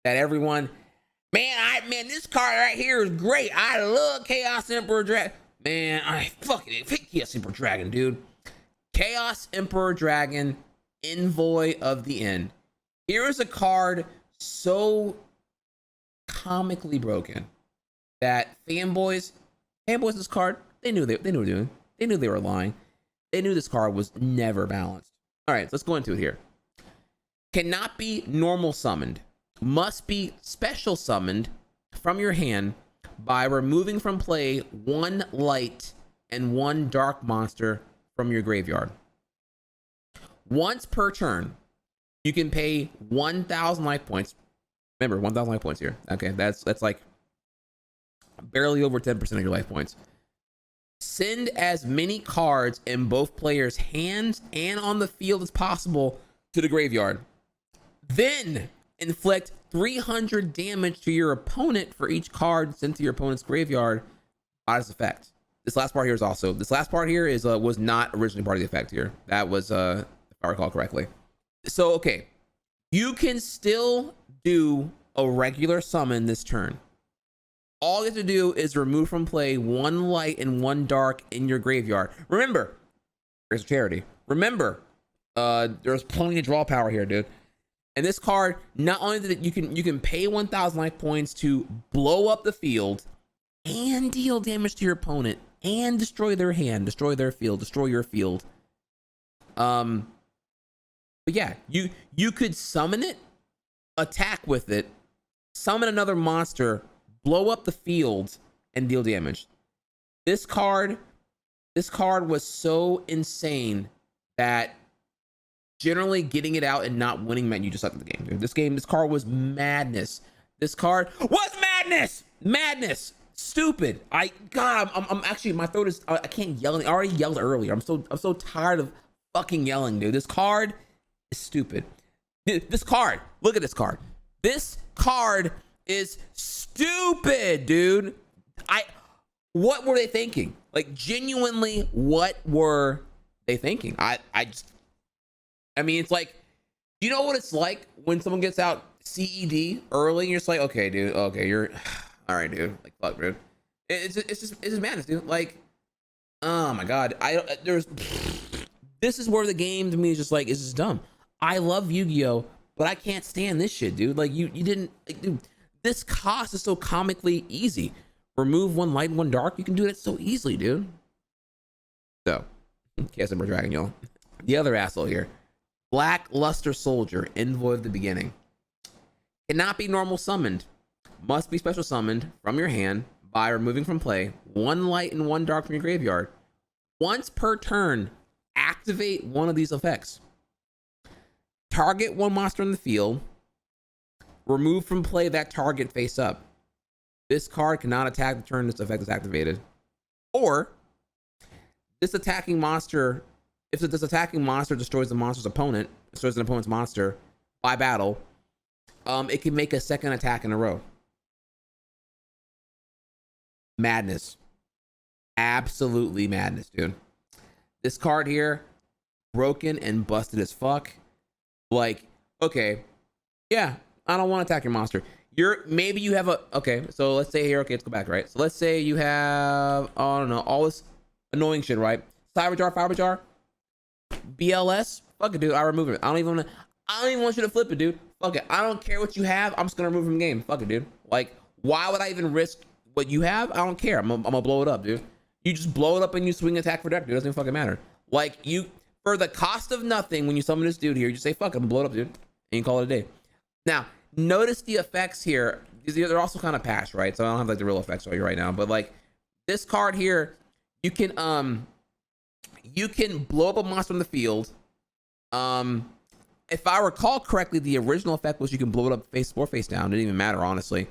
that everyone, man, this card right here is great. I love Chaos Emperor Dragon. Man, I fucking hate Chaos Emperor Dragon, dude. Chaos Emperor Dragon, Envoy of the End. Here is a card so comically broken that fanboys, this card, they knew they were doing. They knew they were lying. They knew this card was never balanced. All right, let's go into it here. Cannot be normal summoned. Must be special summoned from your hand by removing from play 1 light and 1 dark monster from your graveyard. Once per turn, you can pay 1,000 life points. Remember, 1,000 life points here. Okay, that's like barely over 10% of your life points. Send as many cards in both players' hands and on the field as possible to the graveyard. Then inflict 300 damage to your opponent for each card sent to your opponent's graveyard by this effect. This last part here is also, was not originally part of the effect here. That was, if I recall correctly. So, okay, you can still do a regular summon this turn. All you have to do is remove from play 1 light and 1 dark in your graveyard. Remember, there's a charity. Remember, there's plenty of draw power here, dude. And this card, not only that you can pay 1,000 life points to blow up the field and deal damage to your opponent and destroy their hand, destroy their field, destroy your field. But yeah, you could summon it, attack with it, summon another monster, blow up the field, and deal damage. This card was so insane that generally getting it out and not winning meant you just sucked at the game, dude. This card was madness. This card was madness! Madness! Stupid. I'm actually, my throat is, I can't yell. I already yelled earlier. I'm so tired of fucking yelling, dude. This card is stupid. This card, look at this card. This card is stupid, dude. What were they thinking? Like, genuinely, what were they thinking? I mean, it's like, you know what it's like when someone gets out CED early and you're just like, okay, dude, okay, you're all right, dude. Like, fuck, dude. It's just madness, dude. Like, oh my god, this is where the game to me is just like, it's just dumb. I love Yu-Gi-Oh, but I can't stand this shit, dude. Like, you didn't, like, dude. This cost is so comically easy. Remove 1 light and 1 dark. You can do it so easily, dude. So, Chaos Emperor Dragon, y'all. The other asshole here. Black Luster Soldier, Envoy of the Beginning. Cannot be normal summoned. Must be special summoned from your hand by removing from play 1 light and 1 dark from your graveyard. Once per turn, activate one of these effects. Target 1 monster in the field. Remove from play that target face up. This card cannot attack the turn this effect is activated. Or, this attacking monster, if this attacking monster destroys the monster's opponent, destroys an opponent's monster by battle, it can make a second attack in a row. Madness. Absolutely madness, dude. This card here, broken and busted as fuck. Like, okay, yeah, I don't want to attack your monster. Maybe you have okay, so let's say here, okay, let's go back, right? So let's say you have, I don't know, all this annoying shit, right? Fiber jar, BLS, fuck it, dude, I remove it. I don't even want you to flip it, dude. Fuck it, I don't care what you have, I'm just gonna remove it from the game. Fuck it, dude. Like, why would I even risk what you have? I don't care, I'm gonna blow it up, dude. You just blow it up and you swing attack for deck, dude. It doesn't even fucking matter. Like, for the cost of nothing, when you summon this dude here, you just say, fuck it, I'm gonna blow it up, dude. And you call it a day. Now, notice the effects here. They're also kind of patched, right? So I don't have like the real effects right now. But like this card here, you can blow up a monster in the field. If I recall correctly, the original effect was you can blow it up face or face down. It didn't even matter, honestly.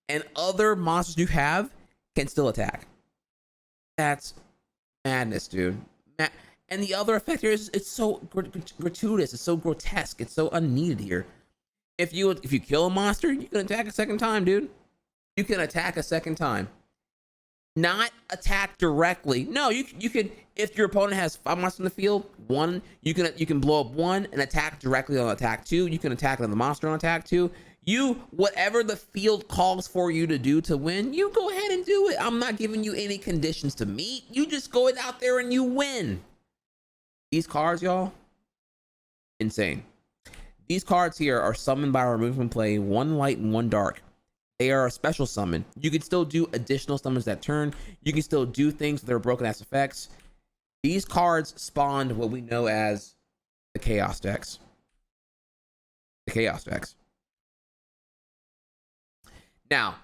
And other monsters you have can still attack. That's madness, dude. And the other effect here is it's so gratuitous. It's so grotesque. It's so unneeded here. If you kill a monster, you can attack a second time, dude. You can attack a second time. not attack directly. No, you could, if your opponent has 5 monsters in the field, one, you can blow up one and attack directly on attack 2. You can attack on the monster on attack 2. You, whatever the field calls for you to do to win, you go ahead and do it. I'm not giving you any conditions to meet. You just go out there and you win. These cards, y'all, insane. These cards here are summoned by removing from play 1 light and 1 dark. They are a special summon. You can still do additional summons that turn. You can still do things with their broken ass effects. These cards spawned what we know as the Chaos decks. The Chaos decks. Now,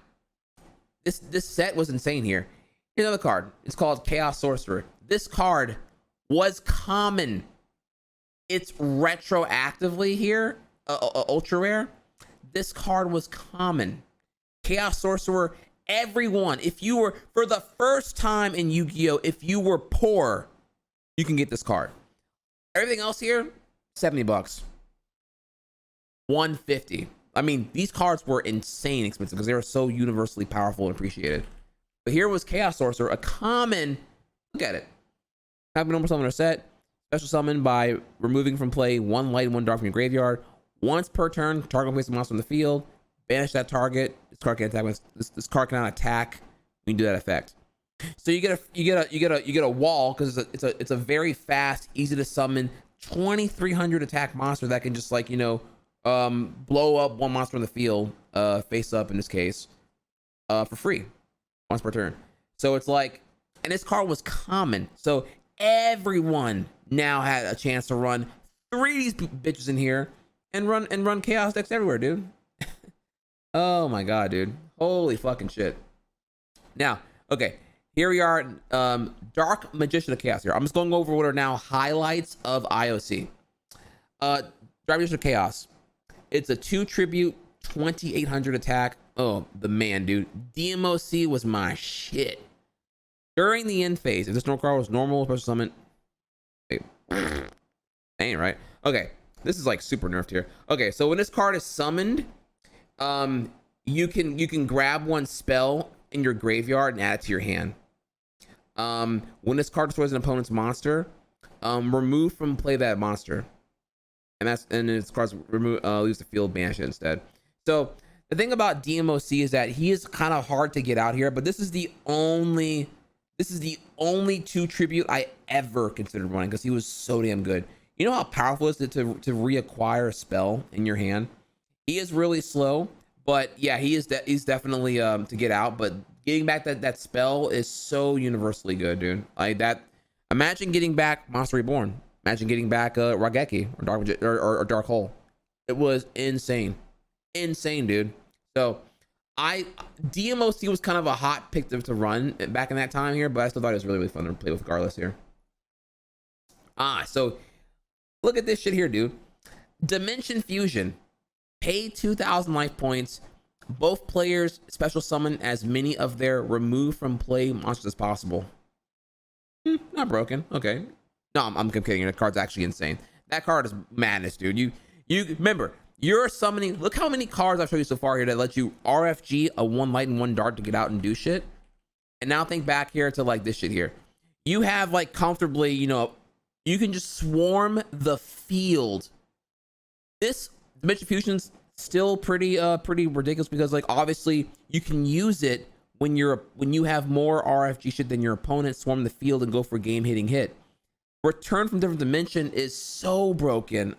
this set was insane here. Here's another card. It's called Chaos Sorcerer. This card was common. It's retroactively here, ultra rare. This card was common. Chaos Sorcerer, everyone, if you were, for the first time in Yu-Gi-Oh, if you were poor, you can get this card. Everything else here, $70. 150. I mean, these cards were insane expensive because they were so universally powerful and appreciated. But here was Chaos Sorcerer, a common, look at it. Have a normal summoner set, special summon by removing from play 1 light and 1 dark from your graveyard. Once per turn, target places a monster on the field. Banish that target. This card can attack. This card cannot attack when you do that effect. So you get a wall because it's a very fast, easy to summon 2300 attack monster that can just, like, you know, blow up one monster on the field, face up in this case, for free once per turn. So it's like, and this card was common, so everyone now had a chance to run 3 of these bitches in here and run chaos decks everywhere, dude. Oh my god, dude. Holy fucking shit. Now, okay, here we are, Dark Magician of Chaos here. I'm just going over what are now highlights of IOC. Dark Magician of Chaos. It's a 2 tribute, 2800 attack. Oh, the man, dude. DMOC was my shit. During the end phase, if this normal card was normal, special summon. Wait. Ain't right. Okay, this is like super nerfed here. Okay, so when this card is summoned, you can grab one spell in your graveyard and add it to your hand. When this card destroys an opponent's monster, remove from play that monster, and its cards remove leaves the field, banish it instead. So the thing about DMOC is that he is kind of hard to get out here, but this is the only 2 tribute I ever considered running because he was so damn good. You know how powerful it is to reacquire a spell in your hand? He is really slow, but yeah, he's definitely to get out. But getting back that spell is so universally good, dude. Like that. Imagine getting back Monster Reborn. Imagine getting back Raigeki or Dark Hole. It was insane, dude. So DMOC was kind of a hot pick to run back in that time here, but I still thought it was really fun to play with regardless here. So look at this shit here, dude. Dimension Fusion. Pay 2,000 life points. Both players special summon as many of their remove from play monsters as possible. Not broken. Okay. No, I'm kidding. The card's actually insane. That card is madness, dude. You remember, you're summoning. Look how many cards I've showed you so far here that let you RFG a 1 light and 1 dark to get out and do shit. And now think back here to like this shit here. You have like comfortably, you know, you can just swarm the field. This Dimension Fusion's still pretty ridiculous because like obviously you can use it when you have more RFG shit than your opponent, swarm the field and go for game hitting hit. Return from different dimension is so broken.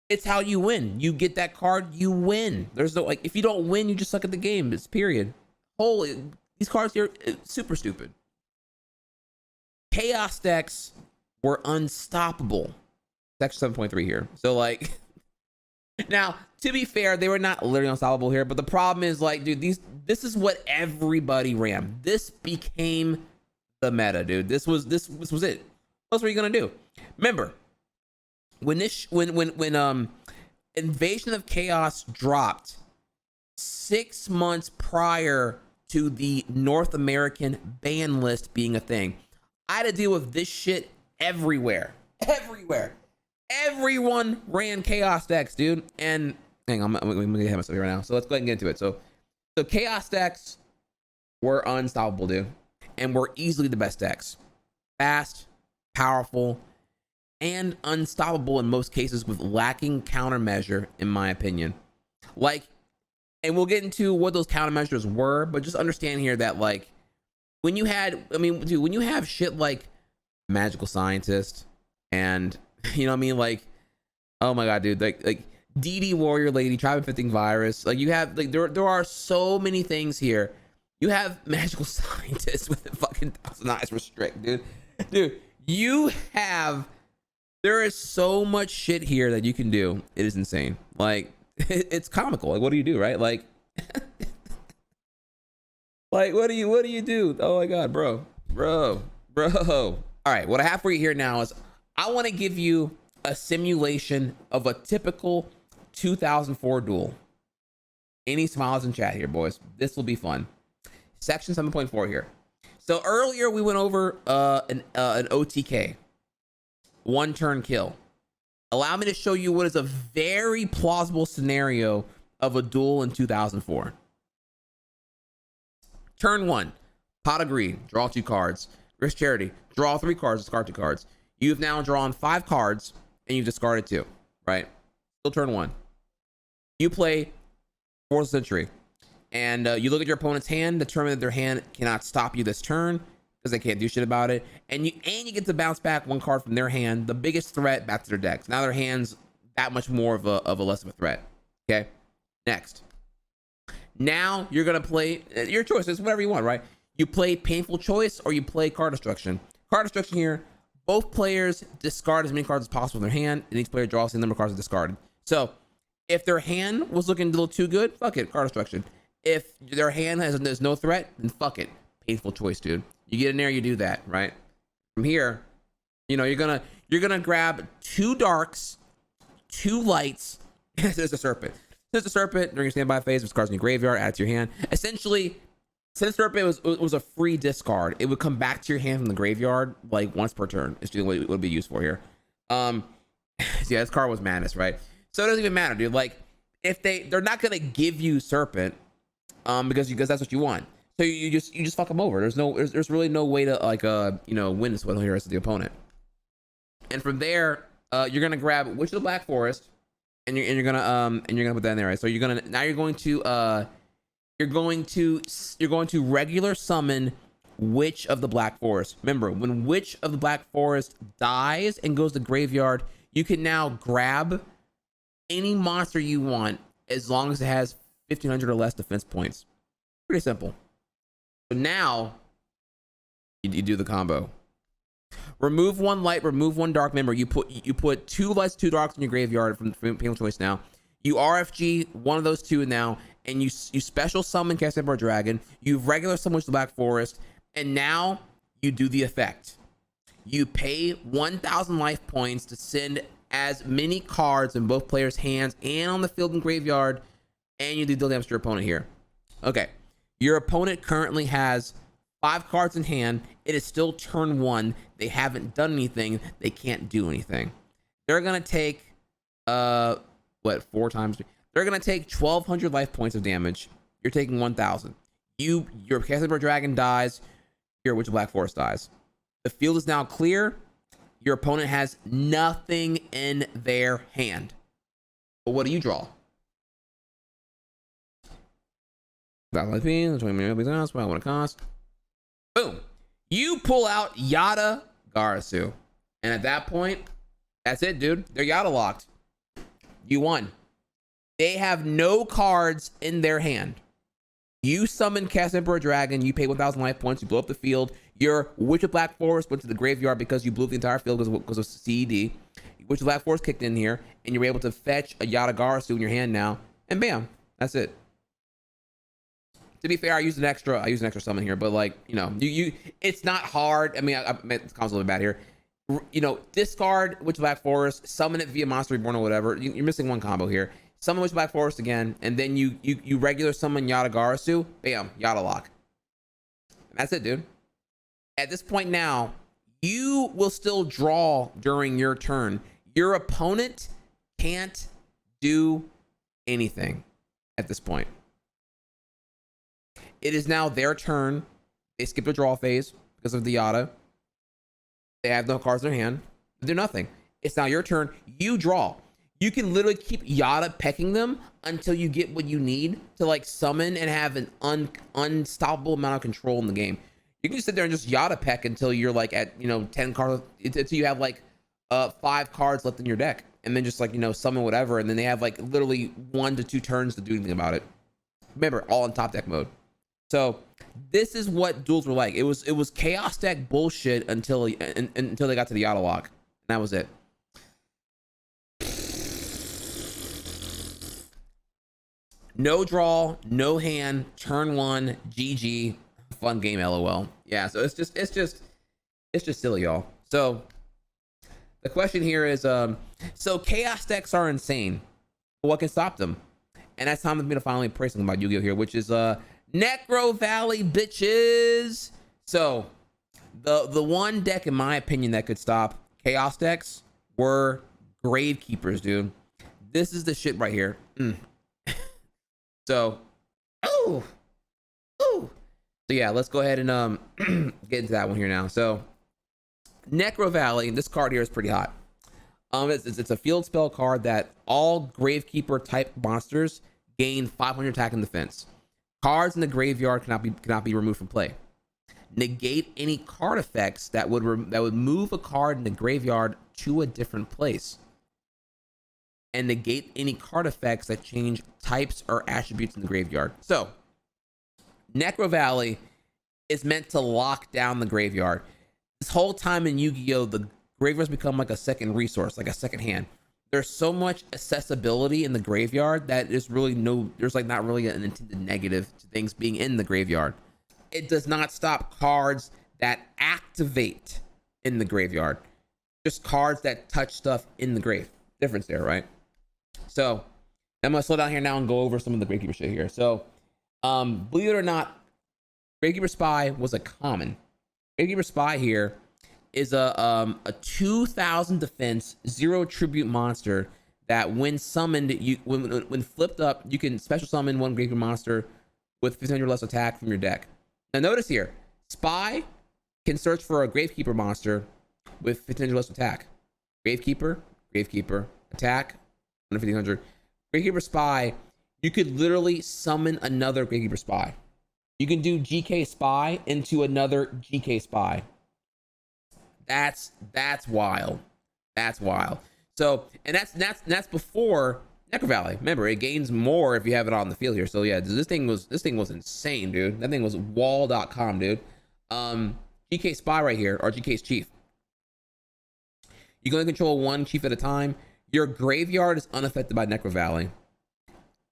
It's how you win. You get that card, you win. There's no like if you don't win, you just suck at the game. It's period. Holy, these cards here super stupid. Chaos decks were unstoppable. Section 7.3 here. So like now, to be fair, they were not literally unstoppable here, but the problem is like, dude, this is what everybody ran. This became the meta, dude. This was it. What were you gonna do? Remember, when Invasion of Chaos dropped 6 months prior to the North American ban list being a thing, I had to deal with this shit everywhere. Everyone ran chaos decks, dude. And hang on, I'm gonna get myself here right now. So let's go ahead and get into it. So chaos decks were unstoppable, dude. and we're easily the best decks. Fast, powerful, and unstoppable in most cases with lacking countermeasure, in my opinion. Like, and we'll get into what those countermeasures were, but just understand here that, like, when you had, I mean, dude, when you have shit like Magical Scientist and, you know what I mean, like, oh my god, dude, like DD Warrior Lady, Tribe Infecting Virus, like, you have, like, there are so many things here. You have Magical Scientist with a fucking 1,000 eyes restrict, dude, you have, there is so much shit here that you can do. It is insane. Like, it's comical. Like, what do you do, right? Like, like, what do you do? Oh my god, bro. All right, what I have for you here now is I want to give you a simulation of a typical 2004 duel. Any smiles in chat here, boys? This will be fun. Section 7.4 here. So earlier we went over an OTK, one turn kill. Allow me to show you what is a very plausible scenario of a duel in 2004. Turn 1, pot of greed, draw 2 cards. Risk charity, draw 3 cards, discard 2 cards. You've now drawn 5 cards and you've discarded 2, right? Still turn 1. You play Fourth Century, and you look at your opponent's hand, determine that their hand cannot stop you this turn because they can't do shit about it, and you get to bounce back 1 card from their hand, the biggest threat, back to their decks. Now their hand's that much more of a less of a threat. Okay, next. Now you're gonna play your choice. It's whatever you want, right? You play Painful Choice or you play Card Destruction. Card Destruction here, both players discard as many cards as possible in their hand, and each player draws the number of cards discarded. So if their hand was looking a little too good, fuck it, Card Destruction. If their hand there's no threat, then fuck it, Painful Choice, dude. You get in there, you do that, right? From here, you know, you're gonna grab 2 darks, 2 lights. There's a serpent. There's a serpent during your standby phase. There's cards in your graveyard, add it to your hand. Essentially, since serpent was a free discard, it would come back to your hand from the graveyard like once per turn. It's what it would be used for here. So yeah, this card was madness, right? So it doesn't even matter, dude. Like, if they're not gonna give you serpent, because that's what you want. So you just fuck them over. There's really no way to, like, you know, win this one here as the opponent. And from there, you're gonna grab Witch of the Black Forest, and you're gonna put that in there, right? So you're going to regular summon Witch of the Black Forest. Remember, when Witch of the Black Forest dies and goes to graveyard, you can now grab any monster you want as long as it has 1,500 or less defense points. Pretty simple. So now you do the combo. Remove 1 light, remove 1 dark. Remember, you put 2 lights, 2 darks in your graveyard from Painful Choice now. You RFG one of those 2 now, and you special summon Cast Emperor Dragon. You regular summon the Black Forest, and now you do the effect. You pay 1,000 life points to send as many cards in both players' hands and on the field and graveyard, and you do deal damage to your opponent here. Okay, your opponent currently has 5 cards in hand. It is still turn 1. They haven't done anything. They can't do anything. They're gonna take 4 times? They're gonna take 1,200 life points of damage. You're taking 1,000. Your Casper Dragon dies. Your Witch of Black Forest dies. The field is now clear. Your opponent has nothing in their hand. But what do you draw? What it costs. Boom. You pull out Yata-Garasu. And at that point, that's it, dude. They're Yata locked. You won. They have no cards in their hand. You summon Cast Emperor Dragon. You pay 1,000 life points. You blow up the field. Your Witch of Black Forest went to the graveyard because you blew up the entire field because of CED. Witch of Black Forest kicked in here, and you were able to fetch a Yata-Garasu in your hand now. And bam, that's it. To be fair, I used an extra summon here, but, like, you know, it's not hard. I mean, I meant it's a little bit bad here. You know, discard Witch of Black Forest, summon it via Monster Reborn or whatever. You're missing 1 combo here. Summon Witch of Black Forest again, and then you regular summon Yata-Garasu. Bam, Yata lock. And that's it, dude. At this point now, you will still draw during your turn. Your opponent can't do anything at this point. It is now their turn. They skip the draw phase because of the Yata. They have no cards in their hand. They do nothing. It's now your turn. You draw. You can literally keep Yata pecking them until you get what you need to like summon and have an unstoppable amount of control in the game. You can just sit there and just Yata peck until you're like at 10 cards, until you have like 5 cards left in your deck, and then just like summon whatever, and then they have like literally 1 to 2 turns to do anything about it. Remember, all in top deck mode. So this is what duels were like. It was chaos deck bullshit until they got to the Yata lock, and that was it. No draw, no hand, turn 1, GG, fun game, LOL. Yeah, so it's just silly, y'all. So the question here is, so chaos decks are insane, but what can stop them? And that's time for me to finally praise something about Yu-Gi-Oh here, which is Necro Valley, bitches. So the one deck, in my opinion, that could stop chaos decks were Gravekeepers, dude. This is the shit right here. So, so yeah, let's go ahead and get into that one here now. So, Necro Valley, this card here is pretty hot. It's a field spell card that all Gravekeeper type monsters gain 500 attack and defense. Cards in the graveyard cannot be removed from play. Negate any card effects that would move a card in the graveyard to a different place. And negate any card effects that change types or attributes in the graveyard. So, Necro Valley is meant to lock down the graveyard. This whole time in Yu-Gi-Oh, the graveyards become like a second resource, like a second hand. There's so much accessibility in the graveyard that there's like not really an intended negative to things being in the graveyard. It does not stop cards that activate in the graveyard. Just cards that touch stuff in the grave. Difference there, right? So I'm gonna slow down here now and go over some of the Gravekeeper shit here. So, believe it or not, Gravekeeper Spy was a common. Gravekeeper Spy here is a 2,000 defense, 0 tribute monster that when summoned, when flipped up, you can special summon one Gravekeeper monster with 1500 less attack from your deck. Now notice here, Spy can search for a Gravekeeper monster with 1500 less attack. Gravekeeper, attack, 1500. Gravekeeper Spy, you could literally summon another Gravekeeper Spy. You can do GK Spy into another GK Spy. That's wild. That's wild. So, and that's before Necro Valley. Remember, it gains more if you have it on the field here. So yeah, this thing was insane, dude. That thing was wall.com, dude. GK Spy right here, or GK's Chief. You can only control one chief at a time. Your graveyard is unaffected by Necro Valley.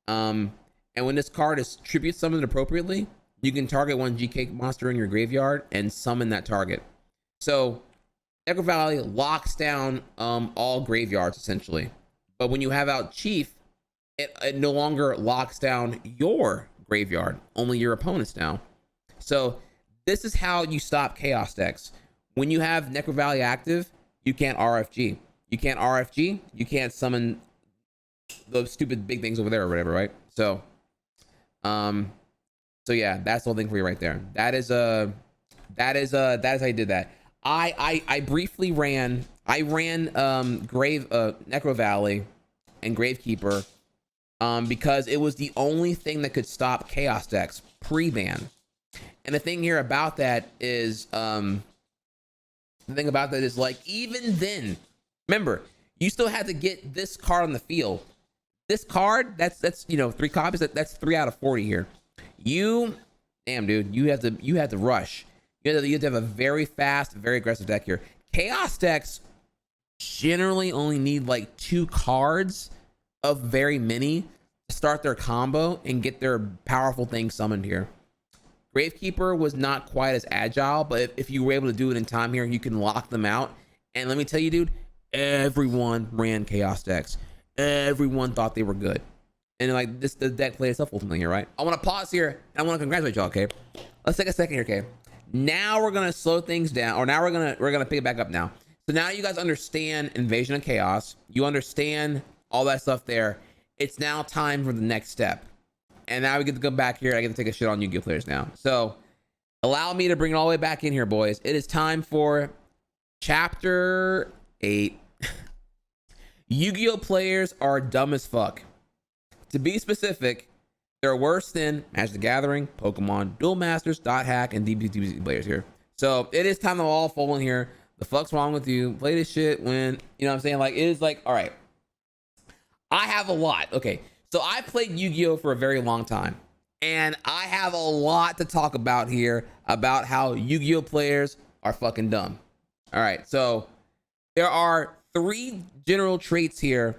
And when this card is tribute summoned appropriately, you can target one GK monster in your graveyard and summon that target. So Necro Valley locks down all graveyards essentially. But when you have out Chief, it no longer locks down your graveyard, only your opponent's now. So this is how you stop chaos decks. When you have Necro Valley active, you can't RFG. You can't RFG, you can't summon those stupid big things over there or whatever, right? So yeah, that's the whole thing for you right there. That is how you did that. I briefly ran Necro Valley and Gravekeeper because it was the only thing that could stop chaos decks pre-ban. And the thing here about that is like, even then, remember, you still had to get this card on the field. This card, that's 3 copies. That's 3 out of 40 here. Damn, dude, you have to rush. You have to have a very fast, very aggressive deck here. Chaos decks generally only need like 2 cards of very many to start their combo and get their powerful thing summoned here. Gravekeeper was not quite as agile, but if you were able to do it in time here, you can lock them out. And let me tell you, dude, everyone ran chaos decks. Everyone thought they were good. And like the deck played itself ultimately here, right? I want to pause here and I want to congratulate y'all, okay? Let's take a second here, okay? Now we're gonna slow things down, or now we're gonna pick it back up now. So now you guys understand Invasion of Chaos. You understand all that stuff there. It's now time for the next step. And now we get to go back here. I get to take a shit on Yu-Gi-Oh players now. So Allow me to bring it all the way back in here, boys. It is time for chapter 8. Yu-Gi-Oh players are dumb as fuck. To be specific, they're worse than Magic the Gathering, Pokemon, Duel Masters, Dot Hack, and DBZ players here. So it is time to all fall in here. The fuck's wrong with you? Play this shit when, you know what I'm saying? Like, it is like, all right. I have a lot. Okay, so I played Yu-Gi-Oh for a very long time. And I have a lot to talk about here about how Yu-Gi-Oh players are fucking dumb. All right, so there are 3 general traits here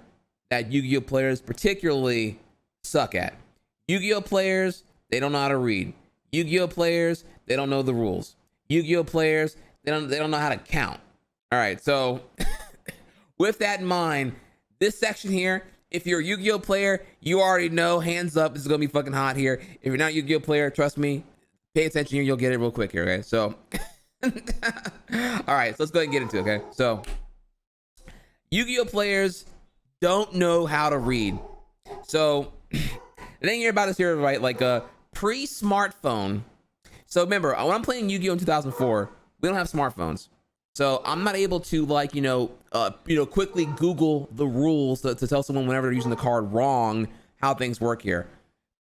that Yu-Gi-Oh players particularly suck at. Yu-Gi-Oh players, they don't know how to read. Yu-Gi-Oh players, they don't know the rules. Yu-Gi-Oh players, they don't know how to count. All right, so with that in mind, this section here, if you're a Yu-Gi-Oh player, you already know, hands up, this is gonna be fucking hot here. If you're not a Yu-Gi-Oh player, trust me, pay attention here, you'll get it real quick here, okay? So, all right, so let's go ahead and get into it, okay? So, Yu-Gi-Oh players don't know how to read. So, the thing here about this here, right, like a pre-smartphone. So remember, when I'm playing Yu-Gi-Oh in 2004, we don't have smartphones. So I'm not able to like, quickly Google the rules to tell someone whenever they're using the card wrong, how things work here.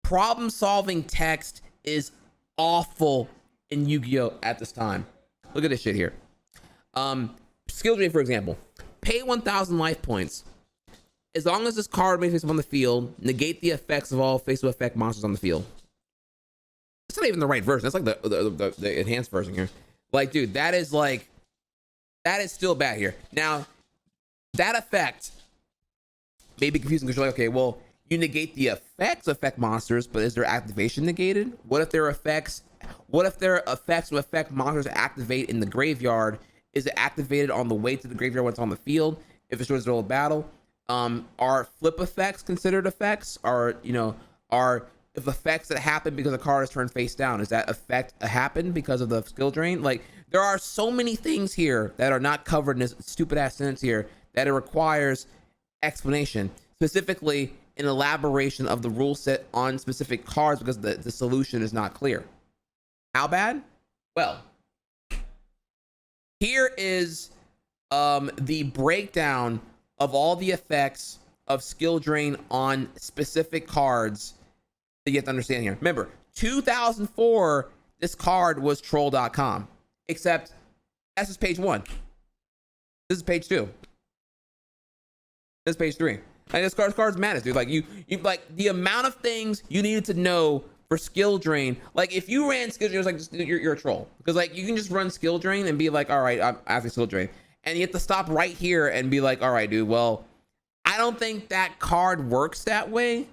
Problem solving text is awful in Yu-Gi-Oh at this time. Look at this shit here. Skill tree, for example, pay 1,000 life points. As long as this card makes on the field, negate the effects of all face-to-effect monsters on the field. It's not even the right version. That's like the enhanced version here. Like, dude, that is still bad here. Now, that effect may be confusing because you're like, okay, well, you negate the effects affect monsters, but is their activation negated? What if their effects will affect monsters activate in the graveyard? Is it activated on the way to the graveyard when it's on the field? If it's towards the old battle? Are flip effects considered effects? If effects that happen because the card is turned face down, is that effect happen because of the skill drain? Like, there are so many things here that are not covered in this stupid ass sentence here that it requires explanation, specifically an elaboration of the rule set on specific cards because the solution is not clear. How bad? Well, here is the breakdown of all the effects of skill drain on specific cards that you have to understand here. Remember, 2004, this card was troll.com, except that's just page 1. This is page 2. This is page 3. Like, this card's madness, dude. Like, you like the amount of things you needed to know for skill drain. Like, if you ran skill drain, it was like, just, you're a troll. Because, like, you can just run skill drain and be like, all right, I'm after skill drain. And you have to stop right here and be like, all right, dude, well, I don't think that card works that way.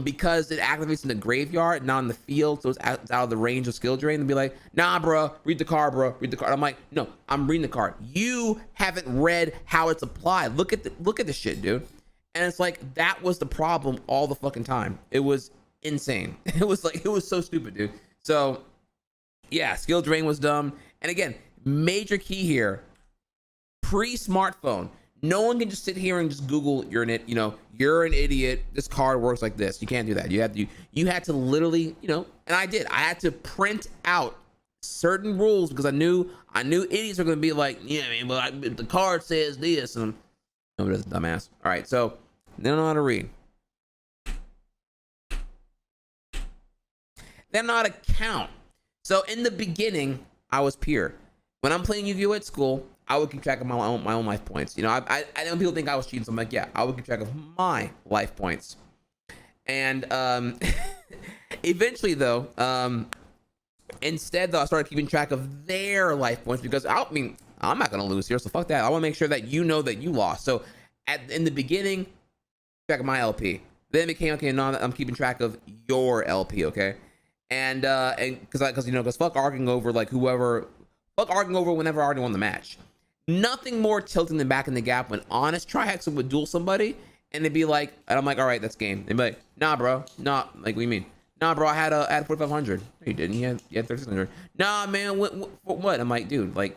Because it activates in the graveyard, not in the field, so it's out of the range of skill drain, and be like, nah, bro, read the card, bro, read the card. I'm like, no, I'm reading the card. You haven't read how it's applied. Look at the shit, dude. And it's like, that was the problem all the fucking time. It was insane. It was so stupid, dude. So yeah, skill drain was dumb. And again, major key here, pre-smartphone. No one can just sit here and just Google, you're an idiot. This card works like this. You can't do that. You had to literally, and I did. I had to print out certain rules because I knew idiots are going to be like, yeah, man, but the card says this, and nobody's a dumbass. All right, so they don't know how to read. They don't know how to count. So in the beginning, I was pure. When I'm playing Yu-Gi-Oh at school, I would keep track of my own life points. I know people think I was cheating, so I'm like, yeah, I would keep track of my life points. And eventually, though, instead, I started keeping track of their life points because I'm not gonna lose here, so fuck that. I want to make sure that you know that you lost. So in the beginning, track of my LP. Then it became, okay, now I'm keeping track of your LP, okay? And because fuck arguing over whenever I already won the match. Nothing more tilting than back in the gap when honest Trihex would duel somebody and they'd be like, and I'm like, all right, that's game. They'd be like, nah, bro, nah, like, what do you mean? Nah, bro, I had 4,500. No, you didn't. You had 3,600. Nah, man, what? I'm like, dude, like,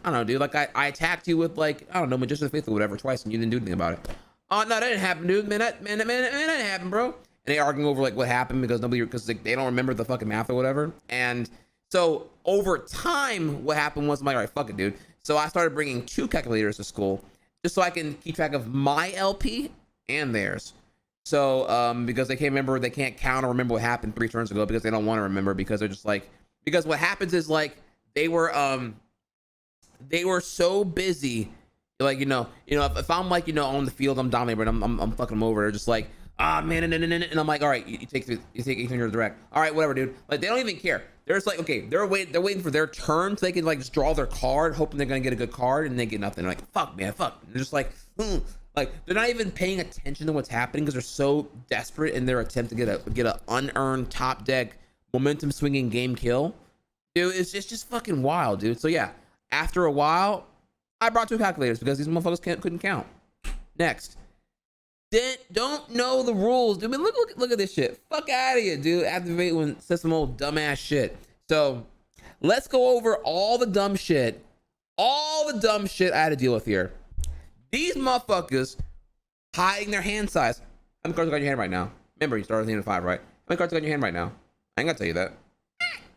I don't know, dude. Like, I attacked you with, like, I don't know, Magician of Faith or whatever twice, and you didn't do anything about it. Oh, no, that didn't happen, dude. Man, that didn't happen, bro. And they arguing over, like, what happened because like, they don't remember the fucking math or whatever. And So over time, what happened was I'm like, all right, fuck it, dude. So I started bringing 2 calculators to school just so I can keep track of my LP and theirs. So because they can't remember, they can't count or remember what happened 3 turns ago because they don't want to remember, because they're just like, because what happens is like they were so busy, like, if I'm like, on the field, I'm dominating, I'm fucking them over. They're just like, ah, man, and I'm like, all right, you take 800 direct. All right, whatever, dude. Like, they don't even care. They're just like, okay, they're waiting for their turn so they can like just draw their card, hoping they're gonna get a good card, and they get nothing. They're like, fuck, man, fuck. And they're just like, like they're not even paying attention to what's happening because they're so desperate in their attempt to get a unearned top deck momentum swinging game kill. Dude, it's just fucking wild, dude. So yeah, after a while, I brought 2 calculators because these motherfuckers couldn't count. Next. Don't know the rules, dude. I mean, look at this shit. Fuck out of here, dude. Activate when says some old dumbass shit. So let's go over all the dumb shit I had to deal with here. These motherfuckers hiding their hand size. How many cards got in your hand right now? Remember, you started at the end of 5, right? How many cards got in your hand right now? I ain't gonna tell you that.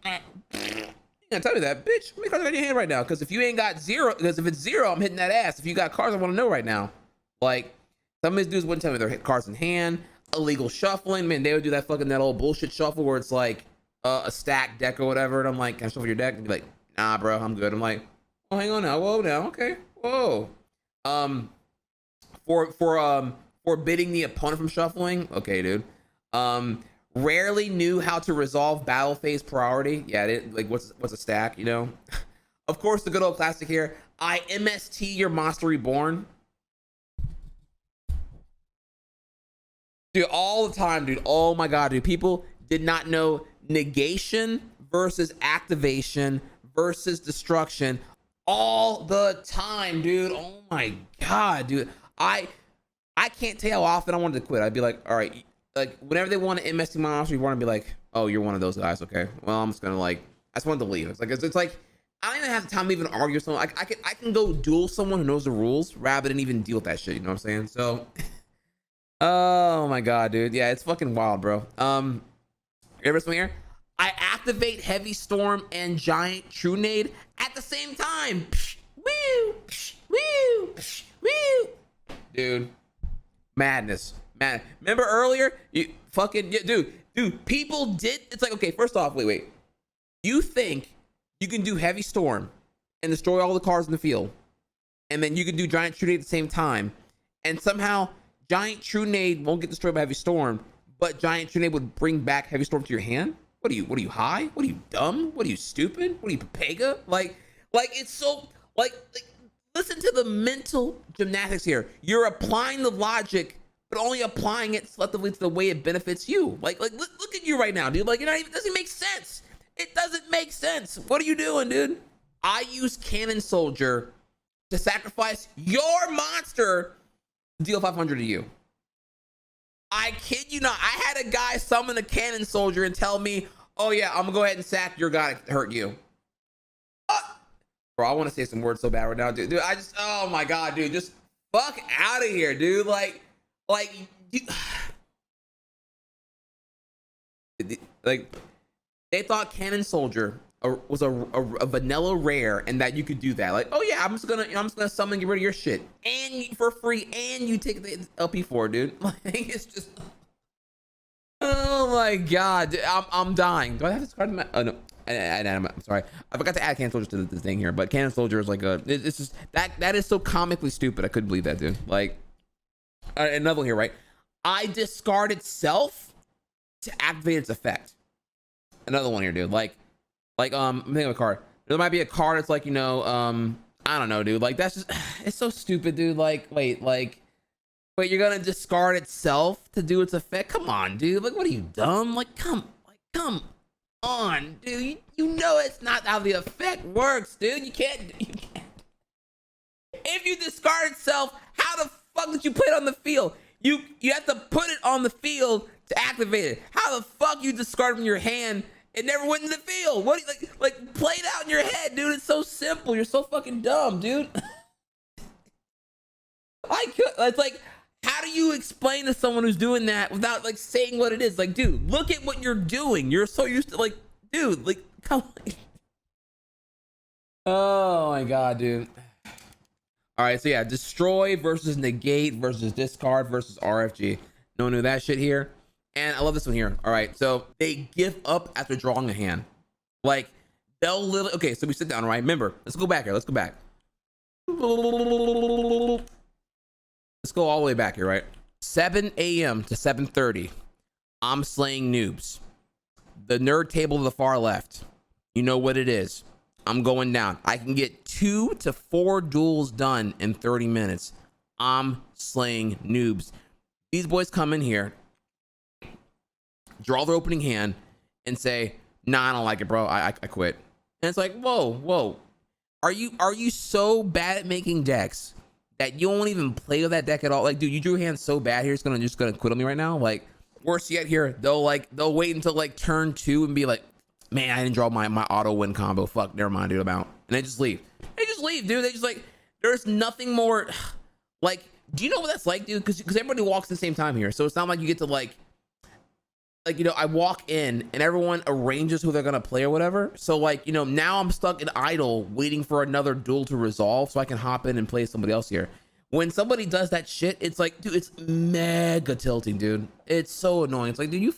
I ain't gonna tell you that, bitch. How many cards got in your hand right now? Because if you ain't got 0, because if it's 0, I'm hitting that ass. If you got cards, I want to know right now. Like, some of these dudes wouldn't tell me their cards in hand. Illegal shuffling, man. They would do that old bullshit shuffle where it's like a stacked deck or whatever, and I'm like, can I shuffle your deck? And be like, nah, bro, I'm good. I'm like, oh, hang on now, whoa, now, okay, whoa. Forbidding the opponent from shuffling. Okay, dude. Rarely knew how to resolve battle phase priority. Yeah, like what's a stack, Of course, the good old classic here. I MST your monster reborn. Dude, all the time, dude. Oh my god, dude. People did not know negation versus activation versus destruction all the time, dude. Oh my god, dude. I can't tell how often I wanted to quit. I'd be like, all right, like whenever they want to MST my monster reborn, I'd be like, oh, you're one of those guys, okay? Well, I'm just gonna like, I just wanted to leave. It's like I don't even have the time to even argue with someone. I can go duel someone who knows the rules rather than even deal with that shit. You know what I'm saying? So. Oh my god, dude. Yeah, it's fucking wild, bro. Remember something here? I activate Heavy Storm and Giant Trunade at the same time. Psh, woo, psh, woo, psh, woo. Dude, madness, man. Remember earlier? You fucking yeah, dude. People did. It's like, okay, first off, wait. You think you can do Heavy Storm and destroy all the cards in the field, and then you can do Giant Trunade at the same time, and somehow Giant Trunade won't get destroyed by Heavy Storm, but Giant Trunade would bring back Heavy Storm to your hand? What are you high? What are you dumb? What are you stupid? What are you Papega? Like it's so like listen to the mental gymnastics here. You're applying the logic, but only applying it selectively to the way it benefits you. Like look at you right now, dude. Like, it doesn't make sense. It doesn't make sense. What are you doing, dude? I use Cannon Soldier to sacrifice your monster, deal 500 to you. I kid you not. I had a guy summon a Cannon Soldier and tell me, oh yeah, I'm gonna go ahead and sack your guy to hurt you. Bro, I want to say some words so bad right now, dude. I just, oh my god, dude, just fuck out of here, dude. Like they thought Cannon Soldier was a vanilla rare, and that you could do that. Like, oh yeah, I'm just gonna summon and get rid of your shit and for free, and you take the LP4, dude. Like, it's just, oh my god, dude, I'm dying. Do I have this card in my? Oh no, I'm sorry, I forgot to add Cannon Soldier to the thing here. But Cannon Soldier is like it's just that is so comically stupid. I couldn't believe that, dude. Like, another one here, right? I discard itself to activate its effect. Another one here, dude. Like, I'm thinking of a card. There might be a card that's like, I don't know, dude. Like, that's just, it's so stupid, dude. Like, wait, you're gonna discard itself to do its effect? Come on, dude. Like, what are you, dumb? Like, come on, dude. You know it's not how the effect works, dude. You can't. If you discard itself, how the fuck did you put it on the field? You have to put it on the field to activate it. How the fuck you discard it from your hand? It never went in the field. What do you, like play it out in your head, dude? It's so simple. You're so fucking dumb, dude. It's like, how do you explain to someone who's doing that without like saying what it is? Like, dude, look at what you're doing. You're so used to, like, dude, like, come on. Oh my god, dude. All right, so yeah, destroy versus negate versus discard versus RFG. No new that shit here. And I love this one here. All right, so they give up after drawing a hand. Like, they'll literally, okay, so we sit down, right? Remember, let's go back here. Let's go back. Let's go all the way back here, right? 7 a.m. to 7:30. I'm slaying noobs. The nerd table to the far left. You know what it is. I'm going down. I can get 2 to 4 duels done in 30 minutes. I'm slaying noobs. These boys come in here, draw their opening hand, and say, nah, I don't like it, bro. I quit. And it's like, whoa. Are you so bad at making decks that you won't even play with that deck at all? Like, dude, you drew a hand so bad here, it's just gonna quit on me right now. Like, worse yet here, they'll wait until like turn 2 and be like, man, I didn't draw my auto win combo. Fuck, never mind, dude. I'm out. And they just leave. Dude. They just like, there's nothing more. Like, do you know what that's like, dude? Because everybody walks at the same time here, so it's not like you get to like you know, I walk in and everyone arranges who they're gonna play or whatever. So like, you know, now I'm stuck in idle waiting for another duel to resolve so I can hop in and play somebody else here. When somebody does that shit, it's like, dude, it's mega tilting, dude. It's so annoying. It's like, dude, you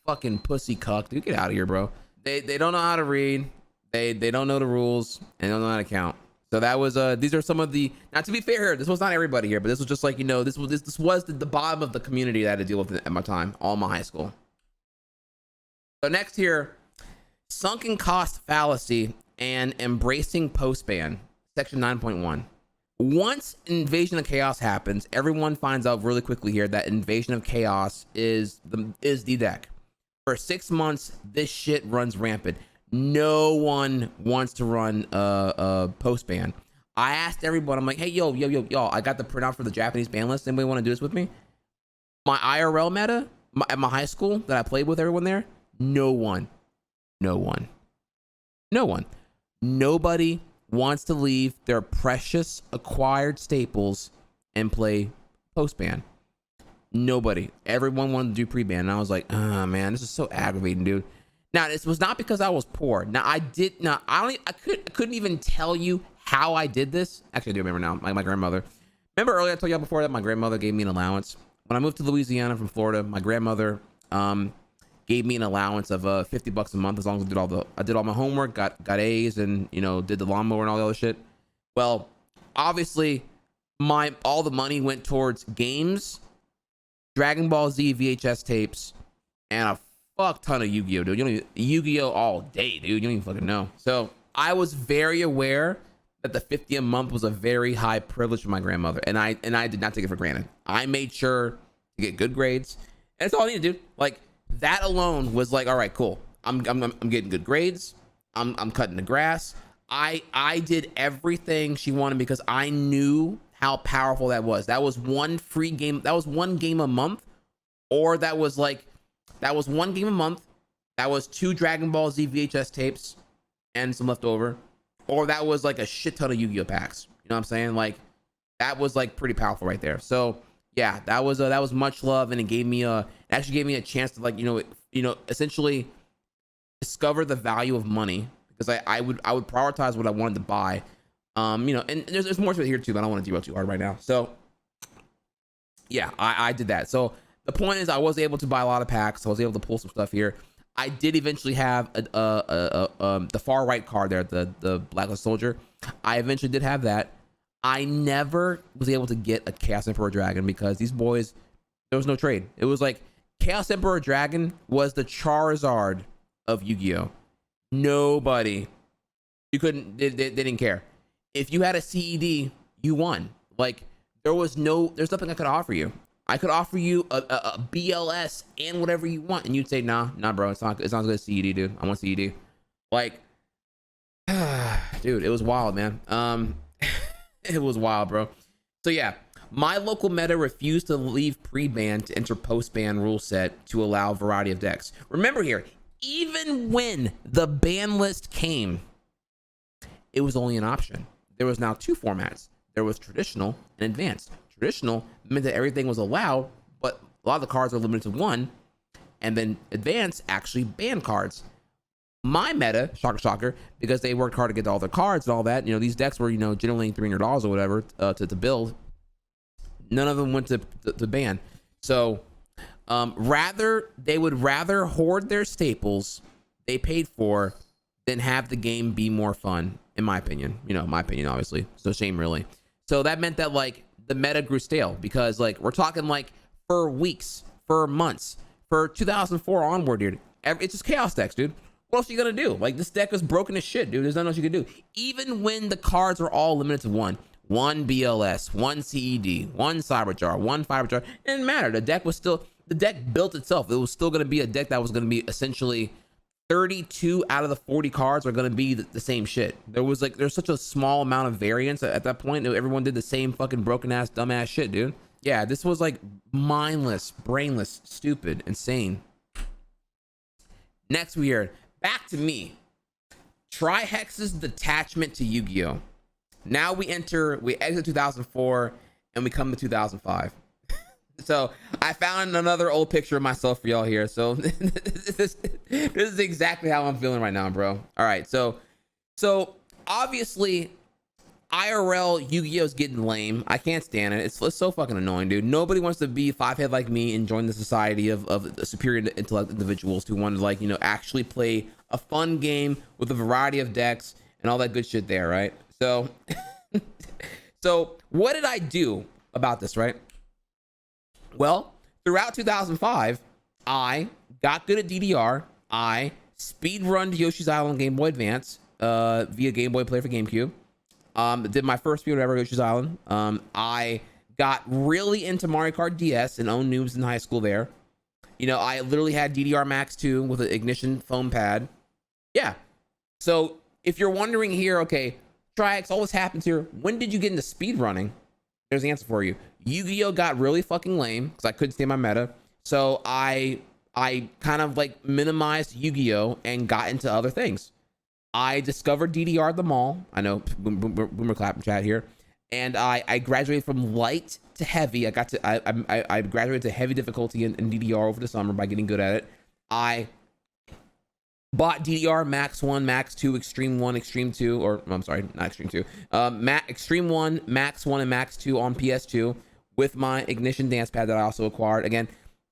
fucking pussy cuck, dude. Get out of here, bro. They don't know how to read. They don't know the rules and don't know how to count. So that was these are some of the, now to be fair here, this was not everybody here, but this was just like, you know, this was the bottom of the community that I had to deal with at my time, all my high school. So next here, sunken cost fallacy and embracing post ban, section 9.1. Once Invasion of Chaos happens, everyone finds out really quickly here that Invasion of Chaos is the deck. For 6 months, this shit runs rampant. No one wants to run post ban. I asked everyone, I'm like, hey, yo, y'all, I got the printout for the Japanese ban list. Anybody want to do this with me? My IRL meta at my high school that I played with everyone there, no one. Nobody wants to leave their precious acquired staples and play post ban. Nobody. Everyone wanted to do pre-ban. And I was like, oh man, this is so aggravating, dude. Now, this was not because I was poor. Now, I couldn't even tell you how I did this. Actually, I do remember now. My grandmother. Remember earlier I told y'all before that my grandmother gave me an allowance. When I moved to Louisiana from Florida, my grandmother gave me an allowance of $50 a month as long as I did all my homework, got A's, and you know, did the lawnmower and all the other shit. Well, obviously, all the money went towards games, Dragon Ball Z VHS tapes, and a fuck ton of Yu-Gi-Oh, dude. Yu-Gi-Oh all day, dude. You don't even fucking know. So I was very aware that the 50 a month was a very high privilege for my grandmother, and I did not take it for granted. I made sure to get good grades, and that's all I needed, dude. Like, that alone was like, all right, cool. I'm getting good grades. I'm cutting the grass. I did everything she wanted because I knew how powerful that was. That was one free game. That was one game a month, or that was one game a month. That was 2 Dragon Ball Z VHS tapes and some leftover, or that was like a shit ton of Yu-Gi-Oh packs. You know what I'm saying? Like, that was like pretty powerful right there. So yeah, that was much love, and it actually gave me a chance to, like, you know, essentially discover the value of money, because I would prioritize what I wanted to buy. You know, and there's more to it here too, but I don't want to derail too hard right now. So yeah, I did that. So the point is, I was able to buy a lot of packs. So I was able to pull some stuff here. I did eventually have the far right card there, the Blacklist Soldier. I eventually did have that. I never was able to get a Chaos Emperor Dragon because these boys, there was no trade. It was like Chaos Emperor Dragon was the Charizard of Yu-Gi-Oh. Nobody, they didn't care. If you had a CED, you won. Like, there's nothing I could offer you. I could offer you a BLS and whatever you want, and you'd say, nah, bro, it's not good as CED, dude. I want CED. Like, dude, it was wild, man. It was wild, bro. So yeah, my local meta refused to leave pre-ban to enter post-ban rule set to allow a variety of decks. Remember here, even when the ban list came, it was only an option. There was now 2 formats. There was traditional and advanced. Traditional meant that everything was allowed, but a lot of the cards are limited to 1, and then advanced actually banned cards. My meta, shocker, shocker, because they worked hard to get all their cards and all that. You know, these decks were, you know, generally $300 or whatever to build. None of them went to ban. So they would rather hoard their staples they paid for than have the game be more fun, in my opinion. You know, my opinion, obviously. So shame, really. So that meant that, like, the meta grew stale because, like, we're talking, like, for weeks, for months, for 2004 onward, dude. It's just chaos decks, dude. What else are you gonna do? Like, this deck is broken as shit, dude. There's nothing else you can do. Even when the cards are all limited to one BLS, one CED, one Cyberjar, one Fiberjar, it didn't matter. The deck built itself. It was still gonna be a deck that was gonna be essentially 32 out of the 40 cards are gonna be the same shit. There's such a small amount of variance at that point. Everyone did the same fucking broken ass, dumbass shit, dude. Yeah, this was like mindless, brainless, stupid, insane. Next we heard back to me. Trihex's Detachment to Yu-Gi-Oh. Now we exit 2004 and we come to 2005. So I found another old picture of myself for y'all here. So this is exactly how I'm feeling right now, bro. All right, so obviously IRL Yu-Gi-Oh is getting lame. I can't stand it. It's so fucking annoying, dude. Nobody wants to be 5-head like me and join the society of superior intellect individuals who want to, like, you know, actually play a fun game with a variety of decks and all that good shit there, right? So so what did I do about this, right? Well, throughout 2005, I got good at DDR. I speedrunned Yoshi's Island Game Boy Advance via Game Boy Player for GameCube. Did my first speedrun ever Yoshi's Island. I got really into Mario Kart DS and owned noobs in high school there. You know, I literally had DDR Max 2 with an Ignition foam pad. Yeah. So if you're wondering here, okay, Trihex, all this happens here. When did you get into speedrunning? There's the answer for you. Yu-Gi-Oh got really fucking lame because I couldn't stay in my meta. So I kind of like minimized Yu-Gi-Oh and got into other things. I discovered DDR at the mall. I know, boomer clap in chat here. And I graduated from light to heavy. I graduated to heavy difficulty in DDR over the summer by getting good at it. I bought DDR Max 1, Max 2, Extreme 1, Extreme 2, or I'm sorry, not Extreme 2. Extreme 1, Max 1, and Max 2 on PS2 with my Ignition dance pad that I also acquired. Again,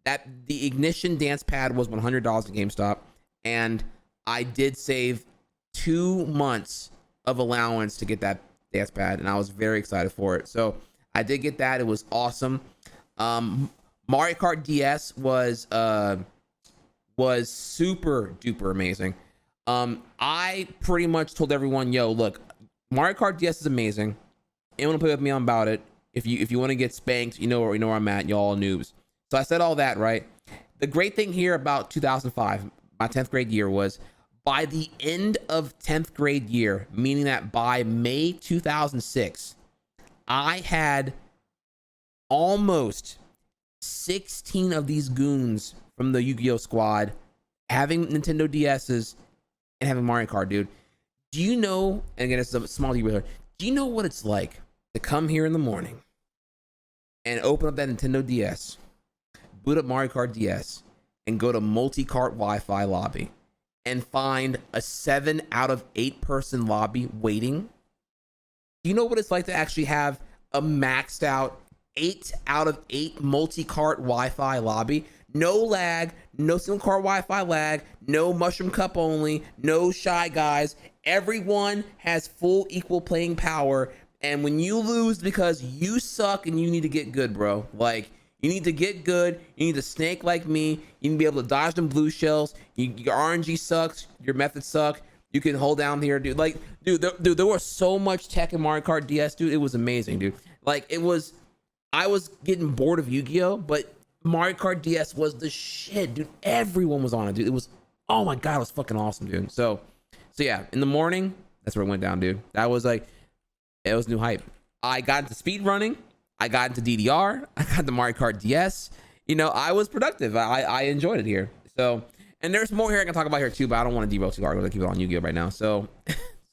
the Ignition dance pad was $100 at GameStop, and I did save 2 months of allowance to get that dance pad, and I was very excited for it. So I did get that. It was awesome. Mario Kart DS was super duper amazing. I pretty much told everyone, yo, look, Mario Kart DS is amazing. Anyone want to play with me on about it? If you want to get spanked, you know where I'm at. Y'all all noobs. So I said all that, right? The great thing here about 2005, my 10th grade year, was by the end of 10th grade year, meaning that by May 2006, I had almost 16 of these goons from the Yu-Gi-Oh squad having Nintendo DSs and having Mario Kart, dude. Do you know, and again, it's a small Yu-Gi-Oh, do you know what it's like to come here in the morning and open up that Nintendo DS, boot up Mario Kart DS, and go to multi-cart Wi-Fi lobby and find a 7 out of 8 person lobby waiting? Do you know what it's like to actually have a maxed out 8 out of 8 multi-cart Wi-Fi lobby? No lag, no single cart Wi-Fi lag, no mushroom cup only, no shy guys. Everyone has full equal playing power. And when you lose because you suck and you need to get good, bro, like, you need to get good. You need to snake like me. You need to be able to dodge them blue shells. Your RNG sucks. Your methods suck. You can hold down here, dude. Like, dude, there was so much tech in Mario Kart DS, dude. It was amazing, dude. Like, I was getting bored of Yu-Gi-Oh, but Mario Kart DS was the shit, dude. Everyone was on it, dude. It was, oh my God, it was fucking awesome, dude. So yeah, in the morning, that's where it went down, dude. That was like, it was new hype. I got into speed running. I got into DDR. I got the Mario Kart DS. You know, I was productive. I enjoyed it here. So, and there's more here I can talk about here too, but I don't want to derail too hard. I'm gonna keep it on Yu-Gi-Oh right now. So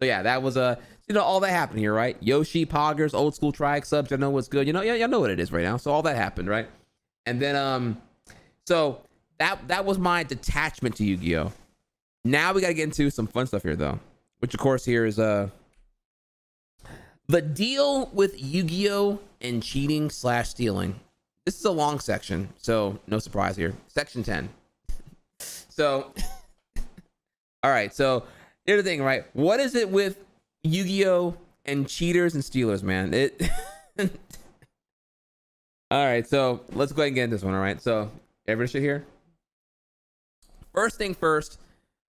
yeah, that was you know, all that happened here, right? Yoshi, Poggers, old school Trihex subs. I know what's good. You know, y'all know what it is right now. So all that happened, right? And then so that was my detachment to Yu-Gi-Oh. Now we got to get into some fun stuff here, though, which of course here is the deal with Yu-Gi-Oh and cheating / stealing. This is a long section, so no surprise here. Section 10. So, all right. So here's the thing, right? What is it with Yu-Gi-Oh and cheaters and stealers, man? It. All right. So let's go ahead and get into this one. All right. So everybody should hear. First thing first,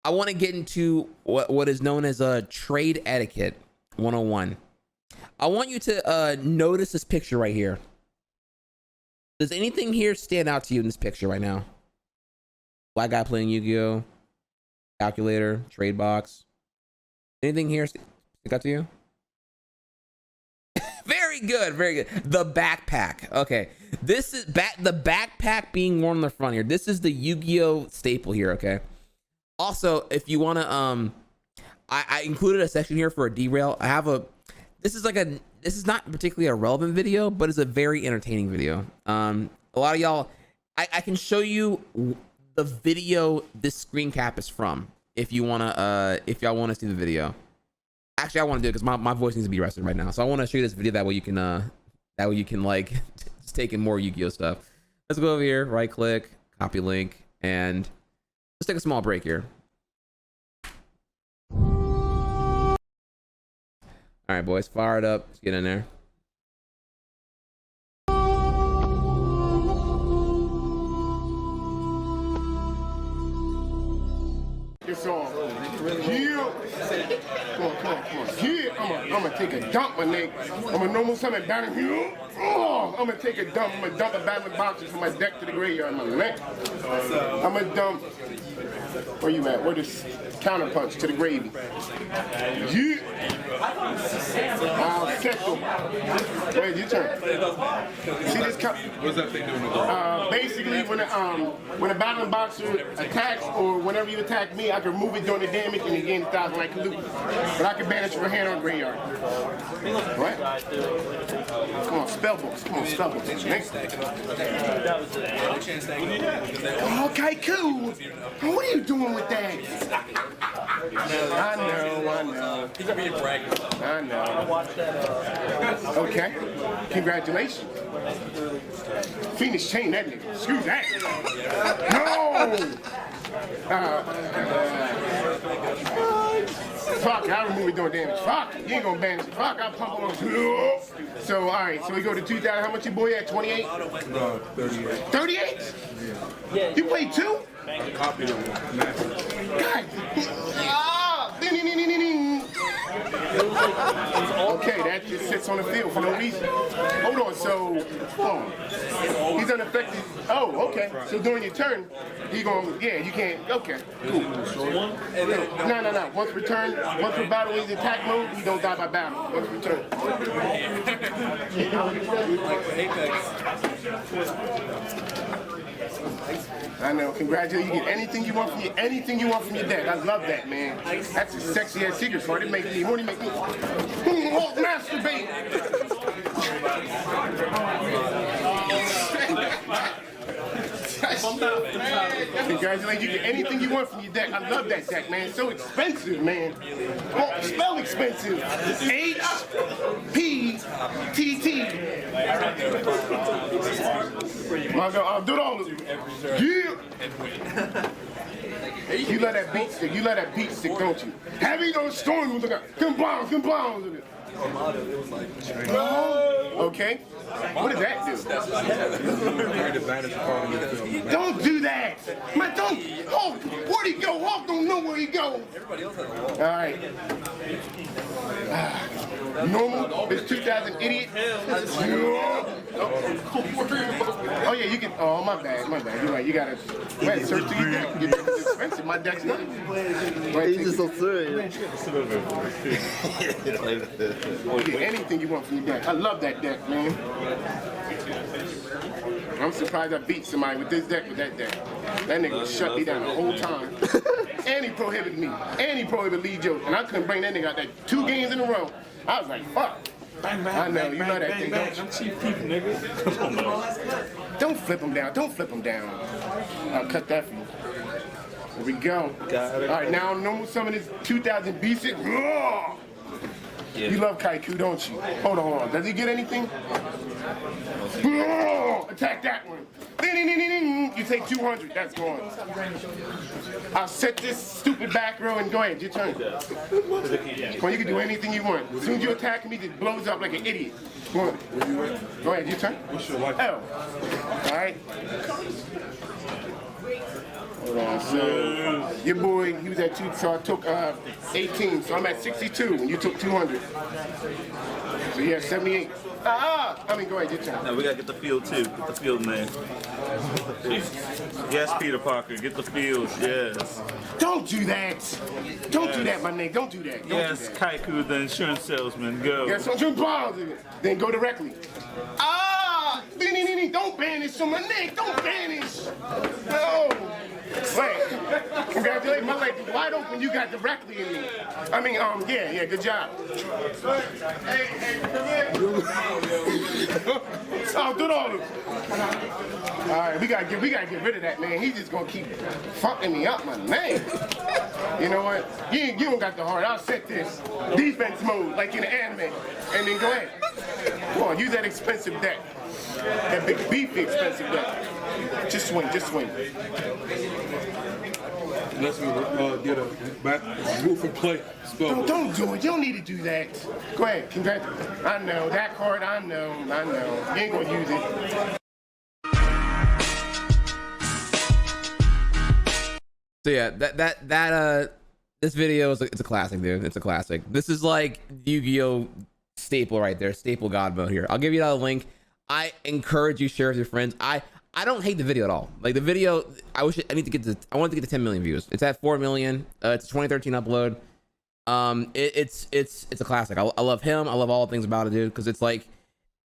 I want to get into what is known as a trade etiquette 101. I want you to notice this picture right here. Does anything here stand out to you in this picture right now? Black guy playing Yu-Gi-Oh, calculator, trade box. Anything here stick out to you? Very good, very good. The backpack. Okay, this is the backpack being worn on the front here. This is the Yu-Gi-Oh staple here. Okay. Also, if you want to, I included a section here for a derail. I have a. This is not particularly a relevant video, but it's a very entertaining video. A lot of y'all, I can show you the video this screen cap is from if you wanna if y'all want to see the video. Actually, I want to do it because my voice needs to be rested right now. So I want to show you this video that way you can like just take in more Yu-Gi-Oh stuff. Let's go over here, right click, copy link, and let's take a small break here. All right, boys, fire it up. Let's get in there. It's on. Yeah. Come on. Yeah, I'm gonna take a dump, my nigga. I'm gonna normal summon down here. Oh, I'm gonna take a dump. I'm gonna dump a battling boxes from my deck to the graveyard, my neck. I'm gonna dump. Where you at? Where this counter punch to the gravy? Yeah. I'll settle. Wait, your turn. See this cup? What's that thing doing? Basically, when a battling boxer attacks or whenever you attack me, I can remove it during the damage and you gain 1,000 like Kaluki. But I can banish your hand on graveyard. What? Come on, spell books. Come on, spell books. Okay, cool. What are you doing with that? I know. He's gonna be a bragger. I know. Okay. Congratulations. Phoenix chain that nigga. Screw that. No! Fuck, I remove it doing damage. Fuck, you ain't gonna banish it. Fuck, I'll pump on. So, alright, so we go to 2,000. How much your boy at? 28? No, 38. 38? Yeah. You played 2? Copy of it. God. Ding, ding, ding, ding, ding. Okay, that just sits on the field for no reason. Hold on, so he's unaffected. Oh, okay. So during your turn, he gonna you can't. Okay, cool. No. Once per battle, he's in attack mode. He don't die by battle. Once per turn. I know. Congratulations. You get anything you want from your deck. I love that, man. That's a sexy ass secret card. It makes me masturbate. Congratulations. You get anything you want from your deck. I love that deck, man. It's so expensive, man. Oh, spell expensive. HPTT. I'll do it all. Yeah. You let that beat stick, don't you? Heavy those storms with the compounds. Okay. What did that do? Don't do that! Man, don't! Hulk! Where'd he go? Hulk don't know where he go! Alright. Normal? It's 2,000 idiot? Oh yeah, you can. Oh, my bad. You're right, you gotta. Man, search through your deck. Your deck is expensive. My deck's not. He's just so serious. You get anything you want from your deck. I love that deck, man. I'm surprised I beat somebody with this deck with that deck. That nigga shut me down the whole time. And he prohibited me. And he prohibited Lee Joe. And I couldn't bring that nigga out there 2 games in a row. I was like, fuck. I know, you know that thing, don't you? I'm cheap people, nigga. Don't flip him down. I'll cut that for you. Here we go. Got it. All right, now normal summon is 2000 BC. Yeah. You love Kaiku, don't you? Hold on. Does he get anything? Attack that one. You take 200. That's gone. I'll set this stupid back row and go ahead. Your turn. Well, you can do anything you want. As soon as you attack me, it blows up like an idiot. Go on. Go ahead. Your turn. What's your life? L. All right. Hold on. So your boy, he was at 2, so I took 18. So I'm at 62, and you took 200. So yeah, 78. I mean, go ahead, your turn. Now we gotta get the field too. Get the field, man. Yes, Peter Parker. Get the field. Yes. Don't do that. Don't do that, my nigga. Don't do that. Don't Yes, do that. Kaiku, the insurance salesman. Go. Yes, so you balls in it. Then go directly. Don't banish on my neck. Don't banish. No. Wait. Congratulations, my leg is wide open. You got directly in me. I mean, yeah, good job. Hey, come here. Oh, do it all. All right, we gotta get rid of that, man. He's just gonna keep fucking me up, my man. You know what? You don't got the heart. I'll set this defense mode like in the anime, and then go ahead. Come on, use that expensive deck. That big beefy expensive deck. Just swing, just swing. Let's get a back roof and play. Spell. Don't do it. You don't need to do that. Go ahead. Congratulations. I know that card. I know. You ain't gonna use it. So yeah, this video is it's a classic, dude. It's a classic. This is like Yu-Gi-Oh staple right there, staple god mode here. I'll give you that link. I encourage you share with your friends. I don't hate the video at all. Like the video, I want to get to 10 million views. It's at 4 million. It's a 2013 upload. It's a classic. I love him. I love all the things about it, dude. Because it's like,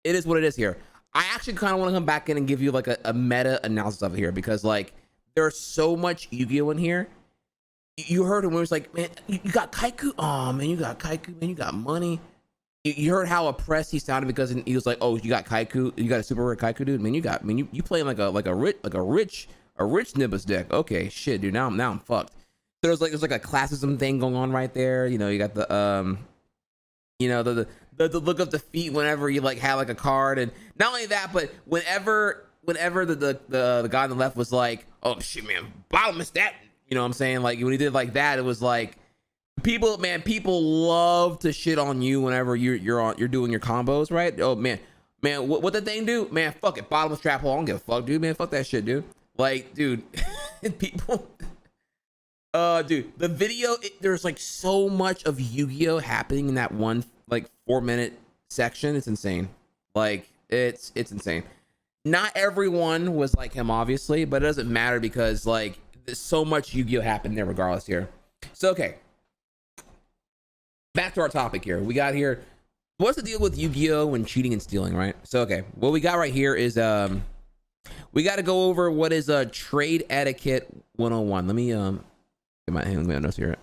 it is what it is here. I actually kind of want to come back in and give you like a meta analysis of it here, because like there's so much Yu-Gi-Oh in here. You heard him when he was like, man, you got Kaiku. Oh man, you got Kaiku. Man, you got money. You heard how oppressed he sounded because he was like, "Oh, you got Kaiku, you got a super rare Kaiku, dude. Man, you playing like a rich Nimbus deck. Okay, shit, dude. Now I'm fucked." There's like a classism thing going on right there. You know, you got the the look of defeat whenever you like have like a card, and not only that, but whenever the guy on the left was like, "Oh shit, man, bottomless that." You know what I'm saying? Like when he did like that, it was like. People love to shit on you whenever you're doing your combos, right? Oh man, what the thing do? Man, fuck it, bottomless trap hole. I don't give a fuck, dude. Man, fuck that shit, dude. Like, dude, people, dude, the video. There's like so much of Yu-Gi-Oh happening in that one like 4-minute section. It's insane. Like, it's insane. Not everyone was like him, obviously, but it doesn't matter because like there's so much Yu-Gi-Oh happened there, regardless here. So okay. Back to our topic here. We got here, what's the deal with Yu-Gi-Oh and cheating and stealing, right? So okay, what we got right here is we got to go over what is a trade etiquette 101. Let me get my notes here.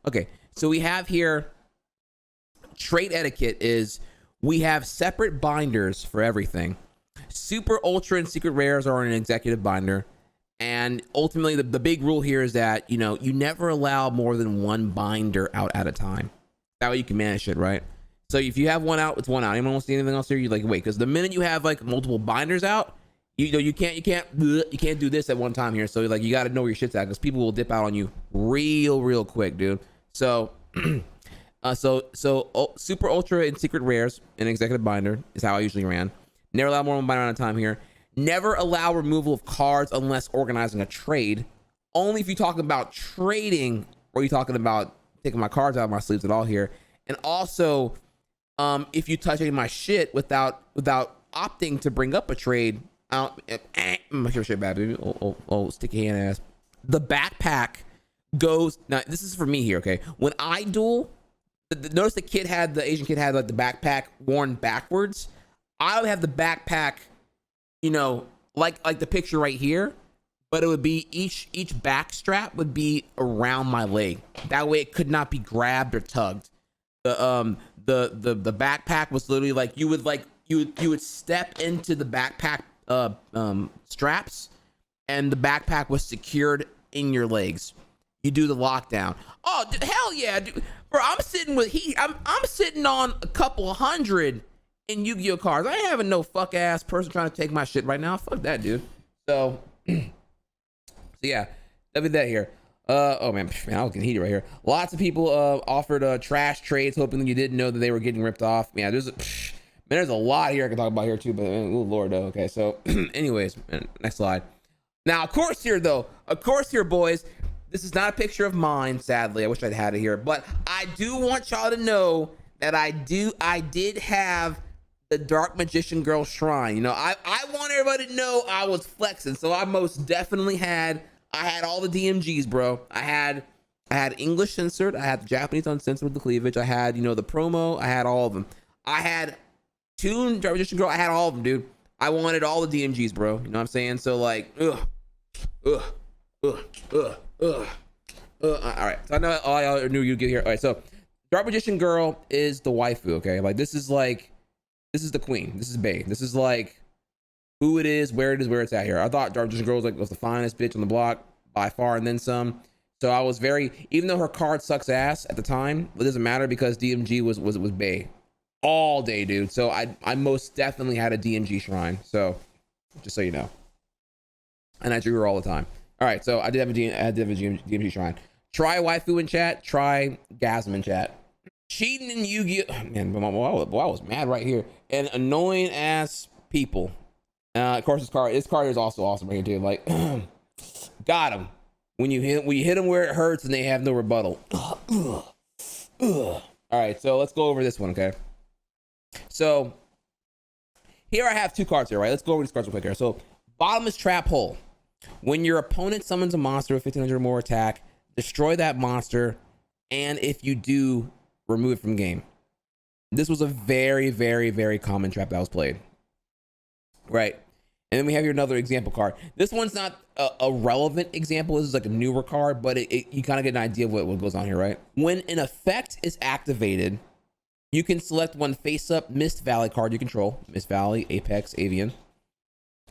Okay, so we have here trade etiquette is we have separate binders for everything. Super, ultra, and secret rares are in an executive binder. And ultimately, the big rule here is that, you know, you never allow more than one binder out at a time. That way you can manage it, right? So if you have one out, it's one out. Anyone wants to see anything else here? You like wait, because the minute you have like multiple binders out, you know you can't do this at one time here. So like you got to know where your shit's at, because people will dip out on you real quick, dude. So super, ultra, and secret rares in executive binder is how I usually ran. Never allow more than one binder at a time here. Never allow removal of cards unless organizing a trade. Only if you talk about trading, or you talking about taking my cards out of my sleeves at all here. And also, if you touch any of my shit without opting to bring up a trade, I'm sure shit bad, baby. Oh, sticky hand ass. The backpack goes. Now this is for me here, okay? When I duel, notice the Asian kid had like the backpack worn backwards. I would have the backpack. You know, like the picture right here, but it would be each back strap would be around my leg. That way it could not be grabbed or tugged. The backpack was literally like you would step into the backpack straps, and the backpack was secured in your legs. You do the lockdown. Oh, hell yeah, dude. Bro, I'm sitting with I'm sitting on a couple hundred in Yu-Gi-Oh cards. I ain't having no fuck ass person trying to take my shit right now. Fuck that, dude. So, yeah, that'd be that here. Oh man, I was getting heated right here. Lots of people offered trash trades, hoping that you didn't know that they were getting ripped off. Yeah, there's a lot here I can talk about here too, but oh lord, though. Okay, so anyways, next slide. Now, of course here, boys, this is not a picture of mine, sadly. I wish I'd had it here, but I do want y'all to know that I did have the Dark Magician Girl Shrine. You know, I want everybody to know I was flexing, so I most definitely had all the DMGs, bro. I had English censored, I had the Japanese uncensored with the cleavage, I had, you know, the promo, I had all of them. I had 2 Dark Magician Girl, I had all of them, dude. I wanted all the DMGs, bro. You know what I'm saying? So like, all right, so I know all y'all knew you'd get here. All right, so Dark Magician Girl is the waifu, okay? Like, this is the queen. This is Bae. This is like who it is, where it's at here. I thought Dark Magician Girl was the finest bitch on the block by far, and then some. So I was even though her card sucks ass at the time, it doesn't matter because DMG was Bae all day, dude. So I most definitely had a DMG shrine. So just so you know, and I drew her all the time. All right, so I did have a DMG shrine. Try waifu in chat. Try gasm in chat. Cheating in Yu-Gi-Oh! Man, I was mad right here. And annoying ass people. Of course, this card is also awesome right here, too. Like, got him. When you hit them where it hurts and they have no rebuttal. All right, so let's go over this one, okay? So here I have 2 cards here, right? Let's go over these cards real quick here. So bottom is Trap Hole. When your opponent summons a monster with 1500 or more attack, destroy that monster, and if you do, remove it from game. This was a very, very, very common trap that was played. Right. And then we have here another example card. This one's not a relevant example. This is like a newer card, but you kind of get an idea of what goes on here, right? When an effect is activated, you can select one face-up Mist Valley card you control. Mist Valley, Apex, Avian.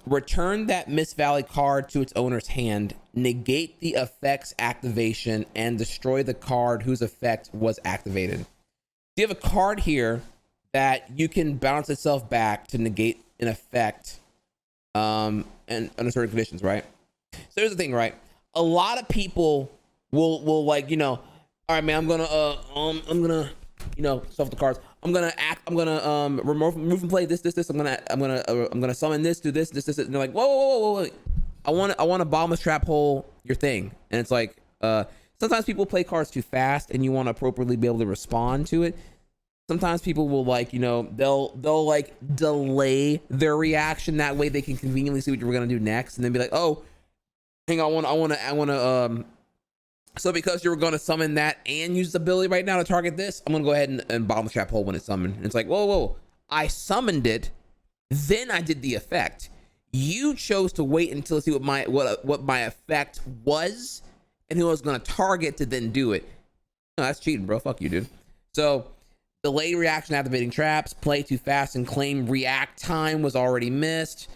Return that Mist Valley card to its owner's hand, negate the effect's activation, and destroy the card whose effect was activated. You have a card here that you can bounce itself back to negate an effect and under certain conditions, right? So here's the thing, right? A lot of people will like, you know, all right, man, I'm gonna you know, stuff the cards. I'm gonna remove from play this. I'm gonna summon this, do this. And they're like, whoa. I want to bottomless trap hole your thing. And it's like, sometimes people play cards too fast and you want to appropriately be able to respond to it. Sometimes people will like, you know, they'll like delay their reaction. That way they can conveniently see what you're going to do next. And then be like, oh, hang on, I want to, so because you're going to summon that and use the ability right now to target this, I'm going to go ahead and bomb the trap hole when it's summoned. And it's like, whoa, I summoned it, then I did the effect. You chose to wait until see what my effect was and who I was going to target to then do it. No, that's cheating, bro. Fuck you, dude. So delay reaction activating traps, play too fast and claim react time was already missed.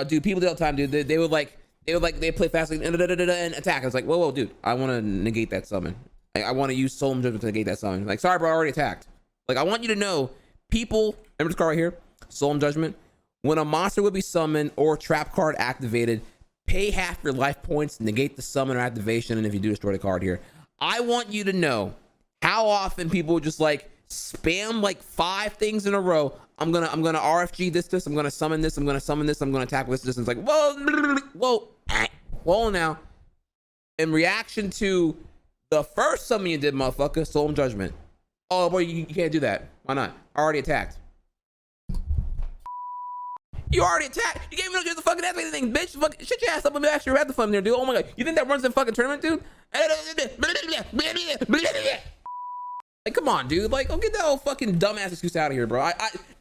Dude, people do all the time, dude. They play fast and attack. It's like, whoa, dude, I want to negate that summon. I want to use Solemn Judgment to negate that summon. Like, sorry, bro, I already attacked. Like, I want you to know, people, remember this card right here? Solemn Judgment. When a monster will be summoned or trap card activated, pay half your life points, negate the summon or activation, and if you do, destroy the card here. I want you to know how often people just like spam like 5 things in a row. I'm gonna RFG this, I'm gonna summon this, I'm gonna summon this, I'm gonna attack with this. And it's like, whoa now. In reaction to the first summon you did, motherfucker, Solemn Judgment. Oh boy, you can't do that. Why not? I already attacked. You already attacked. You gave me no chance to fucking ask anything, bitch. Fuck, shut your ass up and actually have the fun there, dude. Oh my god, you think that runs in fucking tournament, dude? Like, come on, dude. Like, go get that old fucking dumbass excuse out of here, bro.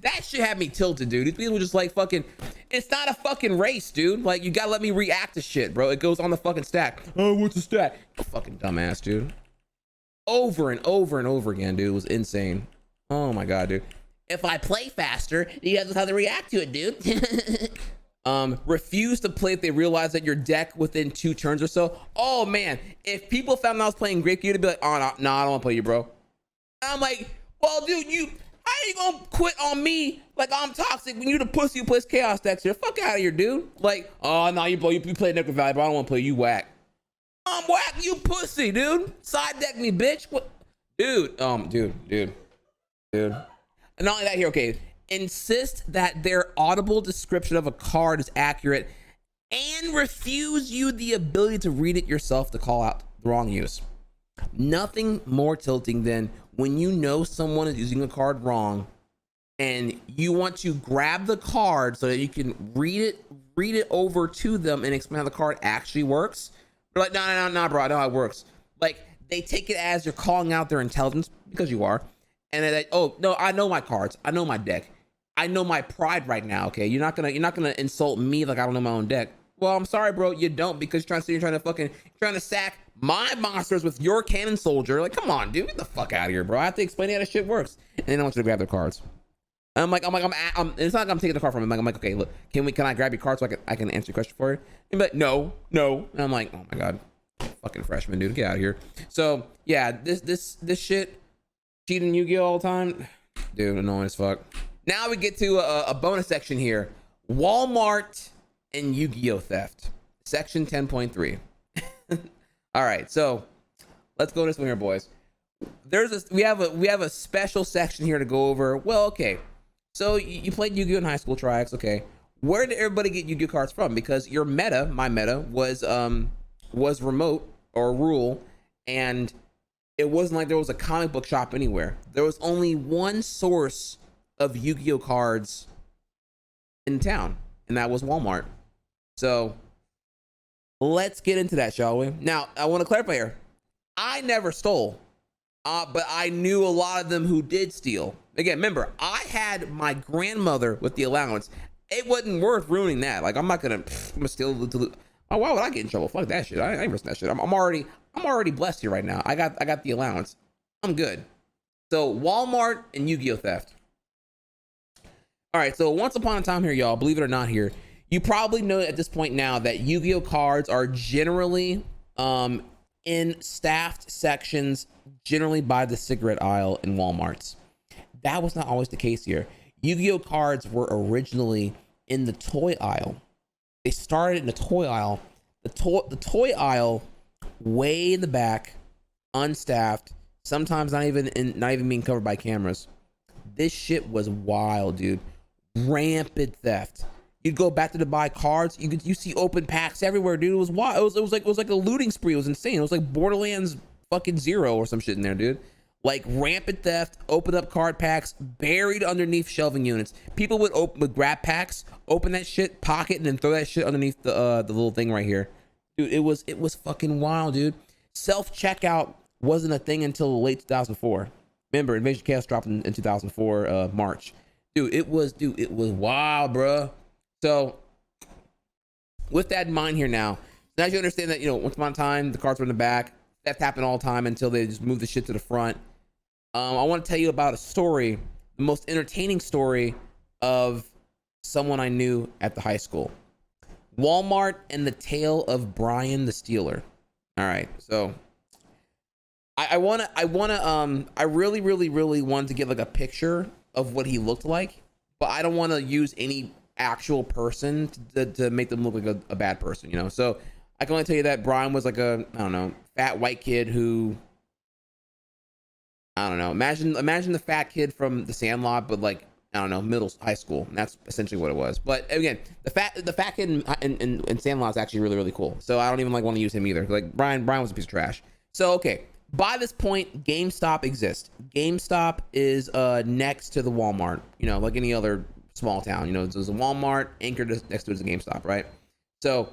That shit had me tilted, dude. These people just like fucking. It's not a fucking race, dude. Like, you gotta let me react to shit, bro. It goes on the fucking stack. Oh, what's the stack? You fucking dumbass, dude. Over and over and over again, dude. It was insane. Oh my god, dude. If I play faster, you have to react to it, dude. Refuse to play if they realize that your deck within 2 turns or so. Oh man, if people found out I was playing Gravekeeper, they'd be like, oh no, I don't want to play you, bro. I'm like, well, dude, how you gonna quit on me like I'm toxic when you the pussy who plays chaos decks here? Fuck out of here, dude. Like, oh no, you play Necro Valley, but I don't want to play you. Whack. I'm whack, you pussy, dude. Side deck me, bitch. What, dude? Dude. And not only that here, okay. Insist that their audible description of a card is accurate and refuse you the ability to read it yourself to call out the wrong use. Nothing more tilting than when you know someone is using a card wrong and you want to grab the card so that you can read it over to them and explain how the card actually works. They're like, no, bro, I know how it works. Like, they take it as you're calling out their intelligence, because you are. And they're like, oh, no, I know my cards. I know my deck. I know my pride right now, okay? You're not gonna insult me like I don't know my own deck. Well, I'm sorry, bro, you don't, because you're trying to sack my monsters with your cannon soldier. Like, come on, dude, get the fuck out of here, bro. I have to explain how this shit works. And then I want you to grab their cards. I'm it's not like I'm taking the card from him. I'm like, okay, look, can I grab your card so I can answer your question for you? And be like, no. And I'm like, oh my god, fucking freshman, dude, get out of here. So yeah, this shit, cheating Yu-Gi-Oh all the time, dude, annoying as fuck. Now we get to a bonus section here: Walmart and Yu-Gi-Oh theft, section 10.3. All right, so let's go this one here, boys. We have a special section here to go over. Well, okay. So you played Yu-Gi-Oh in high school, Trihex, okay. Where did everybody get Yu-Gi-Oh cards from? Because your meta, my meta, was remote or rural, and it wasn't like there was a comic book shop anywhere. There was only one source of Yu-Gi-Oh cards in town, and that was Walmart. So let's get into that, shall we? Now, I want to clarify here. I never stole, but I knew a lot of them who did steal. Again, remember, I had my grandmother with the allowance. It wasn't worth ruining that. Like, I'm gonna steal. Oh, why would I get in trouble? Fuck that shit. I ain't risking that shit. I'm already blessed here right now. I got the allowance. I'm good. So Walmart and Yu-Gi-Oh theft. All right. So once upon a time here, y'all, believe it or not, here, you probably know at this point now that Yu-Gi-Oh cards are generally in staffed sections, generally by the cigarette aisle in Walmarts. That was not always the case here. Yu-Gi-Oh cards were originally in the toy aisle. They started in the toy aisle. The toy aisle, way in the back, unstaffed, sometimes not even being covered by cameras. This shit was wild, dude. Rampant theft. You'd go back to buy cards. You see open packs everywhere, dude. It was wild. It was like a looting spree. It was insane. It was like Borderlands fucking 0 or some shit in there, dude. Like rampant theft, open up card packs, buried underneath shelving units. People would grab packs, open that shit, pocket, and then throw that shit underneath the little thing right here. Dude, it was fucking wild, dude. Self-checkout wasn't a thing until late 2004. Remember, Invasion Chaos dropped in 2004, March. Dude, it was wild, bro. So, with that in mind here now you understand that, once upon a time, the cards were in the back. Theft happened all the time until they just moved the shit to the front. I want to tell you about a story, the most entertaining story of someone I knew at the high school. Walmart and the tale of Brian the Stealer. All right, so I really wanted to give like a picture of what he looked like, but I don't want to use any actual person to make them look like a bad person, So I can only tell you that Brian was like a, I don't know, fat white kid who, I don't know, imagine the fat kid from The Sandlot, but like, I don't know, high school. And that's essentially what it was. But again, the fat kid in Sandlot is actually really, really cool. So I don't even want to use him either. Like Brian was a piece of trash. So, okay. By this point, GameStop exists. GameStop is next to the Walmart, like any other small town. There's a Walmart anchored next to it is a GameStop, right? So,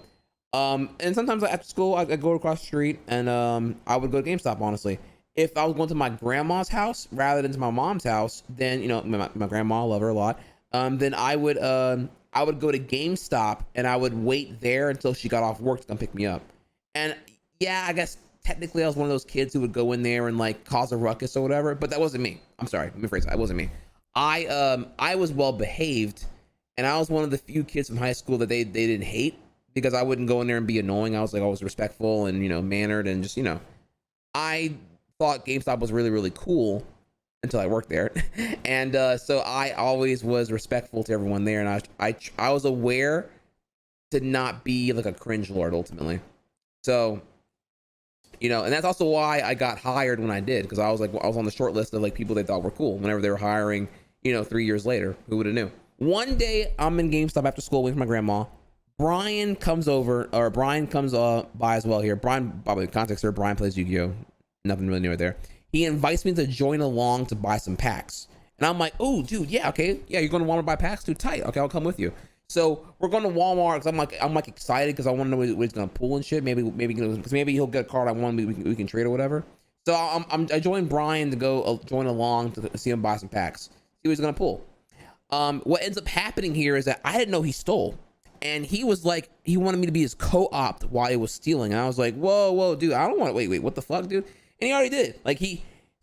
and sometimes after school, I go across the street and I would go to GameStop, honestly. If I was going to my grandma's house rather than to my mom's house, then, my grandma, I love her a lot. Then I would go to GameStop and I would wait there until she got off work to come pick me up. And yeah, I guess technically I was one of those kids who would go in there and like cause a ruckus or whatever, but that wasn't me. I'm sorry, let me rephrase that. It wasn't me. I was well behaved and I was one of the few kids from high school that they didn't hate, because I wouldn't go in there and be annoying. I was like always respectful and, you know, mannered, and just, you know, I thought GameStop was really, really cool until I worked there. And so I always was respectful to everyone there, and I was aware to not be like a cringe lord ultimately. So, you know, and that's also why I got hired when I did, because I was on the short list of like people they thought were cool whenever they were hiring, you know, 3 years later. Who would have knew? One day I'm in GameStop after school waiting for my grandma. Brian comes by as well here. Brian, by the way, context here, Brian plays Yu-Gi-Oh! Nothing really new there. He invites me to join along to buy some packs. And I'm like, oh, dude, yeah, okay. Yeah, you're going to Walmart to buy packs? Dude, tight. Okay, I'll come with you. So we're going to Walmart because I'm like excited because I want to know what he's going to pull and shit. Maybe he'll get a card I want, we can trade or whatever. So I joined Brian to go join along to see him buy some packs. See what he's going to pull. What ends up happening here is that I didn't know he stole. And he was like, he wanted me to be his co-opt while he was stealing. And I was like, whoa, dude, I don't want to, wait, what the fuck, dude? And he already did. Like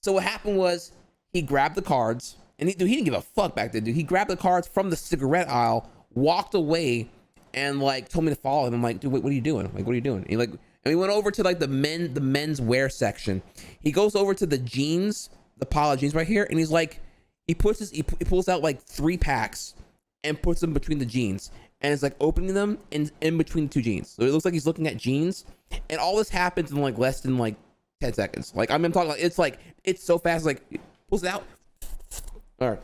so what happened was he grabbed the cards, and he didn't give a fuck back then, dude. He grabbed the cards from the cigarette aisle, walked away, and like told me to follow him. I'm like, dude, what are you doing? Like, what are you doing? And we went over to like the men's wear section. He goes over to the jeans, the pile of jeans right here, and he's like, he pulls out like 3 packs and puts them between the jeans. And it's like opening them in between the 2 jeans. So it looks like he's looking at jeans. And all this happens in like less than like 10 seconds. Like I'm talking like it's so fast, like pulls it out. All right.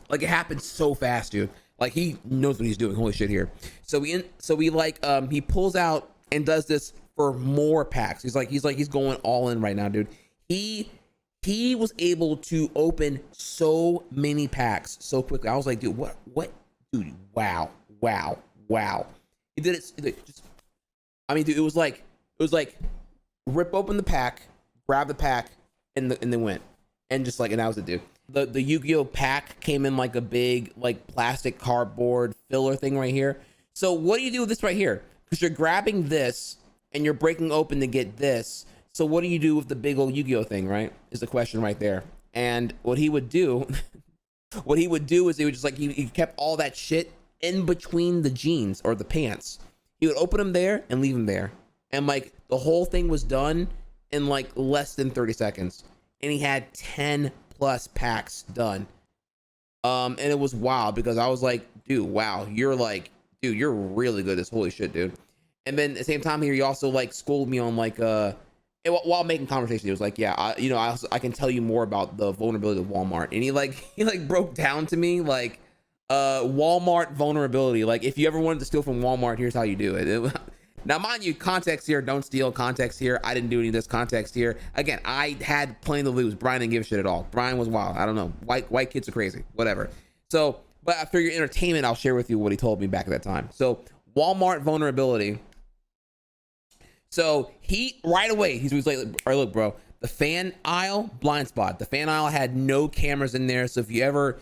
Like it happens so fast, dude. Like he knows what he's doing. Holy shit here. So he pulls out and does this for more packs. He's going all in right now, dude. He was able to open so many packs so quickly. I was like, dude, what, dude, wow. He did it just, I mean, dude, it was like rip open the pack, grab the pack, and then went. And just like, and that was it, dude. The Yu-Gi-Oh pack came in like a big, like plastic cardboard filler thing right here. So what do you do with this right here? Because you're grabbing this and you're breaking open to get this. So what do you do with the big old Yu-Gi-Oh thing, right? Is the question right there. And what he would do, is he would just like, he kept all that shit in between the jeans or the pants. He would open them there and leave them there. And like the whole thing was done in like less than 30 seconds. And he had 10 plus packs done. And it was wild because I was like, dude, wow, you're really good at this. Holy shit, dude. And then at the same time here, he also like schooled me on like, while making conversation, he was like, yeah, I can tell you more about the vulnerability of Walmart. And he broke down to me like Walmart vulnerability. Like if you ever wanted to steal from Walmart, here's how you do it. Now, mind you, context here, don't steal. Context here, I didn't do any of this. Context here, again, I had plenty to lose. Brian didn't give a shit at all. Brian was wild. I don't know. White kids are crazy. Whatever. So, but for your entertainment, I'll share with you what he told me back at that time. So Walmart vulnerability. So he right away, he was like, all right, look, bro, the fan aisle, blind spot. The fan aisle had no cameras in there. So if you're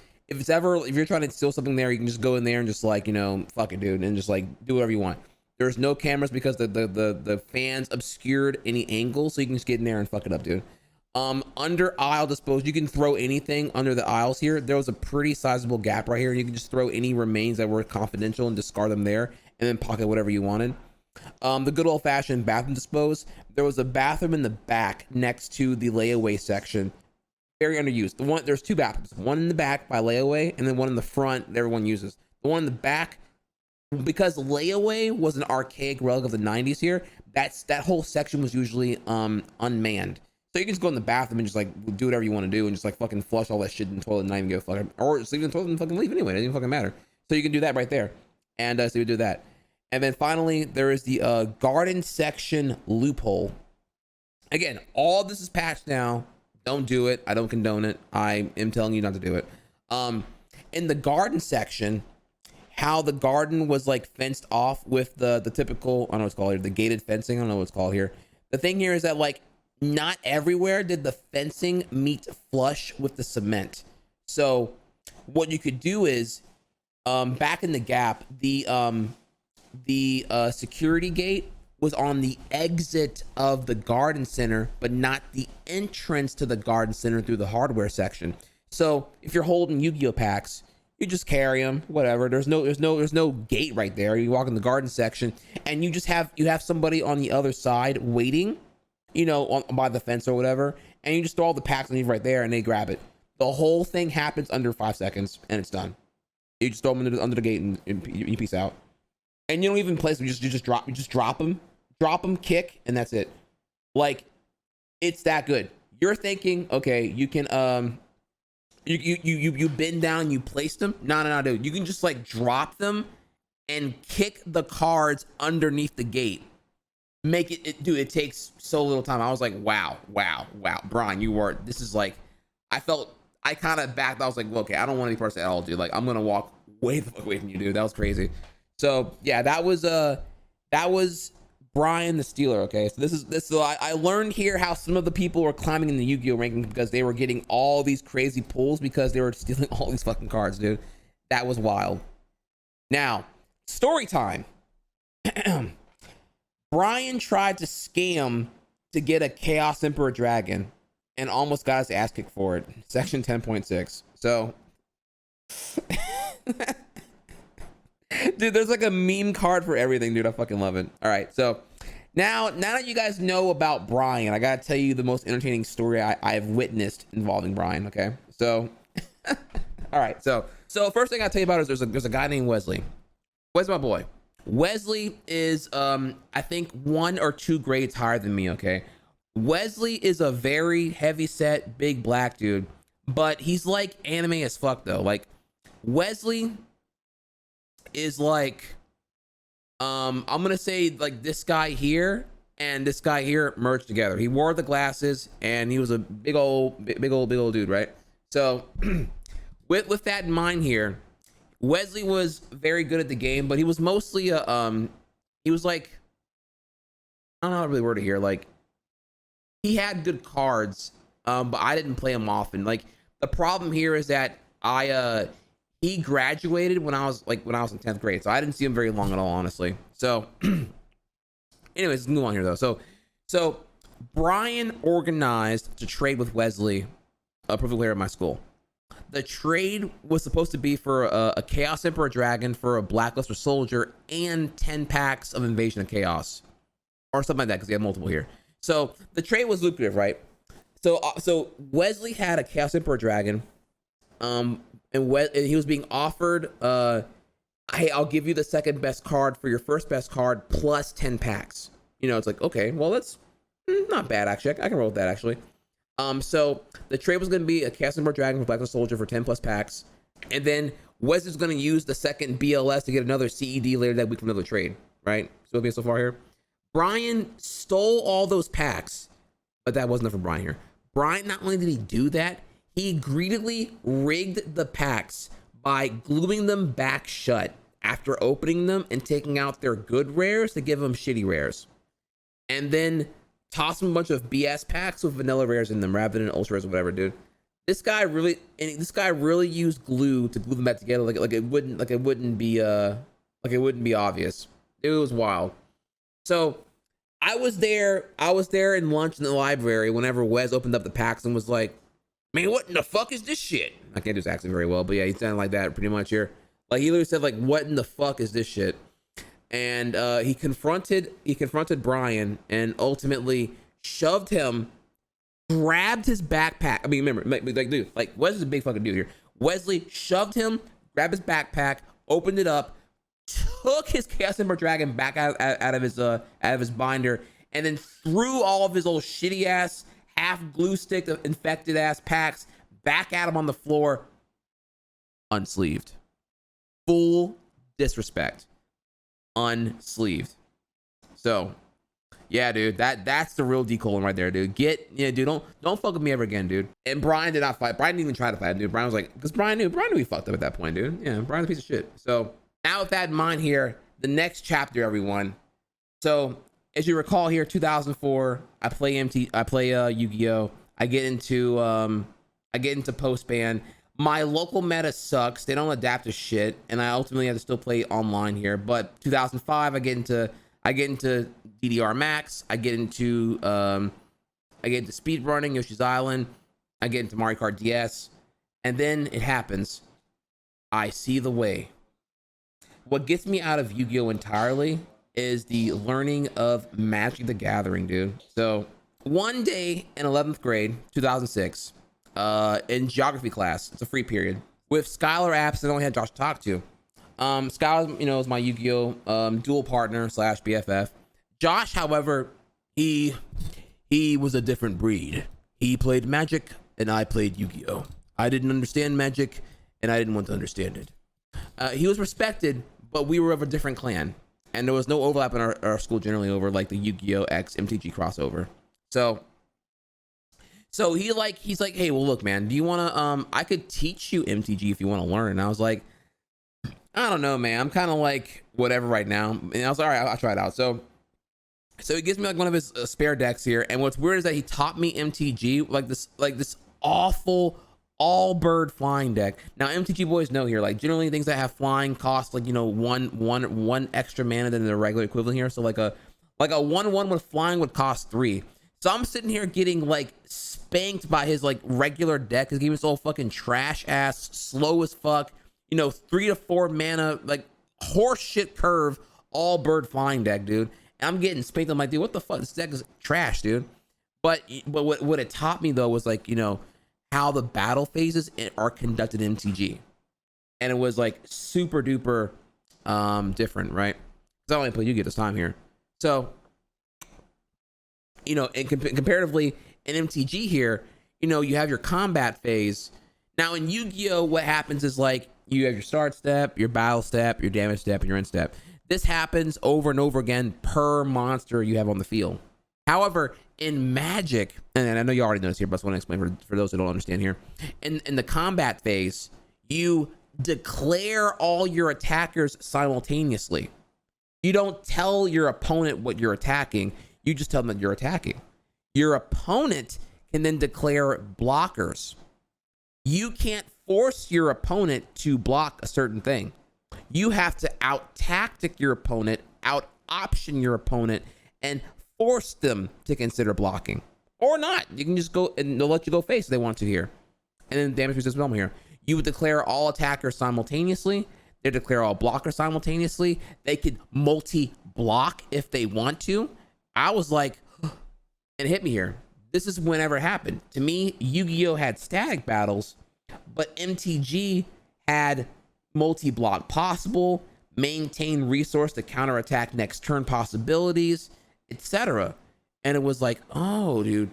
trying to steal something there, you can just go in there and just like, fuck it, dude, and just like do whatever you want. There's no cameras because the fans obscured any angle, so you can just get in there and fuck it up, dude. Under aisle disposed, you can throw anything under the aisles here. There was a pretty sizable gap right here. You can just throw any remains that were confidential and discard them there, and then pocket whatever you wanted. The good old-fashioned bathroom dispose. There was a bathroom in the back next to the layaway section. Very underused. There's 2 bathrooms. One in the back by layaway, and then one in the front that everyone uses. The one in the back, because layaway was an archaic relic of the 90s here, that whole section was usually unmanned. So you can just go in the bathroom and just like do whatever you want to do and just like fucking flush all that shit in the toilet and not even give a fuck. Or just leave it in the toilet and fucking leave anyway. It doesn't even fucking matter. So you can do that right there. And so you do that. And then finally, there is the garden section loophole. Again, all this is patched now. Don't do it. I don't condone it. I am telling you not to do it. In the garden section, how the garden was like fenced off with the typical, I don't know what it's called here, the gated fencing. I don't know what it's called here. The thing here is that like not everywhere did the fencing meet flush with the cement. So what you could do is back in the gap, the security gate was on the exit of the garden center, but not the entrance to the garden center through the hardware section. So if you're holding Yu-Gi-Oh packs, you just carry them, whatever. There's no gate right there. You walk in the garden section, and you have somebody on the other side waiting, you know, by the fence or whatever, and you just throw all the packs and leave right there, and they grab it. The whole thing happens under 5 seconds, and it's done. You just throw them under the gate, and you peace out. And you don't even place them. You just drop them, kick, and that's it. Like, it's that good. You're thinking, okay, you can you bend down, you place them. No, dude. You can just like drop them and kick the cards underneath the gate. Make it dude, it takes so little time. I was like, wow. Brian, this is like, I kind of backed. I was like, well, okay, I don't want any parts at all, dude. Like, I'm gonna walk way the fuck away from you, dude. That was crazy. So yeah, that was Brian the Stealer. Okay, so I learned here how some of the people were climbing in the Yu-Gi-Oh ranking because they were getting all these crazy pulls because they were stealing all these fucking cards, dude. That was wild. Now, story time. Brian tried to scam to get a Chaos Emperor Dragon and almost got his ass kicked for it. Section 10.6. So dude, there's like a meme card for everything, dude. I fucking love it. All right, so now that you guys know about Brian, I gotta tell you the most entertaining story I've witnessed involving Brian. Okay, so all right, so first thing I gotta tell you about is there's a guy named Wesley. Where's my boy? Wesley is I think 1 or 2 grades higher than me. Okay, Wesley is a very heavy set, big black dude, but he's like anime as fuck though. Like, Wesley is like, I'm gonna say like this guy here and this guy here merged together. He wore the glasses and he was a big old dude, right? So with that in mind here, Wesley was very good at the game, but he was mostly he was like, I don't know how to really word it here. Like, he had good cards, but I didn't play him often. Like, the problem here is that he graduated when I was in 10th grade, so I didn't see him very long at all, honestly. So anyways, let's move on here though. So Brian organized to trade with Wesley, a perfect player at my school. The trade was supposed to be for a Chaos Emperor Dragon for a Blackluster Soldier and 10 packs of Invasion of Chaos or something like that, because he had multiple here. So the trade was lucrative, right? So Wesley had a Chaos Emperor Dragon, and he was being offered, hey, I'll give you the second best card for your first best card plus 10 packs. You know, it's like, okay, well, that's not bad, actually. I can roll with that, actually. So the trade was going to be a Chaos Emperor Dragon for Blackluster Soldier for 10 plus packs. And then Wesley's going to use the second BLS to get another CED later that week from another trade, right? So far here. Brian stole all those packs, but that wasn't enough for Brian here. Brian, not only did he do that, he greedily rigged the packs by gluing them back shut after opening them and taking out their good rares to give them shitty rares. And then toss them a bunch of BS packs with vanilla rares in them rather than ultra rares or whatever, dude. This guy really used glue to glue them back together like it wouldn't be obvious. It was wild. So I was there in lunch in the library whenever Wes opened up the packs and was like, man, what in the fuck is this shit? I can't do his accent very well, but yeah, he sounded like that pretty much here. Like, he literally said, like, what in the fuck is this shit? And he confronted Brian and ultimately shoved him, grabbed his backpack. I mean, remember, like, dude, like, Wesley's a big fucking dude here. Wesley shoved him, grabbed his backpack, opened it up, took his Chaos Emperor Dragon back out of his binder, and then threw all of his old shitty ass half glue stick infected ass packs back at him on the floor, unsleeved. Full disrespect. Unsleeved. So yeah, dude, that's the real decoy right there, dude. Dude, don't fuck with me ever again, dude. And Brian did not fight. Brian didn't even try to fight, dude. Brian was like, because Brian knew he fucked up at that point, dude. Yeah, Brian's a piece of shit. So now with that in mind here, the next chapter, everyone. So as you recall here, 2004, I play Yu-Gi-Oh. I get into post-ban. My local meta sucks. They don't adapt to shit, and I ultimately have to still play online here. But 2005, I get into DDR Max. I get into speed running, Yoshi's Island. I get into Mario Kart DS, And then it happens. I see the way. What gets me out of Yu-Gi-Oh entirely is the learning of Magic the Gathering, dude. So one day in 11th grade, 2006, in geography class, it's a free period, with Skylar absent, I only had Josh to talk to. Skylar, you know, is my Yu-Gi-Oh dual partner / BFF. Josh, however, he was a different breed. He played Magic and I played Yu-Gi-Oh. I didn't understand Magic and I didn't want to understand it. He was respected, but we were of a different clan, and there was no overlap in our school generally over like the Yu-Gi-Oh X MTG crossover. So he's like, hey, well, look, man, do you want to, I could teach you MTG if you want to learn. And I was like, I don't know, man. I'm kind of like whatever right now. And I was like, all right, I'll try it out. So he gives me like one of his spare decks here. And what's weird is that he taught me MTG, like this awful all-bird flying deck. Now MTG boys know here, like generally things that have flying cost like, you know, one extra mana than the regular equivalent here. So like a 1/1 with flying would cost 3. So I'm sitting here getting like spanked by his like regular deck. His game is all fucking trash ass, slow as fuck, you know, 3 to 4 mana, like horse shit curve, all bird flying deck, dude. And I'm getting spanked. I'm like, dude, what the fuck? This deck is trash, dude. But what it taught me though was like, you know, how the battle phases are conducted in MTG. And it was like super duper different, right? Because I only played Yu-Gi-Oh this time here. So, you know, and comparatively in MTG here, you know, you have your combat phase. Now in Yu-Gi-Oh, what happens is like you have your start step, your battle step, your damage step, and your end step. This happens over and over again per monster you have on the field. However, in Magic, and I know you already know this here, but I just want to explain for those who don't understand here. In the combat phase, you declare all your attackers simultaneously. You don't tell your opponent what you're attacking. You just tell them that you're attacking. Your opponent can then declare blockers. You can't force your opponent to block a certain thing. You have to out-tactic your opponent, out-option your opponent, and force them to consider blocking. Or not. You can just go, and they'll let you go face if they want to here. And then damage resistance here. You would declare all attackers simultaneously. They declare all blockers simultaneously. They could multi-block if they want to. I was like, and it hit me here. This is whenever it happened. To me, Yu-Gi-Oh had static battles, but MTG had multi-block possible, maintain resource to counterattack next turn possibilities, etc. And it was like, oh, dude,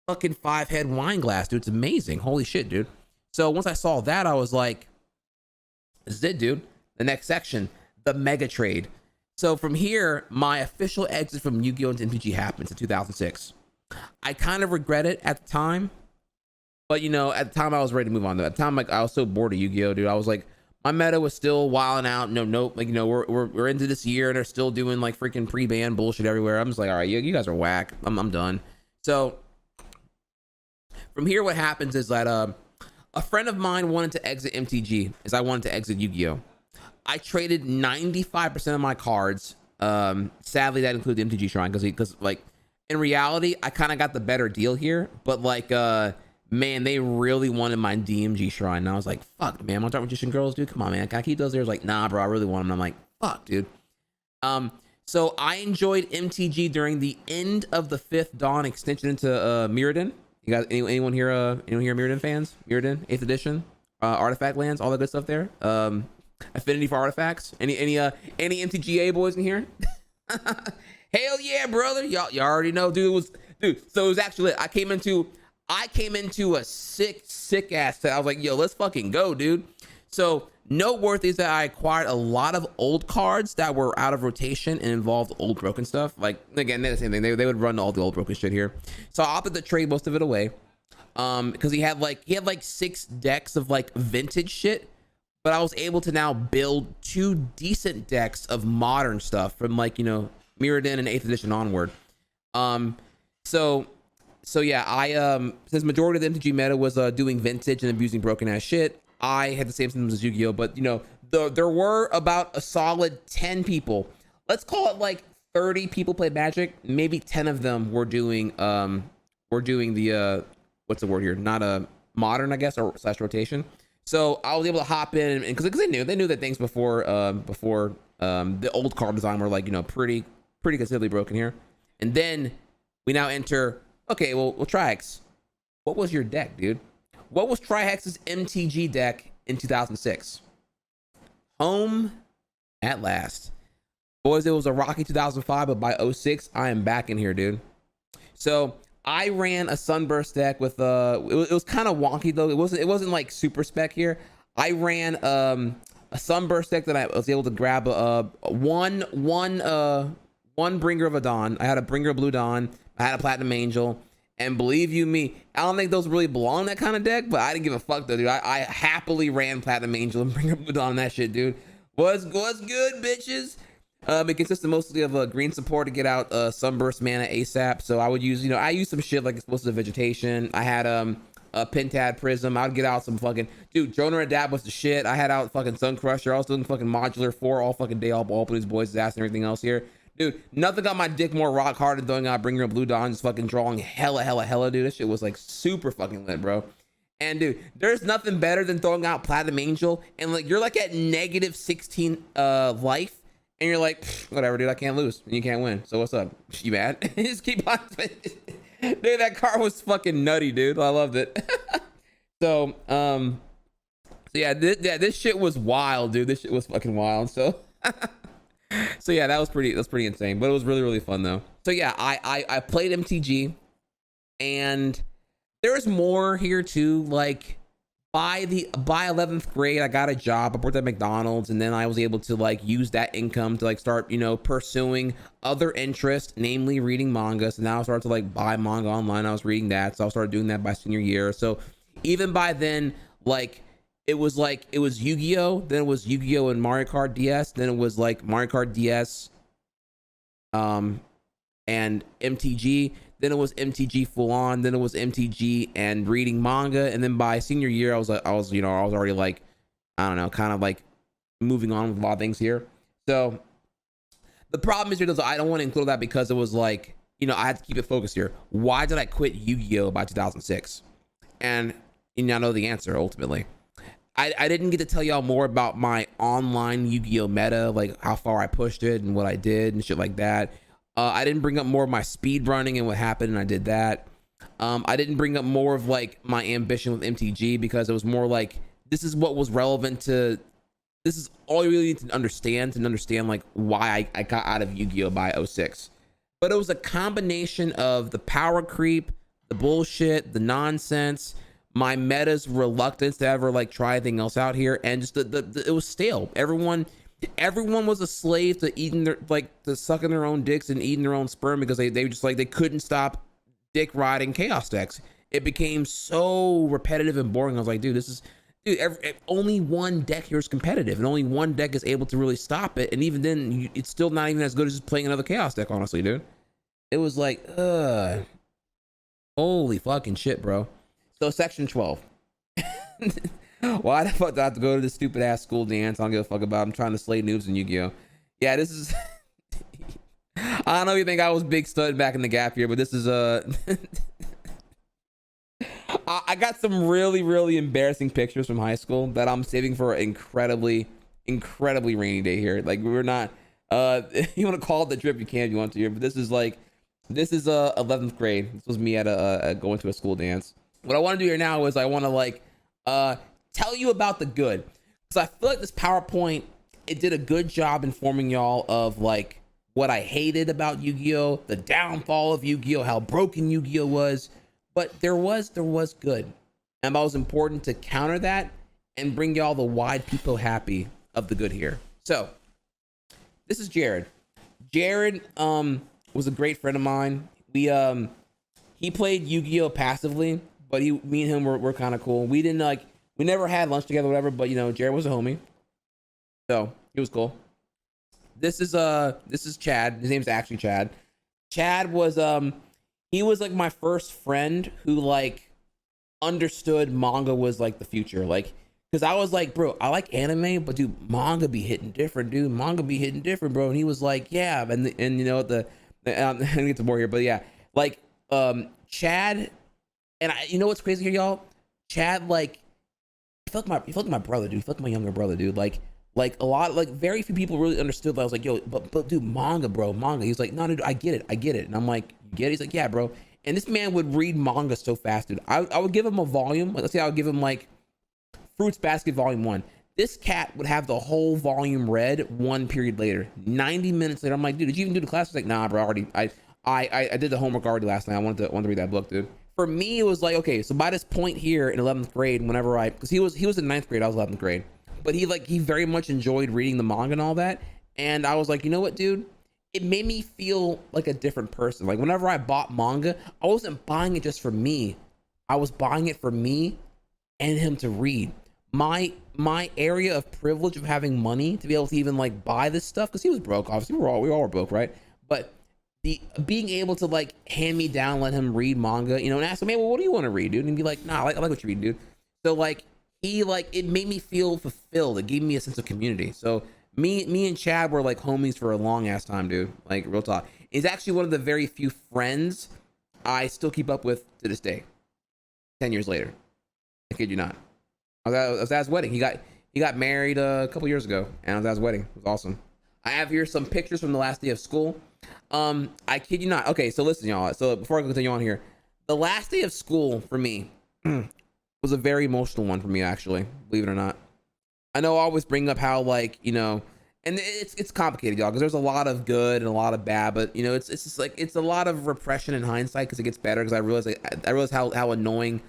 fucking 5-head wine glass, dude. It's amazing. Holy shit, dude. So once I saw that, I was like, this is it, dude. The next section, the mega trade. So from here, my official exit from Yu-Gi-Oh into MTG happens in 2006. I kind of regret it at the time, but you know, at the time I was ready to move on. At the time, like I was so bored of Yu-Gi-Oh, dude. I was like, my meta was still wilding out. Nope. Like, you know, we're into this year and they're still doing like freaking pre-ban bullshit everywhere. I'm just like, all right, you guys are whack. I'm done. So from here, what happens is that a friend of mine wanted to exit MTG as I wanted to exit Yu-Gi-Oh. I traded 95% of my cards. Sadly, that included the MTG Shrine because like in reality, I kind of got the better deal here. But like, man, they really wanted my DMG Shrine. And I was like, fuck, man, my Dark Magician girls, dude. Come on, man. Can I keep those there? Like, nah, bro, I really want them. And I'm like, fuck, dude. So I enjoyed MTG during the end of the 5th Dawn extension into Mirrodin. You guys, anyone here Mirrodin fans? Mirrodin, 8th edition, artifact lands, all that good stuff there. Affinity for artifacts. Any MTGA boys in here? Hell yeah, brother. Y'all already know, dude. So it was actually, I came into a sick ass set. I was like, yo, let's fucking go, dude. So noteworthy is that I acquired a lot of old cards that were out of rotation and involved old broken stuff. Like, again, they're the same thing. They would run all the old broken shit here. So I opted to trade most of it away. Because he had like 6 decks of like vintage shit. But I was able to now build 2 decent decks of modern stuff from like, you know, Mirrodin and 8th edition onward. So yeah, I since majority of the MTG meta was doing vintage and abusing broken ass shit, I had the same symptoms as Yu-Gi-Oh, but you know, there were about a solid 10 people. Let's call it like 30 people played Magic. Maybe 10 of them were doing the what's the word here? Not modern, I guess, or slash rotation. So I was able to hop in, and because they knew that things before the old card design were like, you know, pretty considerably broken here. And then we now enter, okay, well Trihex, what was your deck, dude? What was Trihex's MTG deck in 2006? Home at last. Boys, it was a rocky 2005, but by 06, I am back in here, dude. So I ran a Sunburst deck with it was kind of wonky though. It wasn't like super spec here. I ran a Sunburst deck that I was able to grab one Bringer of a Dawn. I had a Bringer of Blue Dawn. I had a Platinum Angel. And believe you me, I don't think those really belong in that kind of deck, but I didn't give a fuck though, dude. I happily ran Platinum Angel and Bringer of Blue Dawn on that shit, dude. What's good, bitches? It consisted mostly of green support to get out Sunburst mana ASAP. So I would use, I use some shit like Explosive Vegetation. I had a Pentad Prism. I would get out some fucking, dude, Droner Adapt was the shit. I had out fucking Sun Crusher. I was doing fucking Modular 4 all fucking day, all ball these boys' ass and everything else here. Dude, nothing got my dick more rock hard than throwing out Bringer of Blue Dawn, just fucking drawing hella, dude. This shit was like super fucking lit, bro. And dude, there's nothing better than throwing out Platinum Angel and like you're like at negative 16 life. And you're like, whatever, dude, I can't lose. And you can't win. So what's up? You mad? Just keep on. Dude, that card was fucking nutty, dude. I loved it. So yeah, this shit was wild, dude. This shit was fucking wild. So so yeah, that was pretty insane. But it was really fun though. So yeah, I played MTG, and there's more here too. Like by 11th grade, I got a job. I worked at McDonald's, and then I was able to like use that income to like start, pursuing other interests, namely reading manga. So now I started to like buy manga online. I was reading that, so I started doing that by senior year. So even by then, like it was Yu-Gi-Oh, then it was Yu-Gi-Oh and Mario Kart DS, then it was like Mario Kart DS, and MTG. Then it was MTG full on. Then it was MTG and reading manga. And then by senior year, I was already like, I don't know, kind of like moving on with a lot of things here. So the problem is here, I don't want to include that because it was like, I had to keep it focused here. Why did I quit Yu-Gi-Oh by 2006? And I know the answer ultimately. I didn't get to tell y'all more about my online Yu-Gi-Oh meta, like how far I pushed it and what I did and shit like that. I didn't bring up more of my speed running and what happened, and I did that. I didn't bring up more of like my ambition with MTG because it was more like this is what was relevant to. This is all you really need to understand like why I got out of Yu-Gi-Oh by 06. But it was a combination of the power creep, the bullshit, the nonsense, my meta's reluctance to ever like try anything else out here, and just it was stale. Everyone was a slave to eating to sucking their own dicks and eating their own sperm because they just like they couldn't stop dick riding chaos decks. It became so repetitive and boring. I was like, dude, only one deck here is competitive, and only one deck is able to really stop it. And even then, it's still not even as good as just playing another chaos deck. Honestly, dude, it was like, holy fucking shit, bro. So section 12. Why the fuck do I have to go to this stupid ass school dance? I don't give a fuck about. I'm trying to slay noobs in Yu-Gi-Oh. Yeah, this is. I don't know if you think I was big stud back in the gap year, but this is I got some really embarrassing pictures from high school that I'm saving for an incredibly rainy day here. Like we're not. You want to call it the trip, you can if you want to here, but this is 11th grade. This was me at going to a school dance. What I want to do here now is I want to like tell you about the good, because I feel like this PowerPoint, it did a good job informing y'all of like what I hated about Yu-Gi-Oh, the downfall of Yu-Gi-Oh, how broken Yu-Gi-Oh was, but there was good, and it was important to counter that and bring y'all the wide people happy of the good here. So this is Jared. Jared was a great friend of mine. He played Yu-Gi-Oh passively, but me and him were kind of cool. We never had lunch together, whatever. But Jared was a homie, so he was cool. This is Chad. His name's actually Chad. Chad was he was like my first friend who like understood manga was like the future, like because I was like, bro, I like anime, but dude, manga be hitting different, bro. And he was like, yeah, and I'm gonna get to more here, but yeah, like Chad. And what's crazy here, y'all? Chad, like, he felt like my brother, dude. He felt like my younger brother, dude. Like a lot, like very few people really understood. I was like, yo, but dude, manga, bro, manga. He was like, no, dude, I get it. And I'm like, you get it? He's like, yeah, bro. And this man would read manga so fast, dude. I would give him a volume. Let's say I would give him like Fruits Basket Volume 1. This cat would have the whole volume read 1 period later. 90 minutes later, I'm like, dude, did you even do the class? He's like, nah, bro, I did the homework already last night. I wanted to read that book, dude. For me, it was like, okay, so by this point here in 11th grade, whenever because he was in 9th grade, I was 11th grade. But he very much enjoyed reading the manga and all that. And I was like, you know what, dude? It made me feel like a different person. Like whenever I bought manga, I wasn't buying it just for me. I was buying it for me and him to read. My area of privilege of having money to be able to even like buy this stuff, because he was broke, obviously we all were broke, right? But the being able to like hand me down, let him read manga, you know, and ask him, hey, well, what do you want to read, dude? And be like, nah, I like what you read, dude. So like it made me feel fulfilled. It gave me a sense of community. So me and Chad were like homies for a long ass time, dude. Like real talk. He's actually one of the very few friends I still keep up with to this day. 10 years later. I kid you not. I was at his wedding. He got married a couple years ago, and I was at his wedding. It was awesome. I have here some pictures from the last day of school. I kid you not. Okay, so listen, y'all. So before I continue on here, the last day of school for me was a very emotional one for me, actually, believe it or not. I know I always bring up how, like, you know, and it's complicated, y'all, because there's a lot of good and a lot of bad, but you know, it's just like it's a lot of repression in hindsight because it gets better. Because I realized how annoying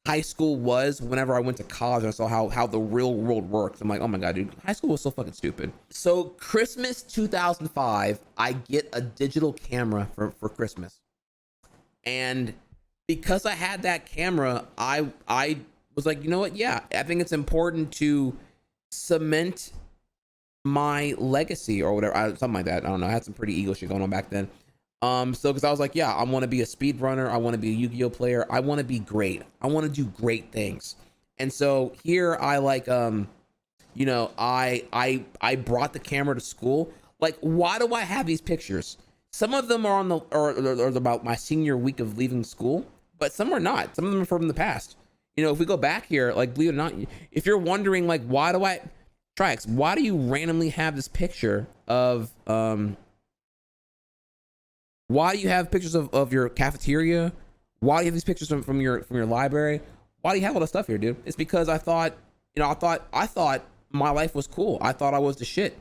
high school was whenever I went to college and I saw how the real world works. I'm like, oh my god, dude, high school was so fucking stupid. So Christmas 2005, I get a digital camera for Christmas, and because I had that camera, I was like, you know what? Yeah, I think it's important to cement my legacy or whatever, something like that. I don't know. I had some pretty ego shit going on back then. So because I was like, yeah, I want to be a speedrunner. I want to be a Yu-Gi-Oh player. I want to be great. I want to do great things. And so here I like, you know, I brought the camera to school. Like, why do I have these pictures? Some of them are or about my senior week of leaving school, but some are not. Some of them are from the past. You know, if we go back here, like, believe it or not, if you're wondering, like, why do you randomly have this picture of, why do you have pictures of your cafeteria? Why do you have these pictures from your library? Why do you have all this stuff here, dude? It's because I thought my life was cool. I thought I was the shit.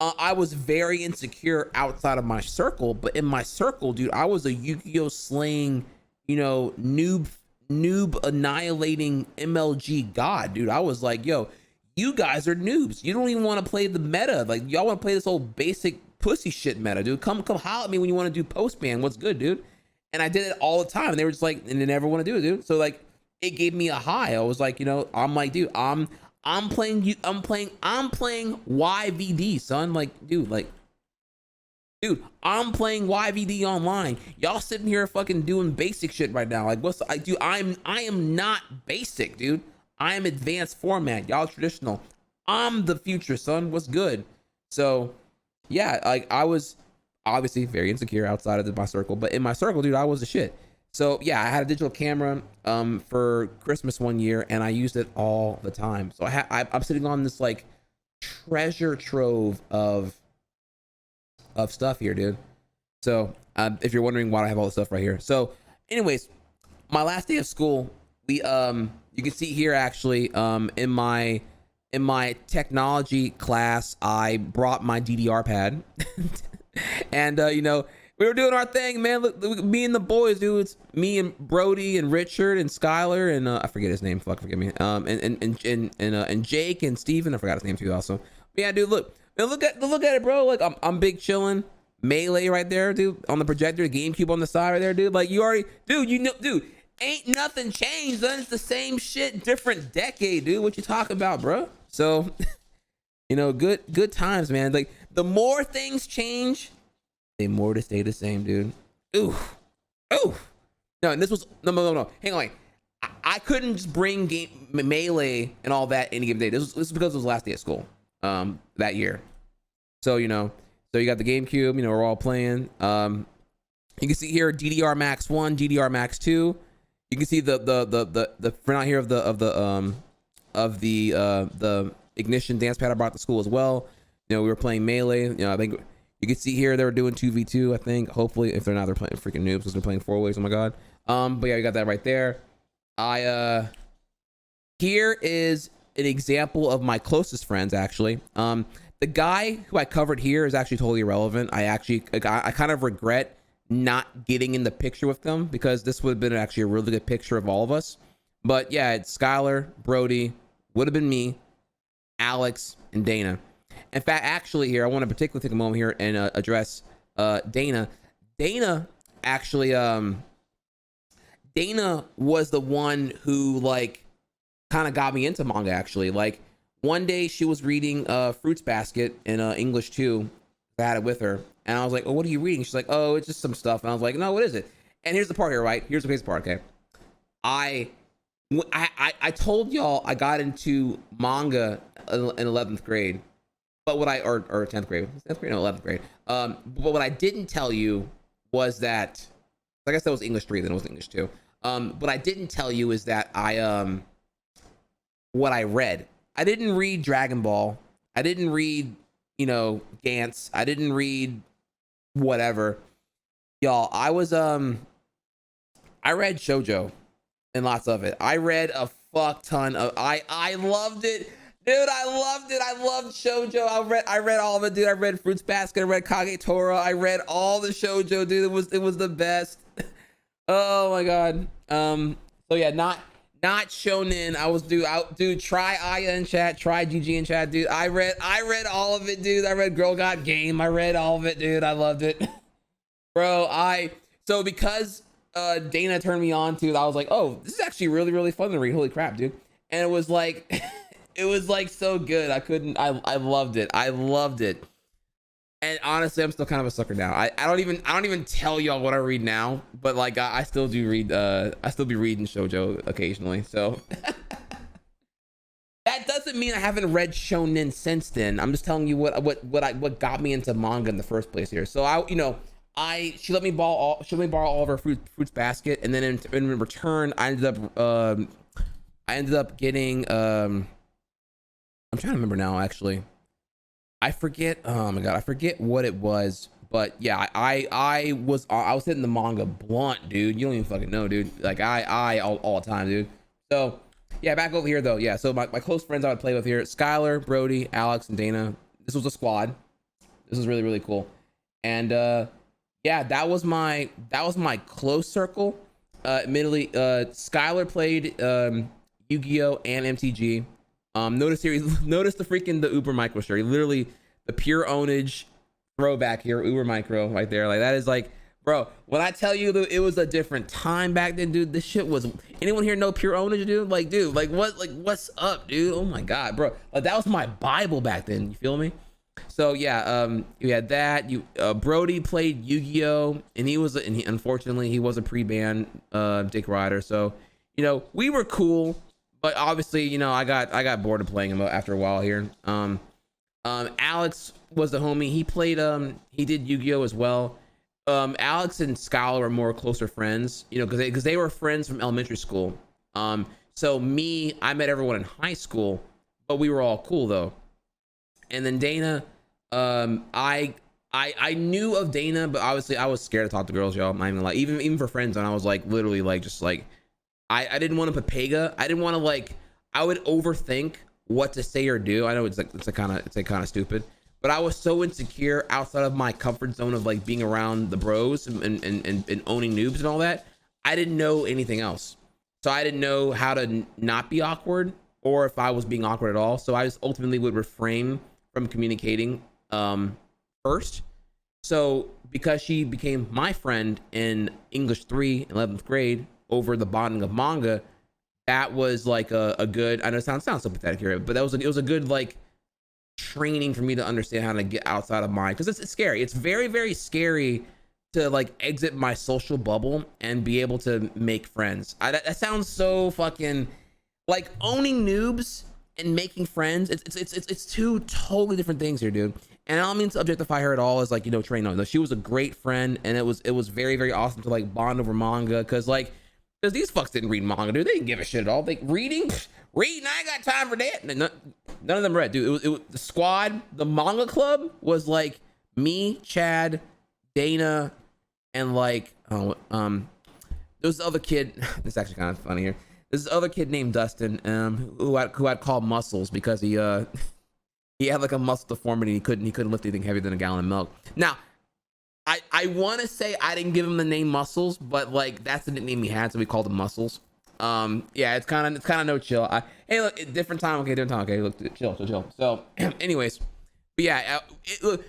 I was very insecure outside of my circle, but in my circle, dude, I was a Yu-Gi-Oh slaying, you know, noob annihilating MLG god, dude. I was like, yo, you guys are noobs. You don't even want to play the meta. Like, y'all want to play this old basic pussy shit meta, dude. Come holler at me when you want to do post-ban. What's good, dude? And I did it all the time. And they were just like, and they never want to do it, dude. So like, it gave me a high. I was like, you know, I'm like, dude, I'm playing YVD, son. Like, dude, I'm playing YVD online. Y'all sitting here fucking doing basic shit right now. Like, I am not basic, dude. I am advanced format. Y'all traditional. I'm the future, son. What's good? So yeah, like I was obviously very insecure outside of my circle, but in my circle, dude, I was the shit. So yeah, I had a digital camera for Christmas one year, and I used it all the time. So I'm sitting on this like treasure trove of stuff here, dude. So if you're wondering why I have all this stuff right here. So anyways, my last day of school, we you can see here actually in my technology class, I brought my DDR pad and you know, we were doing our thing, man. Look, me and the boys, dude. It's me and Brody and Richard and Skylar and I forget his name. Fuck, forgive me. And Jake and Steven. I forgot his name too, also. But yeah, dude. Look at it, bro. Like I'm big chilling. Melee right there, dude. On the projector, GameCube on the side right there, dude. Like you already, dude. You know, dude. Ain't nothing changed, son. It's the same shit, different decade, dude. What you talking about, bro? So, you know, good times, man. Like the more things change, the more to stay the same, dude. Ooh. No, and this was no. Hang on, I couldn't just bring Melee and all that any given day. This is because it was the last day of school, that year. So you know, so you got the GameCube. You know, we're all playing. You can see here DDR Max 1, DDR Max 2. You can see the print out here of the ignition dance pad I brought to school as well. You know, we were playing melee. You know, I think you can see here they were doing 2v2. I think hopefully, if they're not, they're playing freaking noobs because they're playing 4 ways. Oh my god. But yeah, you got that right there. Here is an example of my closest friends actually. The guy who I covered here is actually totally irrelevant. I kind of regret not getting in the picture with them because this would have been actually a really good picture of all of us. But yeah, it's Skylar, Brody, would have been me, Alex, and Dana. In fact, actually here, I want to particularly take a moment here and address Dana. Dana actually, Dana was the one who like kind of got me into manga actually. Like one day she was reading Fruits Basket in English 2. I had it with her and I was like, oh, what are you reading? She's like, oh, it's just some stuff. And I was like, no, what is it? And here's the part here, right? Here's the crazy part, okay? I told y'all I got into manga in 11th grade, but what I, or 10th grade, 10th grade, no, 11th grade. But what I didn't tell you was that, like I said, it was English 3, then it was English 2. What I didn't tell you is that what I read. I didn't read Dragon Ball. I didn't read, you know, Gantz. I didn't read whatever. Y'all, I read shoujo and lots of it. I read a fuck ton of, I loved it. Dude, I loved it. I loved shoujo. I read all of it, dude. I read Fruits Basket. I read Kagetora. I read all the shoujo, dude. It was the best. Oh my god. So yeah, not shonen. I was dude, try Aya in chat, try GG in chat, dude. I read all of it, dude. I read Girl Got Game. I read all of it, dude. I loved it. Bro, so because Dana turned me on to it, I was like, oh, this is actually really, really fun to read. Holy crap, dude. And it was like it was like so good. I loved it. I loved it. And honestly, I'm still kind of a sucker now. I don't even tell y'all what I read now, but like I still do read I still be reading shoujo occasionally. So that doesn't mean I haven't read shonen since then. I'm just telling you what got me into manga in the first place here. So she let me borrow all of her Fruits Basket, and then in return I ended up getting I'm trying to remember now actually. I forget. Oh my god, I forget what it was. But yeah, I was hitting the manga blunt, dude. You don't even fucking know, dude. Like all the time, dude. So yeah, back over here though. Yeah, so my close friends I would play with here: Skylar, Brody, Alex, and Dana. This was a squad. This was really, really cool. And yeah, that was my close circle. Admittedly, Skylar played Yu-Gi-Oh and MTG. Notice the Uber Micro shirt. Literally the pure ownage throwback here, Uber Micro right there. Like that is like, bro, when I tell you that it was a different time back then, dude, this shit was, anyone here know pure ownage, dude? Like, dude, like what's up, dude? Oh my god, bro. Like that was my Bible back then. You feel me? So yeah, you had that. Brody played Yu-Gi-Oh, and unfortunately he was a pre-ban Dick Rider. So, you know, we were cool. But obviously, you know, I got bored of playing him after a while here. Alex was the homie. He played he did Yu-Gi-Oh as well. Alex and Skylar were more closer friends, you know, because they were friends from elementary school. So I met everyone in high school, but we were all cool though. And then Dana, I knew of Dana, but obviously I was scared to talk to girls, y'all. I'm not even like, even for friends, and I was like literally like just like. I didn't want to Pepega. I didn't want to like, I would overthink what to say or do. I know it's kind of stupid, but I was so insecure outside of my comfort zone of like being around the bros and owning noobs and all that. I didn't know anything else. So I didn't know how to not be awkward or if I was being awkward at all. So I just ultimately would refrain from communicating first. So because she became my friend in English 3, 11th grade, over the bonding of manga, that was like a good, I know it sounds so pathetic here, but it was a good like training for me to understand how to get outside of mine, because it's scary. It's very, very scary to like exit my social bubble and be able to make friends. That sounds so fucking like owning noobs and making friends. It's two totally different things here, dude. And I don't mean to objectify her at all as like, you know, Trey. No, she was a great friend, and it was very, very awesome to like bond over manga, because like Because these fucks didn't read manga, dude. They didn't give a shit at all. They reading, reading. I ain't got time for that. None of them read, dude. It was the squad. The manga club was like me, Chad, Dana, and like there was this other kid. This is actually kind of funny here. There's this other kid named Dustin, who I'd call Muscles because he had like a muscle deformity. He couldn't lift anything heavier than a gallon of milk. Now, I want to say I didn't give him the name Muscles, but like that's the nickname he had, so we called him Muscles. Yeah, it's kind of no chill. Hey, look, different time. Okay, different time. Okay, look, chill. So, anyways, but yeah, look,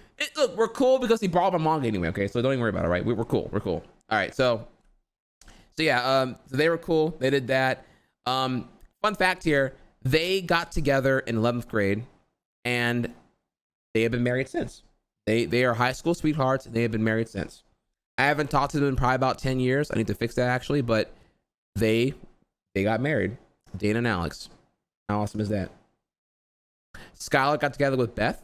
we're cool because he brought my manga anyway. Okay, so don't even worry about it. Right, we're cool. All right, so yeah, so they were cool. They did that. Fun fact here: they got together in 11th grade, and they have been married since. They are high school sweethearts, and they have been married since. I haven't talked to them in probably about 10 years. I need to fix that actually, but they got married. Dana and Alex. How awesome is that? Skylar got together with Beth.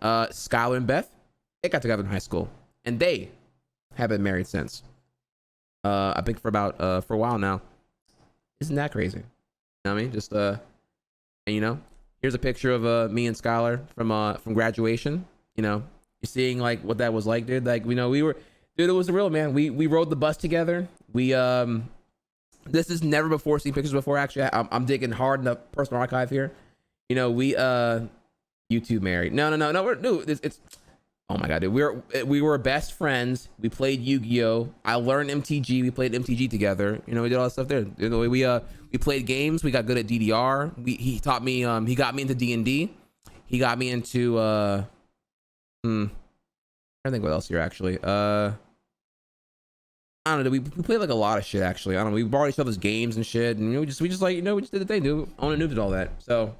Skylar and Beth, they got together in high school, and they have been married since. I think for a while now. Isn't that crazy? You know what I mean? Just and you know, here's a picture of me and Skylar from graduation. You know, you're seeing like what that was like, dude. Like, you know, dude, it was real, man. We rode the bus together. This is never before seen pictures before. Actually, I'm digging hard in the personal archive here. You know, you two married. No, it's oh my god, dude. We were best friends. We played Yu-Gi-Oh. I learned MTG. We played MTG together. You know, we did all that stuff there. You know, we played games. We got good at DDR. He taught me. He got me into D&D. He got me into I think what else here actually. I don't know. We played like a lot of shit actually. I don't know. We borrowed each other's games and shit, and you know, we just like, you know, we just did the thing, dude. Own and Noob did all that. So,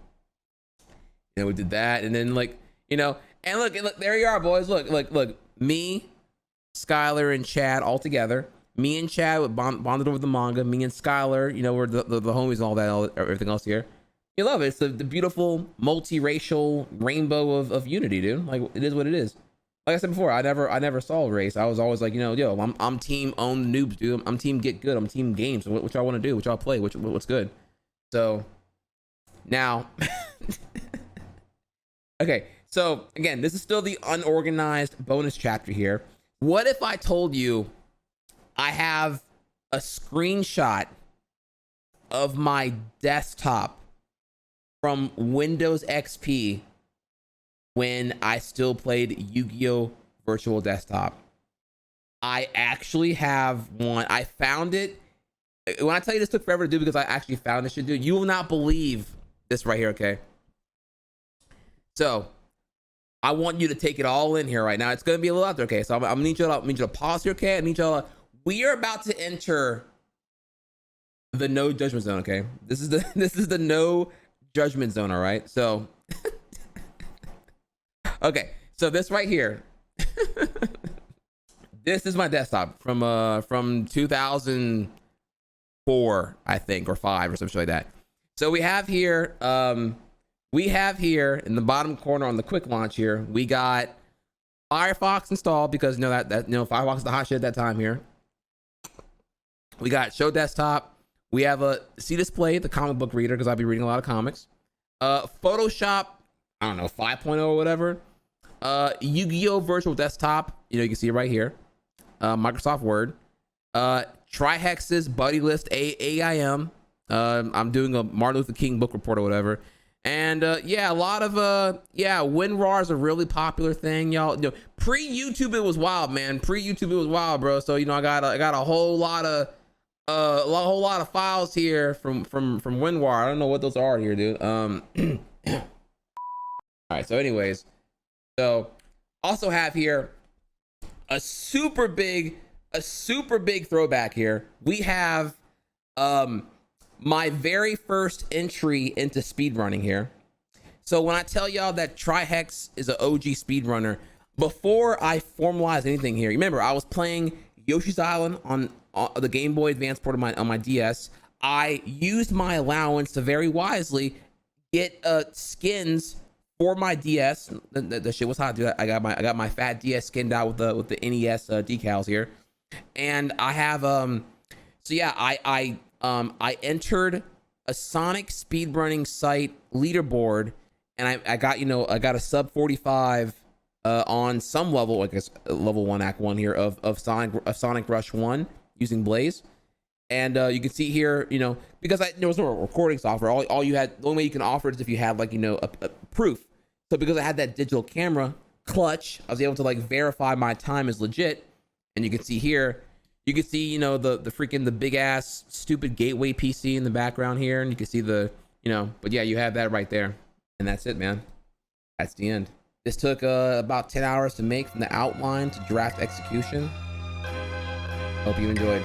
you know, we did that, and then like, you know, and look, there you are, boys. Look. Me, Skylar, and Chad all together. Me and Chad bonded over the manga. Me and Skylar, you know, we're the homies and all that, everything else here. You love it. It's the beautiful multiracial rainbow of unity, dude. Like, it is what it is. Like I said before, I never saw a race. I was always like, you know, yo, I'm team own noobs, dude. I'm team get good. I'm team games. What y'all want to do? What y'all play? What's good? So now, okay. So again, this is still the unorganized bonus chapter here. What if I told you I have a screenshot of my desktop from Windows XP when I still played Yu-Gi-Oh! Virtual Desktop? I actually have one. I found it. When I tell you this took forever to do because I actually found this shit, dude, you will not believe this right here, okay? So, I want you to take it all in here right now. It's going to be a little out there, okay? So, I'm going to need you to pause here, okay? I need y'all. We are about to enter the no judgment zone, okay? This is the no judgment zone, all right? So, okay, so this right here, this is my desktop from 2004, I think, or 5 or something like that. So we have here in the bottom corner on the quick launch here, we got Firefox installed because you know that you know Firefox is the hot shit at that time here. We got Show Desktop. We have a C Display, the comic book reader, because I'll be reading a lot of comics. Photoshop, I don't know, 5.0 or whatever. Yu-Gi-Oh! Virtual Desktop, you know, you can see it right here. Microsoft Word. Trihex's Buddy List AIM. I'm doing a Martin Luther King book report or whatever. And yeah, a lot of WinRAR is a really popular thing, y'all. You know, pre-YouTube it was wild, man. Pre-YouTube it was wild, bro. So you know, I got a whole lot of files here from WinRAR. I don't know what those are here, dude. All right. So, anyways, so also have here a super big throwback here. We have my very first entry into speedrunning here. So when I tell y'all that Trihex is an OG speedrunner, before I formalized anything here, remember I was playing Yoshi's Island on the Game Boy Advance port on my DS. I used my allowance to very wisely get skins for my DS. The shit was hot, dude. I got my fat DS skinned out with the NES decals here, and I have So yeah, I entered a Sonic speedrunning site leaderboard, and I got, you know, I got a sub 45 on some level, I guess level 1 act 1 here of Sonic Rush 1 using Blaze. And you can see here, you know, because there was no recording software, all you had, the only way you can offer it is if you have, like, you know, a proof. So because I had that digital camera clutch, I was able to, like, verify my time is legit. And you can see here, you can see, you know, the freaking, the big ass stupid gateway PC in the background here. And you can see the, you know, but yeah, you have that right there. And that's it, man. That's the end. This took about 10 hours to make, from the outline to draft execution. Hope you enjoyed.